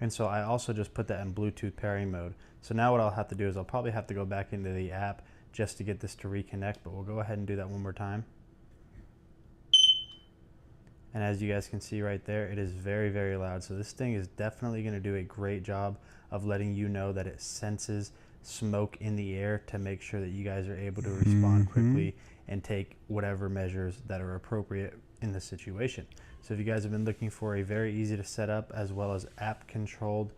And so I also just put that in Bluetooth pairing mode. So now what I'll have to do is I'll probably have to go back into the app just to get this to reconnect, but we'll go ahead and do that one more time. And as you guys can see right there, it is very, very loud. So this thing is definitely going to do a great job of letting you know that it senses smoke in the air to make sure that you guys are able to respond quickly and take whatever measures that are appropriate in the situation. So if you guys have been looking for a very easy to set up as well as app controlled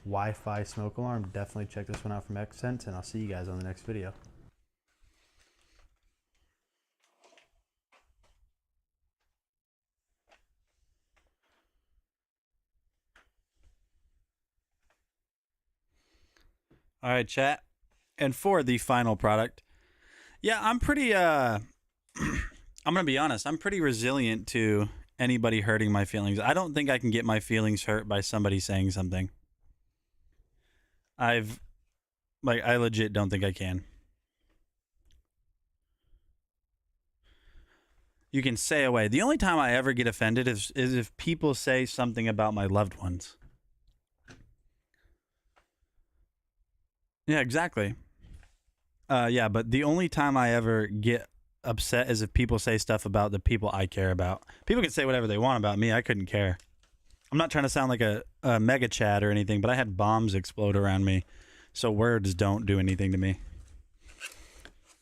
Wi-Fi smoke alarm, definitely check this one out from Xsense, and I'll see you guys on the next video. All right, chat. And for the final product, yeah, I'm pretty, I'm going to be honest, I'm pretty resilient to anybody hurting my feelings. I don't think I can get my feelings hurt by somebody saying something. I legit don't think I can. You can say away. The only time I ever get offended is if people say something about my loved ones. Yeah, exactly. Yeah, but the only time I ever get upset is if people say stuff about the people I care about. People can say whatever they want about me. I couldn't care. I'm not trying to sound like a mega chat or anything, but I had bombs explode around me, so words don't do anything to me.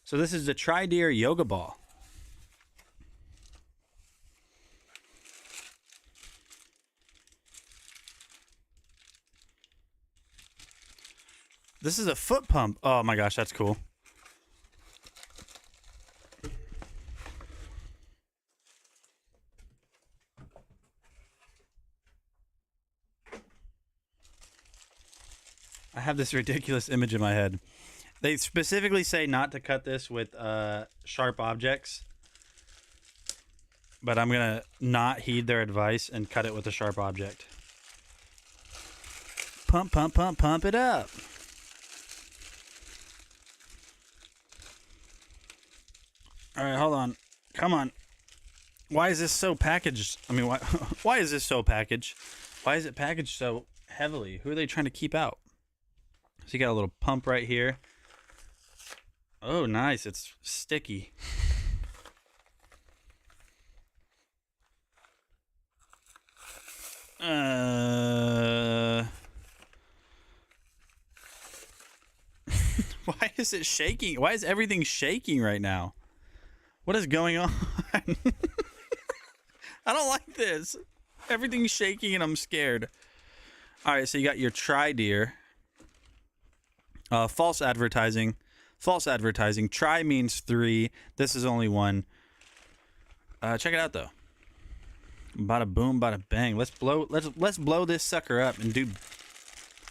So this is the Tri-Deer Yoga Ball. This is a foot pump. Oh my gosh, that's cool. I have this ridiculous image in my head. They specifically say not to cut this with sharp objects, but I'm gonna not heed their advice and cut it with a sharp object. Pump, pump, pump, pump it up. All right, hold on. Come on. Why is this so packaged? I mean, why is this so packaged? Why is it packaged so heavily? Who are they trying to keep out? So you got a little pump right here. Oh, nice. It's sticky. Why is it shaking? Why is everything shaking right now? What is going on? I don't like this. Everything's shaking and I'm scared. All right, so you got your tri-deer. False advertising. False advertising. Tri means 3. This is only 1. Check it out though. Bada boom, bada bang. Let's blow this sucker up and do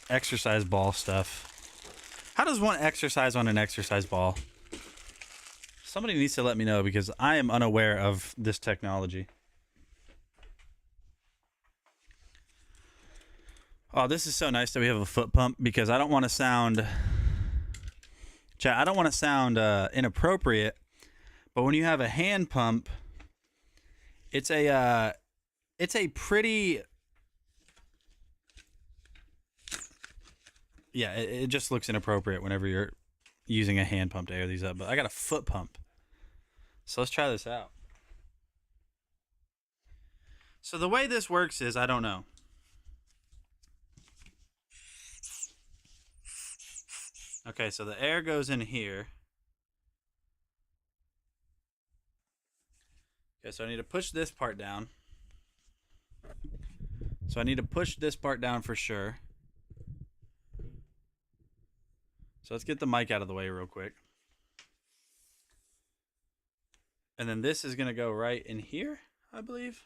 exercise ball stuff. How does one exercise on an exercise ball? Somebody needs to let me know because I am unaware of this technology. Oh, this is so nice that we have a foot pump because I don't want to sound... Chat, I don't want to sound inappropriate, but when you have a hand pump, it's a pretty... Yeah, it just looks inappropriate whenever you're using a hand pump to air these up, but I got a foot pump. So let's try this out. So the way this works is, I don't know. Okay, so the air goes in here. Okay, so I need to push this part down. So I need to push this part down for sure. So let's get the mic out of the way real quick. And then this is going to go right in here, I believe.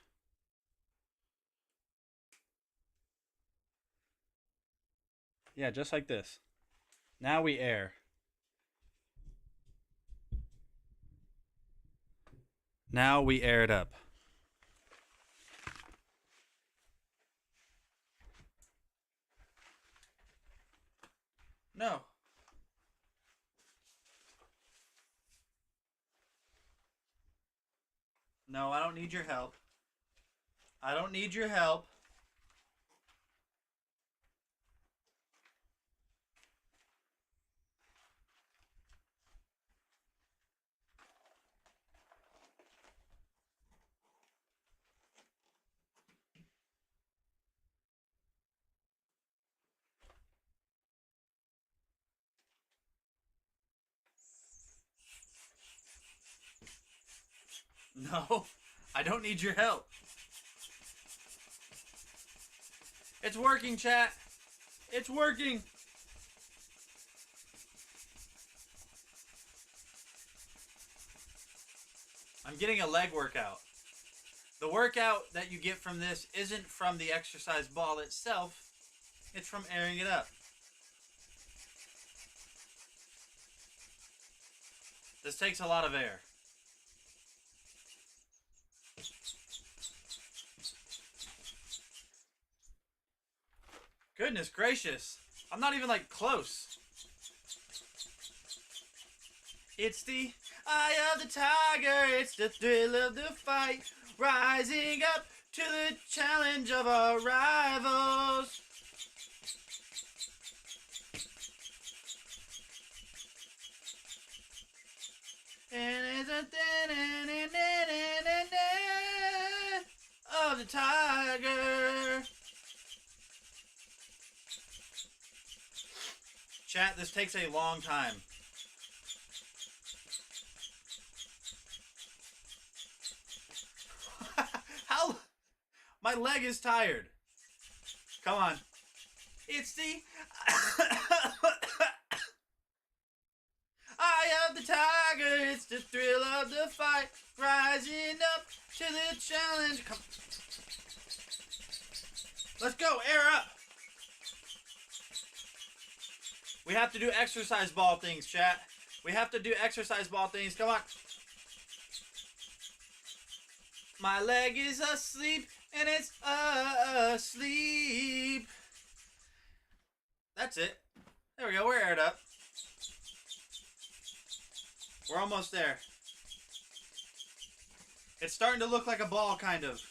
Yeah, just like this. Now we air. Now we air it up. No. No, I don't need your help. I don't need your help. No, I don't need your help. It's working, chat. It's working. I'm getting a leg workout. The workout that you get from this isn't from the exercise ball itself. It's from airing it up. This takes a lot of air. Goodness gracious. I'm not even like close. It's the eye of the tiger. It's the thrill of the fight. Rising up to the challenge of our rivals. And it's a of the tiger. Chat, this takes a long time. How? My leg is tired. Come on. It's the eye of the tiger. It's the thrill of the fight. Rising up to the challenge. Come. Let's go. Air up. We have to do exercise ball things, chat. We have to do exercise ball things. Come on. My leg is asleep, and it's asleep. That's it. There we go. We're aired up. We're almost there. It's starting to look like a ball, kind of.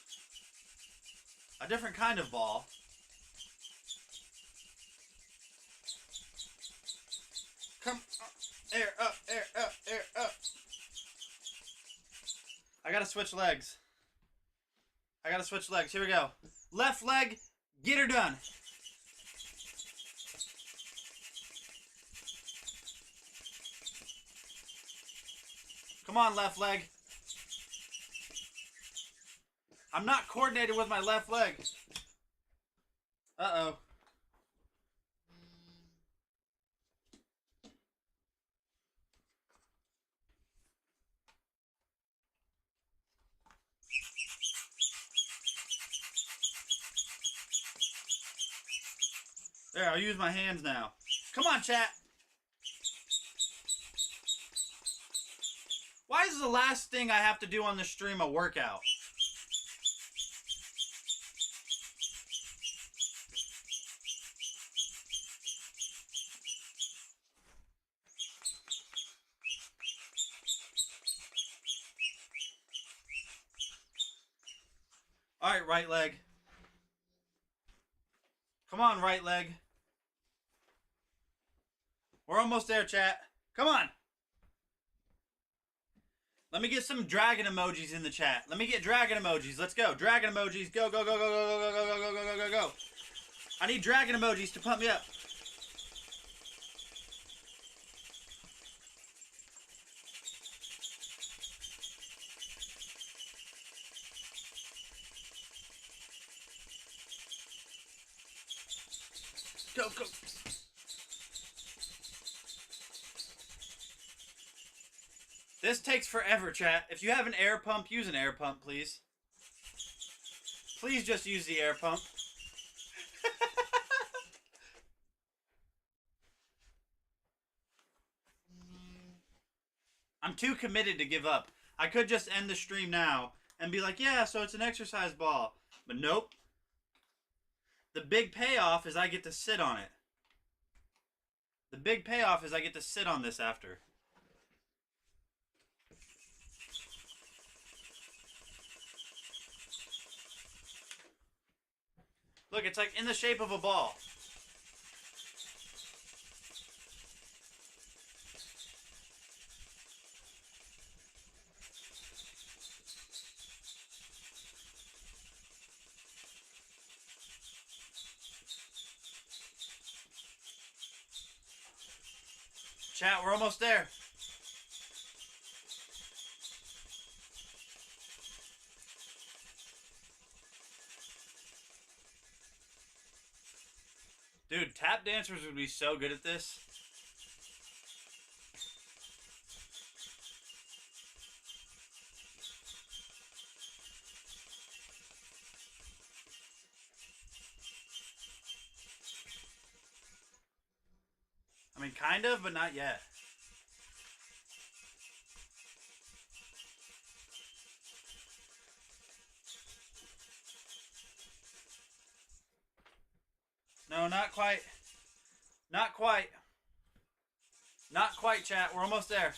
A different kind of ball. Come on. Air up, air up, air up. I gotta switch legs. Here we go. Left leg, get her done. Come on, left leg. I'm not coordinated with my left leg. Uh-oh. There, I'll use my hands now. Come on, chat. Why is the last thing I have to do on the stream a workout? All right, right leg. Come on, right leg. We're almost there, chat. Come on. Let me get some dragon emojis in the chat. Let me get dragon emojis. Let's go. Dragon emojis. Go, go, go, go, go, go, go, go, go, go, go, go, go. I need dragon emojis to pump me up. Go, go. This takes forever, chat. If you have an air pump, use an air pump, please. Please just use the air pump. I'm too committed to give up. I could just end the stream now and be like, yeah, so it's an exercise ball. But nope. The big payoff is I get to sit on it. The big payoff is I get to sit on this after. Look, it's like in the shape of a ball. Chat, we're almost there. Dude, tap dancers would be so good at this. I mean, kind of, but not yet. No, not quite. Not quite. Not quite, chat. We're almost there.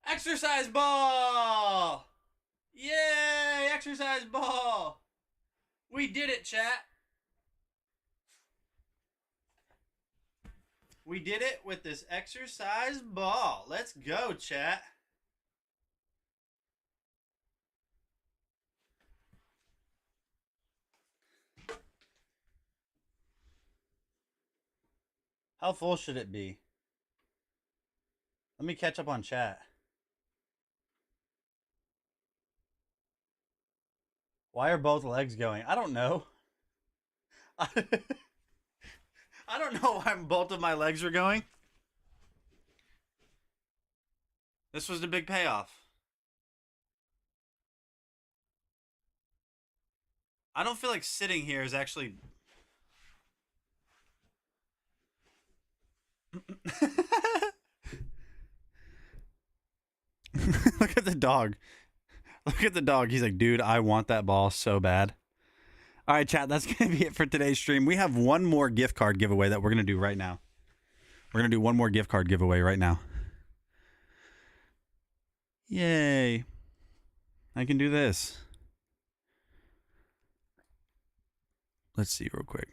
Exercise ball! Yay! Exercise ball! We did it, chat. We did it with this exercise ball. Let's go, chat. How full should it be? Let me catch up on chat. Why are both legs going? I don't know. I don't know why both of my legs are going. This was the big payoff. I don't feel like sitting here is actually... Look at the dog. Look at the dog. He's like, dude, I want that ball so bad. All right, chat, that's going to be it for today's stream. We have one more gift card giveaway that we're going to do right now. We're going to do one more gift card giveaway right now. Yay. I can do this. Let's see real quick.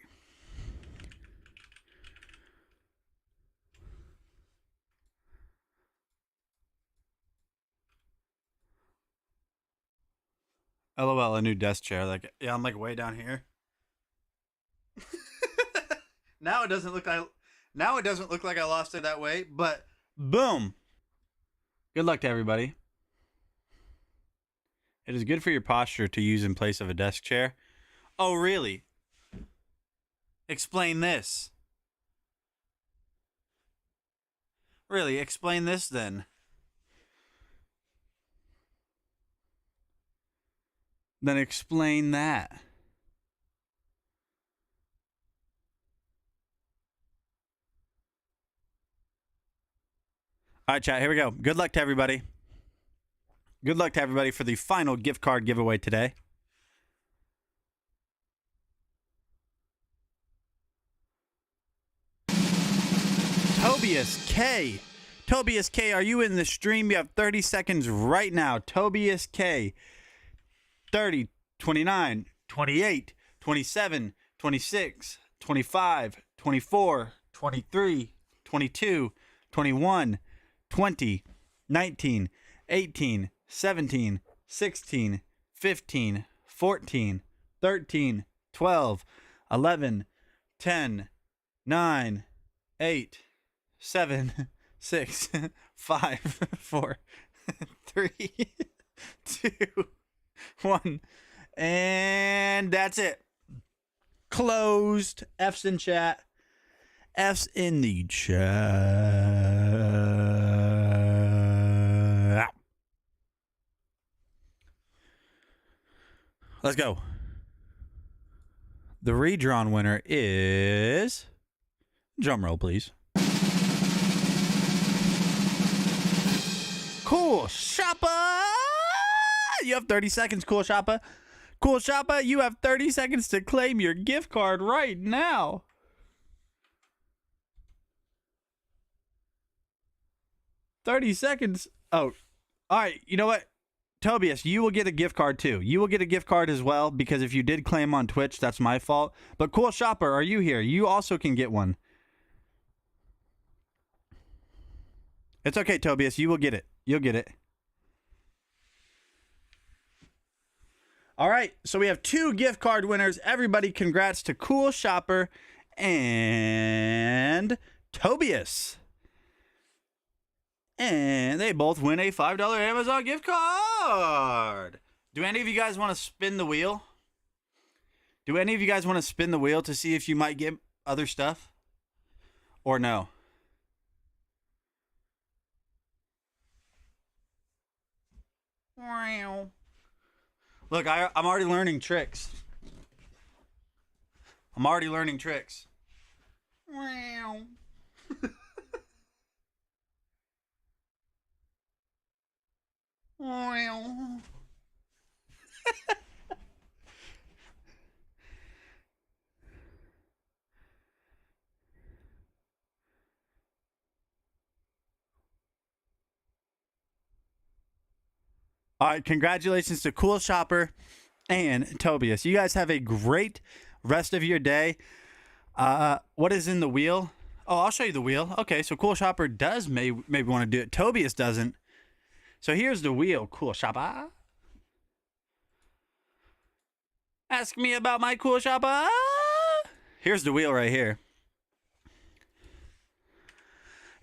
LOL, a new desk chair. Like, yeah, I'm like way down here. Now it doesn't look like I lost it that way, but boom. Good luck to everybody. It is good for your posture to use in place of a desk chair. Oh, really? Explain this. Really, explain this then. Then explain that. All right, chat, here we go. Good luck to everybody. Good luck to everybody for the final gift card giveaway today. Tobias K. Tobias K, are you in the stream? You have 30 seconds right now. Tobias K. 30, 29, 28, 27, 26, 25, 24, 23, 22, 21, 20, 19, 18, 17, 16, 15, 14, 13, 12, 11, 10, 9, 8, 7, 6, 5, 4, 3, 2, 1. And that's it. Closed. F's in chat. F's in the chat. Let's go. The redrawn winner is... Drum roll, please. Cool Shopper! You have 30 seconds, Cool Shopper. Cool Shopper, you have 30 seconds to claim your gift card right now. $30 seconds. Oh, all right. You know what? Tobias, you will get a gift card too. You will get a gift card as well because if you did claim on Twitch, that's my fault. But Cool Shopper, are you here? You also can get one. It's okay, Tobias. You will get it. You'll get it. All right, so we have 2 gift card winners. Everybody, congrats to Cool Shopper and Tobias. And they both win a $5 Amazon gift card. Do any of you guys want to spin the wheel? Do any of you guys want to spin the wheel to see if you might get other stuff? Or no? Wow. Look, I'm already learning tricks. I'm already learning tricks. Wow. Wow. All right, congratulations to Cool Shopper and Tobias. You guys have a great rest of your day. What is in the wheel? Oh, I'll show you the wheel. Okay, so Cool Shopper does maybe want to do it. Tobias doesn't. So here's the wheel, Cool Shopper. Ask me about my Cool Shopper. Here's the wheel right here.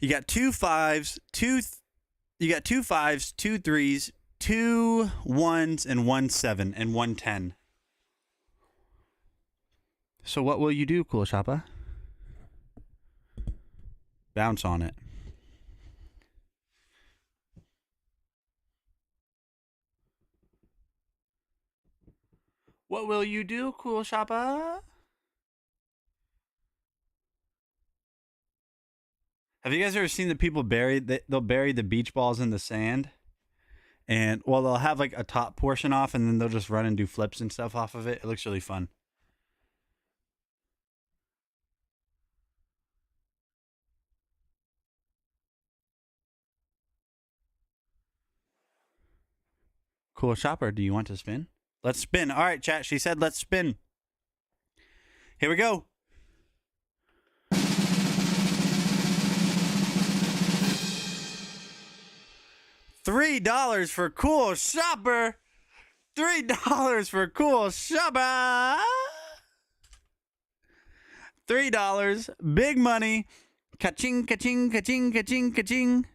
You got 2 5s, you got 2 5s, 2 3s, 2 1s, and 1 7, and 1 10. So what will you do, Cool Shoppa? Bounce on it. What will you do, Cool Shoppa? Have you guys ever seen the people they'll bury the beach balls in the sand? And, well, they'll have like a top portion off and then they'll just run and do flips and stuff off of it. It looks really fun. Cool Shopper, do you want to spin? Let's spin. All right, chat. She said let's spin. Here we go. $3 for Cool Shopper. $3 for Cool Shopper. $3. Big money. Ka-ching, ka-ching, ka-ching, ka-ching, ka-ching.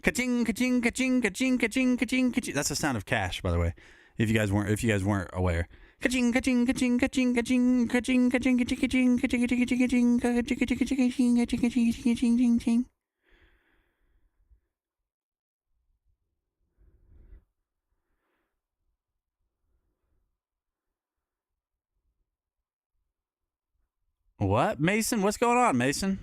Ka-ching, ka-ching, ka-ching, ka-ching, ka-ching, ka-ching, ka-ching. That's the sound of cash, by the way. If you guys weren't aware. Ka-ching, ka-ching, ka-ching, ka-ching, ka-ching, ka-ching, ka-ching, ka-ching, ka-ching, ka-ching, ka-ching, ka-ching, ka-ching, ka-ching, ka-ching, ka-ching, ka-ching, ka-ching, ka-ching. What, Mason? What's going on, Mason?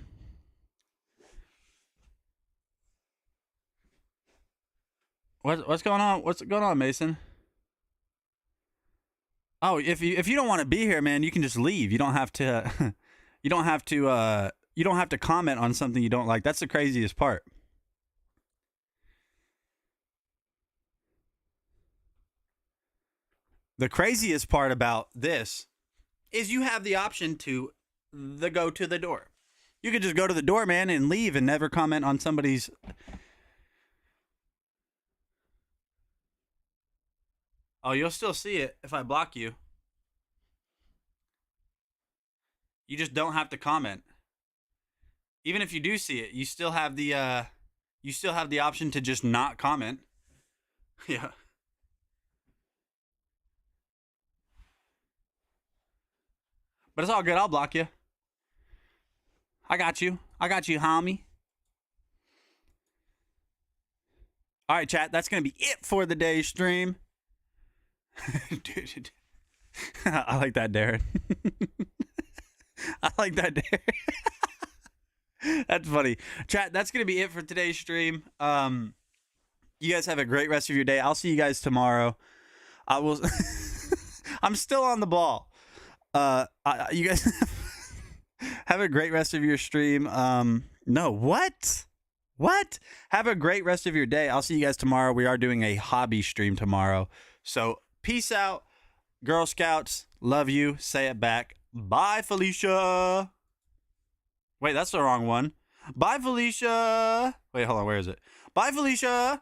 What's going on? What's going on, Mason? Oh, if you don't want to be here, man, you can just leave. You don't have to. You don't have to comment on something you don't like. That's the craziest part. The craziest part about this is you have the option to go to the door. You could just go to the door, man, and leave and never comment on somebody's. Oh, you'll still see it if I block you. You just don't have to comment. Even if you do see it, you still have the option to just not comment. Yeah. But it's all good. I'll block you. I got you. I got you, homie. All right, chat. That's going to be it for the day's stream. Dude, I like that, Darren. I like that, Darren. That's funny. Chat, that's going to be it for today's stream. You guys have a great rest of your day. I'll see you guys tomorrow. I will. I'm still on the ball. You guys have a great rest of your stream. No, what? Have a great rest of your day. I'll see you guys tomorrow. We are doing a hobby stream tomorrow. So peace out, Girl Scouts. Love you. Say it back. Bye, Felicia. Wait, that's the wrong one. Bye, Felicia. Wait, hold on. Where is it? Bye, Felicia.